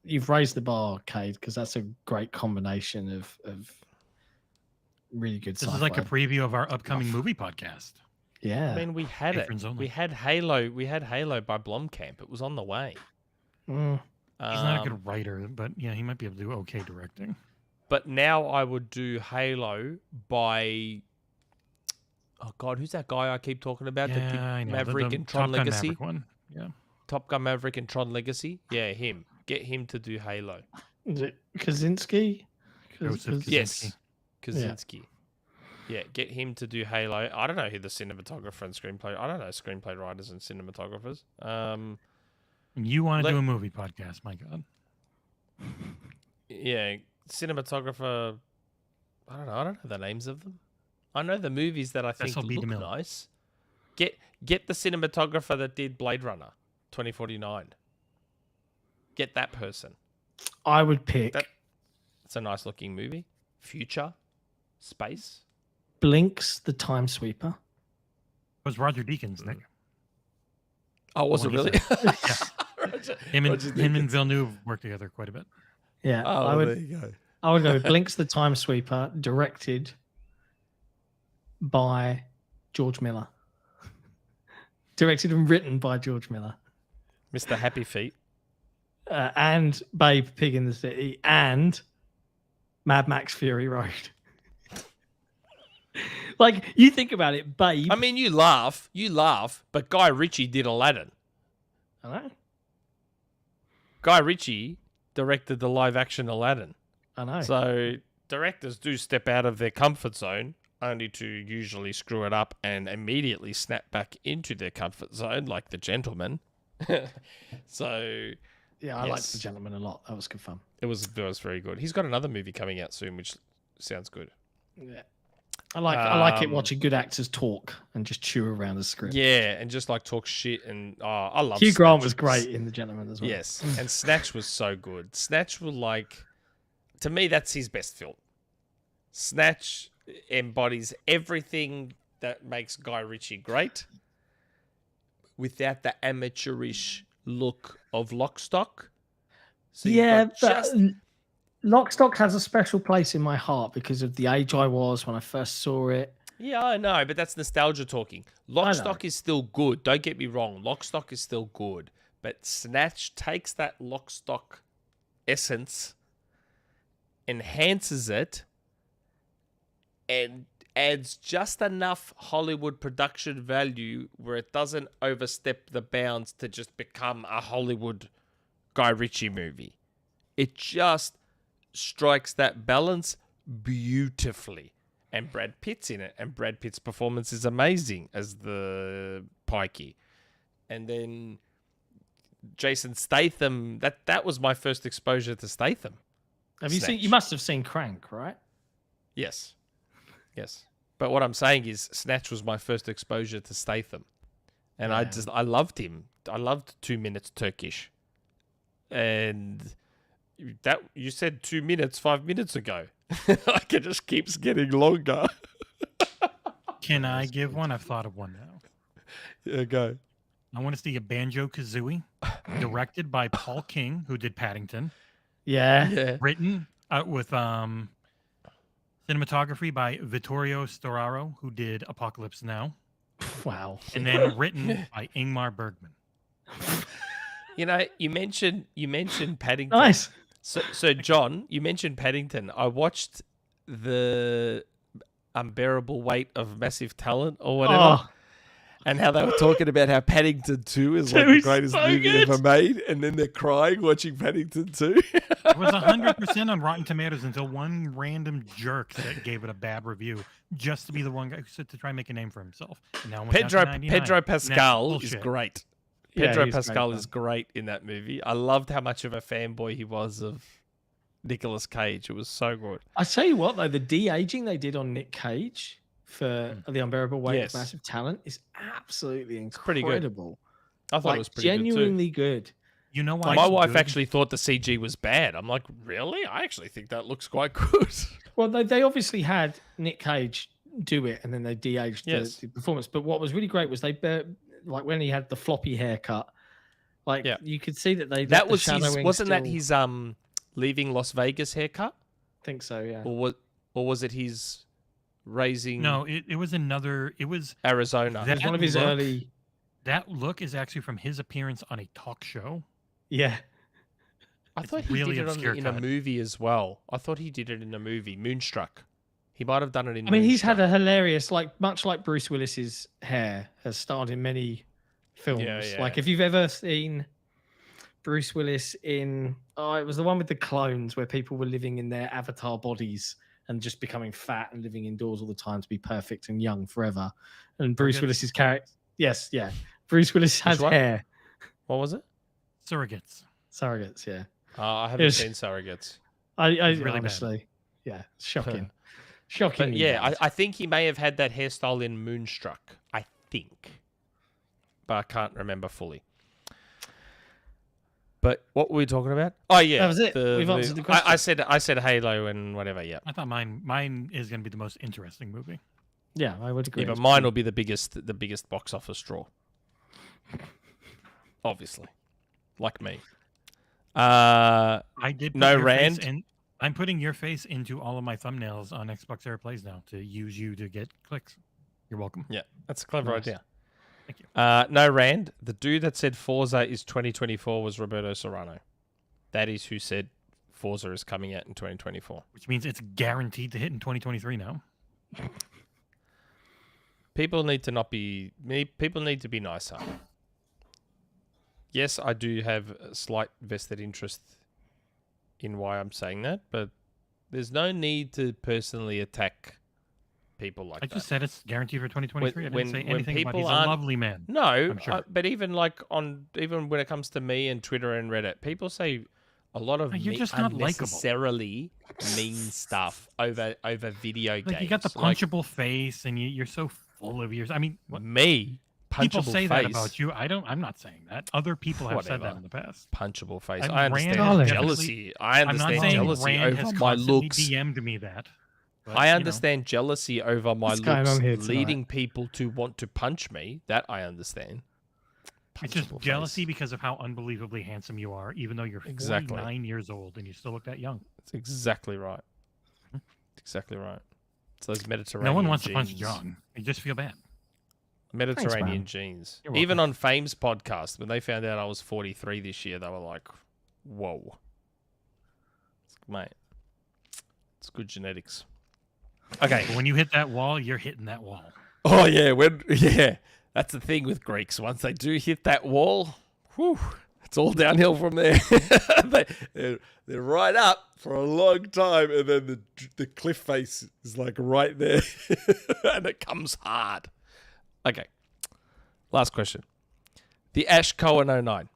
You've raised the bar, Cade, because that's a great combination of really good. This is like a preview of our upcoming movie podcast. Yeah, I mean, we had it. We had Halo. We had Halo by Blomkamp. It was on the way. Mm. He's not a good writer, but yeah, he might be able to do okay directing. But now I would do Halo by. Oh God, who's that guy I keep talking about? Yeah, Maverick and Tron Top Gun Legacy. Maverick one. Yeah. Top Gun Maverick and Tron Legacy. Yeah, him. Get him to do Halo. Is it Kaczynski? Joseph Kaczynski. Yes, Kaczynski. Yeah, get him to do Halo. I don't know who the cinematographer and screenplay. I don't know screenplay writers and cinematographers. You want to do a movie podcast? My God. Yeah, cinematographer. I don't know the names of them. I know the movies that I think look nice. Get the cinematographer that did Blade Runner 2049. Get that person. I would pick. It's a nice looking movie. Future, space. Blinks the Time Sweeper. It was Roger Deakins, Nick. Oh, was it really? Him and Villeneuve worked together quite a bit. Yeah, there you go. I would go Blinks the Time Sweeper, directed by George Miller. Directed and written by George Miller. Mr. Happy Feet. And Babe Pig in the City and Mad Max Fury Road. Like, you think about it, Babe. I mean, you laugh, but Guy Ritchie did Aladdin. I know. Guy Ritchie directed the live-action Aladdin. I know. So directors do step out of their comfort zone, only to usually screw it up and immediately snap back into their comfort zone, like the gentleman. So, Yeah, I liked The Gentleman a lot. That was good fun. It was very good. He's got another movie coming out soon, which sounds good. Yeah. I like it watching good actors talk and just chew around the script. Yeah, and just like talk shit. And I love Hugh Snatch. Grant was great in The Gentleman as well. Yes, and Snatch was so good. Snatch was like, to me, that's his best film. Snatch embodies everything that makes Guy Ritchie great without the amateurish look of Lock, Stock. So Lock, Stock has a special place in my heart because of the age I was when I first saw it. Yeah, I know, but that's nostalgia talking. Lock, Stock is still good. Don't get me wrong. Lock, Stock is still good. But Snatch takes that Lock, Stock essence, enhances it, and adds just enough Hollywood production value where it doesn't overstep the bounds to just become a Hollywood Guy Ritchie movie. It just strikes that balance beautifully. And Brad Pitt's in it. And Brad Pitt's performance is amazing as the Pikey. And then Jason Statham, that was my first exposure to Statham. Have you seen? You must have seen Crank, right? Yes. But what I'm saying is Snatch was my first exposure to Statham. And I loved him. I loved 2 Minutes Turkish. And that you said 2 minutes 5 minutes ago. Like it just keeps getting longer. Can I give one? I've thought of one now. Yeah, go. I want to see a Banjo-Kazooie directed by Paul King, who did Paddington. Yeah. Written with cinematography by Vittorio Storaro, who did Apocalypse Now. Wow. And then written by Ingmar Bergman. You know, you mentioned Paddington. Nice. So John, you mentioned Paddington. I watched the Unbearable Weight of Massive Talent or whatever. And how they were talking about how Paddington 2 is like the greatest movie ever made. And then they're crying watching Paddington 2. It was 100% on Rotten Tomatoes until one random jerk that gave it a bad review just to be the one guy who said to try and make a name for himself. And now Pedro Pascal is great. Pedro Pascal great, is great in that movie. I loved how much of a fanboy he was of Nicolas Cage. It was so good. I tell you what, though, the de-aging they did on Nick Cage for The Unbearable Weight of Massive Talent is absolutely incredible. Pretty good. I thought it was pretty genuinely good. You know why? My wife actually thought the CG was bad. I'm like, really? I actually think that looks quite good. Well, they obviously had Nick Cage do it, and then they de-aged the performance. But what was really great was like when he had the floppy haircut, you could see that they that was his, wasn't that his leaving Las Vegas haircut? I think so, yeah. Or was it his raising? No, it was another. It was Arizona. It was one of his early. That look is actually from his appearance on a talk show. Yeah. I thought he did it in a movie as well. I thought he did it in a movie, Moonstruck. He might have done it in. I mean, he's had a hilarious, much like Bruce Willis's hair has starred in many films. Yeah. Like if you've ever seen Bruce Willis in, it was the one with the clones where people were living in their avatar bodies and just becoming fat and living indoors all the time to be perfect and young forever. And Bruce Willis's character, Bruce Willis has hair. What was it? Surrogates, yeah. I haven't seen Surrogates. I really honestly, shocking. Shocking. But yeah, I think he may have had that hairstyle in Moonstruck. I think. But I can't remember fully. But what were we talking about? Oh yeah, that was it. We've answered the question. I said Halo and whatever. Yeah, I thought mine is going to be the most interesting movie. Yeah, I would agree. Yeah, but mine will be the biggest box office draw. Obviously, like me. I did. No Rand. I'm putting your face into all of my thumbnails on XboxEra Plays now to use you to get clicks. You're welcome. Yeah, that's a clever idea. Thank you. No Rand. The dude that said Forza is 2024 was Roberto Serrano. That is who said Forza is coming out in 2024. Which means it's guaranteed to hit in 2023 now. People need to be nicer. Yes, I do have a slight vested interest in why I'm saying that, but there's no need to personally attack people like I that. just said it's guaranteed for 2023. I didn't say when anything about people he's a aren't- lovely man. No, I'm sure. but even like even when it comes to me and Twitter and Reddit, people say a lot of You're just not likable. unnecessarily mean stuff over video games. Like you got the punchable face, and you're so full of yours. I mean, me punchable people say face. that about you. I'm not saying that. Other people have said that Whatever. in the past. Punchable face. And I Rand understand has jealousy. I I'm not understand saying jealousy Rand has over my constantly looks. DM'd me that. But, I you know. understand jealousy over my What's going looks on here tonight? leading people to want to punch me. That I understand. It's just Punchable jealousy face. because of how unbelievably handsome you are, even though you're 49 Exactly. years old and you still look that young. That's exactly right. Exactly right. It's those Mediterranean No one wants genes. to punch John. You just feel bad. Mediterranean man. genes. You're Even welcome. on Fame's podcast, when they found out I was 43 this year, they were like, whoa. Mate, it's good genetics. Okay. But when you hit that wall, you're hitting that wall. Oh, yeah. That's the thing with Greeks. Once they do hit that wall, whew, it's all downhill from there. They're right up for a long time, and then the cliff face is like right there, and it comes hard. Okay. Last question. The Ash Cohen 09.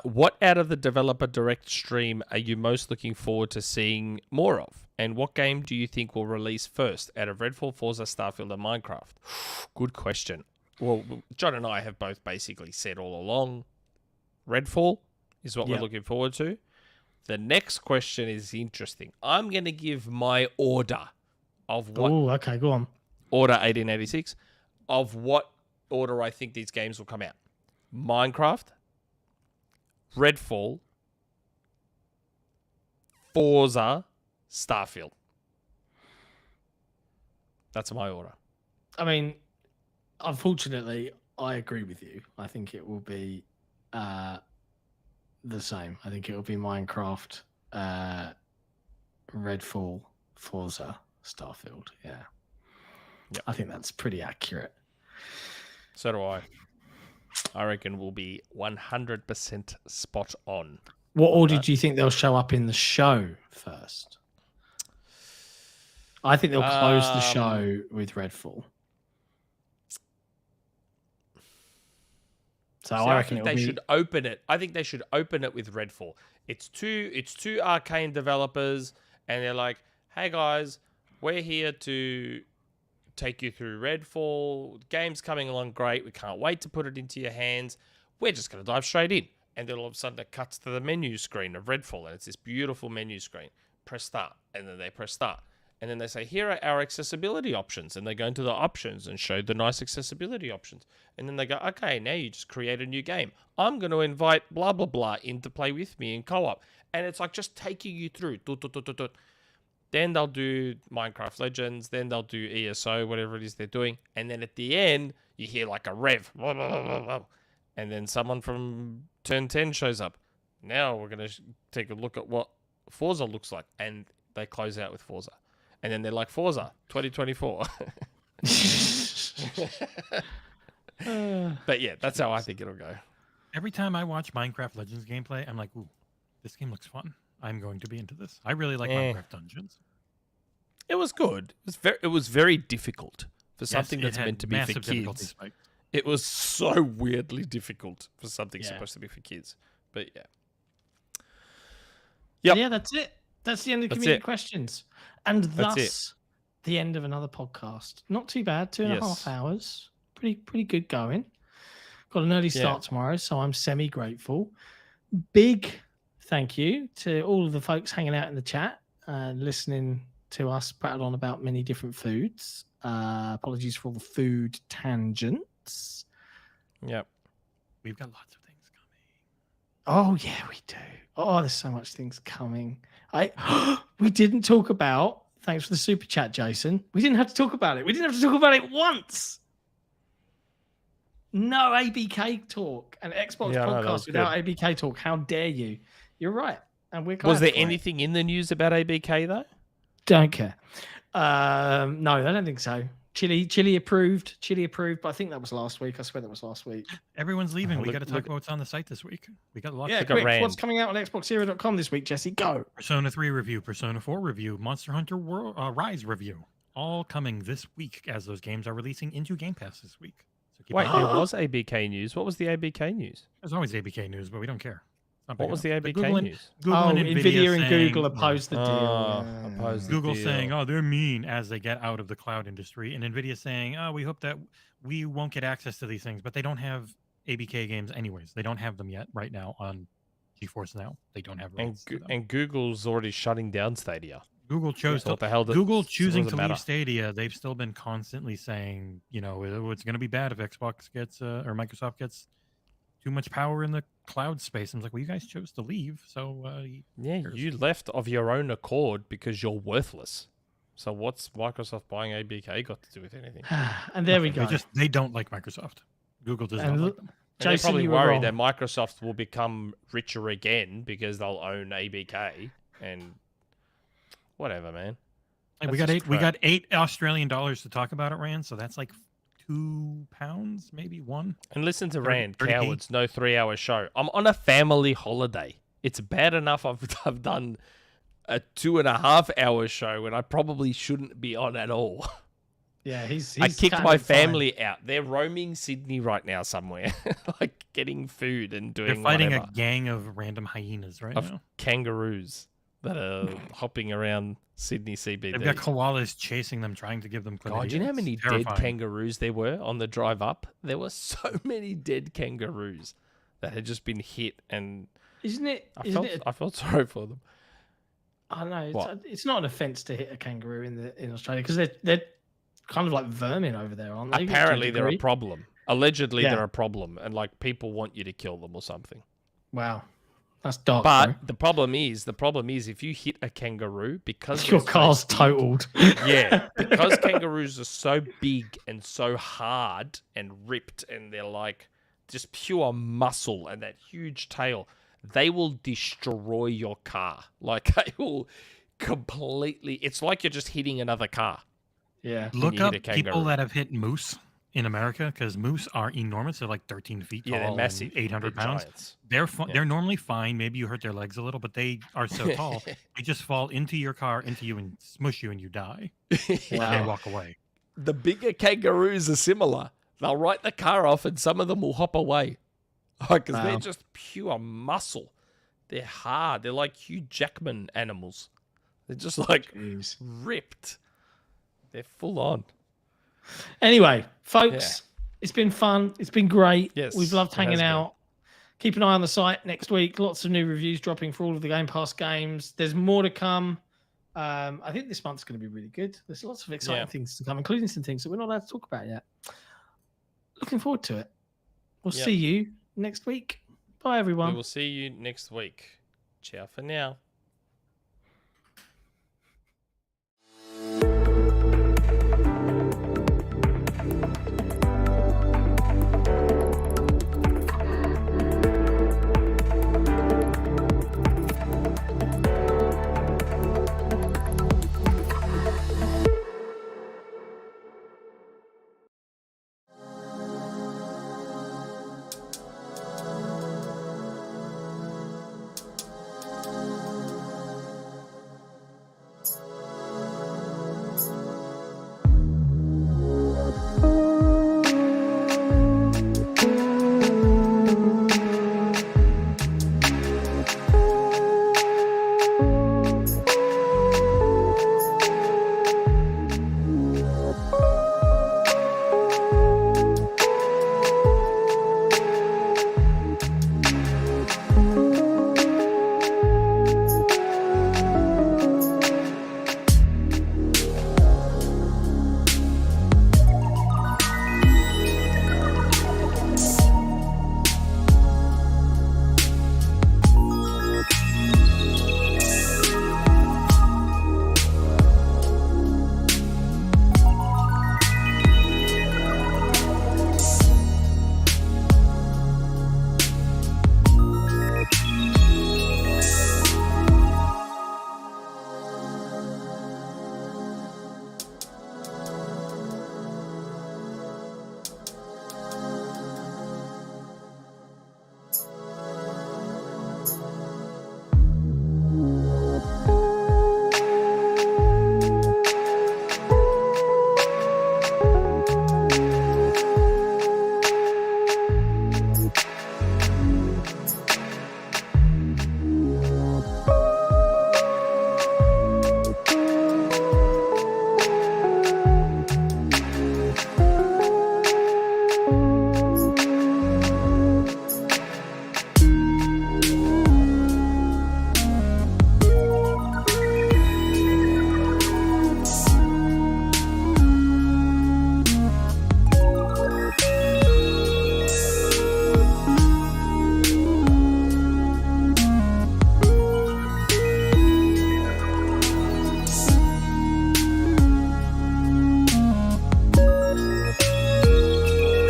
What out of the developer direct stream are you most looking forward to seeing more of? And what game do you think will release first out of Redfall, Forza, Starfield, and Minecraft? Good question. Well, John and I have both basically said all along, Redfall is what we're looking forward to. The next question is interesting. I'm going to give my order of what... Oh, okay, go on. Order 1886, of what order I think these games will come out. Minecraft, Redfall, Forza, Starfield. That's my order. I mean, unfortunately, I agree with you. I think it will be the same. I think it will be Minecraft, Redfall, Forza, Starfield. Yeah. Yep. I think that's pretty accurate. So do I. I reckon we'll be 100% spot on. What order do you think they'll show up in the show first? I think they'll close the show with Redfall. So I reckon they should open it. I think they should open it with Redfall. It's two Arcane developers, and they're like, "Hey guys, we're here to take you through Redfall. The game's coming along great. We can't wait to put it into your hands. We're just going to dive straight in." And then all of a sudden it cuts to the menu screen of Redfall, and it's this beautiful menu screen. Press start, and then they press start. And then they say, here are our accessibility options. And they go into the options and show the nice accessibility options. And then they go, okay, now you just create a new game. I'm going to invite blah, blah, blah in to play with me in co-op. And it's like just taking you through. Then they'll do Minecraft Legends. Then they'll do ESO, whatever it is they're doing. And then at the end, you hear like a rev. Blah, blah, blah, blah, blah. And then someone from Turn 10 shows up. Now we're going to take a look at what Forza looks like. And they close out with Forza. And then they're like, Forza 2024. But yeah, that's how I think it'll go. Every time I watch Minecraft Legends gameplay, I'm like, ooh, this game looks fun. I'm going to be into this. I really like Minecraft Dungeons. It was good. It was very difficult for something Yes, that's it had meant to be for massive difficulty kids. spikes. It was so weirdly difficult for something Yeah. supposed to be for kids. But yeah. Yep. Yeah, that's it. That's the end of That's community it. questions. And That's thus the end of another podcast. Not too bad. 2.5 hours. Pretty good going. Got an early start tomorrow, so I'm semi-grateful. Big thank you to all of the folks hanging out in the chat and listening to us prattle on about many different foods. Apologies for all the food tangents. Yep. We've got lots of things coming. Oh yeah, we do. Oh, there's so much things coming. We didn't talk about. Thanks for the super chat, Jason. We didn't have to talk about it. We didn't have to talk about it once. No ABK talk, an Xbox podcast without ABK talk. How dare you? You're right. And we're Was there glad for it. anything in the news about ABK though? Don't care. No, I don't think so. Chile approved, but I think that was last week. I swear that was last week. Everyone's leaving. We Look- got to talk look- about what's on the site this week. We got a lot. Yeah, Look at quick. Rand. What's coming out on XboxEra.com this week, Jesse? Go. Persona 3 review, Persona 4 review, Monster Hunter World Rise review, all coming this week as those games are releasing into Game Pass this week. So keep Wait, an eye there out. was ABK news. What was the ABK news? There's always ABK news, but we don't care. It's not What big was enough. the But ABK news? Google and Nvidia and saying, Google yeah, opposed the deal. Yeah. Opposed the Google deal. saying, oh, they're mean as they get out of the cloud industry, and Nvidia saying, oh, we hope that we won't get access to these things, but they don't have ABK games anyways. They don't have them yet right now on GeForce Now. They don't have rights to them. And Google's already shutting down Stadia. Google chose So what the hell does- Google so what choosing does to it matter? leave Stadia. They've still been constantly saying, you know, it's going to be bad if Xbox gets or Microsoft gets too much power in the cloud space. I'm like, well, you guys chose to leave, so Yeah, you left of your own accord because you're worthless. So what's Microsoft buying ABK got to do with anything? And there we nothing. go. They don't like Microsoft. Google does And not l- like them. And they're Jason, probably you were worried wrong. that Microsoft will become richer again because they'll own ABK and whatever, man. Hey, we That's got just we crap. got $8 to talk about it, Rand. So that's like £2, maybe one. And listen to 30 Rand, 30p. cowards, no 3-hour show. I'm on a family holiday. It's bad enough I've done a 2.5-hour show when I probably shouldn't be on at all. Yeah, he's I kicked cutting my it fine. family out. They're roaming Sydney right now somewhere, like getting food and doing They're fighting whatever. a gang of random hyenas right Of now. kangaroos that are hopping around Sydney CBD. They've got koalas chasing them, trying to give them chlamydia. God, do you know how It's many dead terrifying. kangaroos there were on the drive up? There were so many dead kangaroos that had just been hit, and Isn't it? I felt sorry for them. I don't know. What? It's not an offence to hit a kangaroo in Australia because they're kind of like vermin over there, aren't they? to a Apparently, they're a degree? problem. Allegedly, Yeah. they're a problem, and like people want you to kill them or something. Wow, that's dark. But bro. the problem is if you hit a kangaroo because Your they're so car's big- totaled. Yeah, because kangaroos are so big and so hard and ripped, and they're like just pure muscle and that huge tail, they will destroy your car. Like they will completely. It's like you're just hitting another car. Yeah. when Look you hit up a people kangaroo. that have hit moose in America because moose are enormous. They're like 13 feet tall, Yeah, they're and massive. 800 They're pounds. giants. They're Yeah. they're normally fine. Maybe you hurt their legs a little, but they are so tall, they just fall into your car, into you, and smush you, and you die. And they Wow. walk away. The bigger kangaroos are similar. They'll write the car off, and some of them will hop away because they're Wow. just pure muscle. They're hard. They're like Hugh Jackman animals. They're just like Jeez. ripped. They're full on. Anyway, folks, it's been fun. It's been great. Yes, We've loved it hanging has been. out. Keep an eye on the site next week. Lots of new reviews dropping for all of the Game Pass games. There's more to come. I think this month's going to be really good. There's lots of exciting Yeah. things to come, including some things that we're not allowed to talk about yet. Looking forward to it. We'll Yep. see you next week. Bye, everyone. We will see you next week. Ciao for now.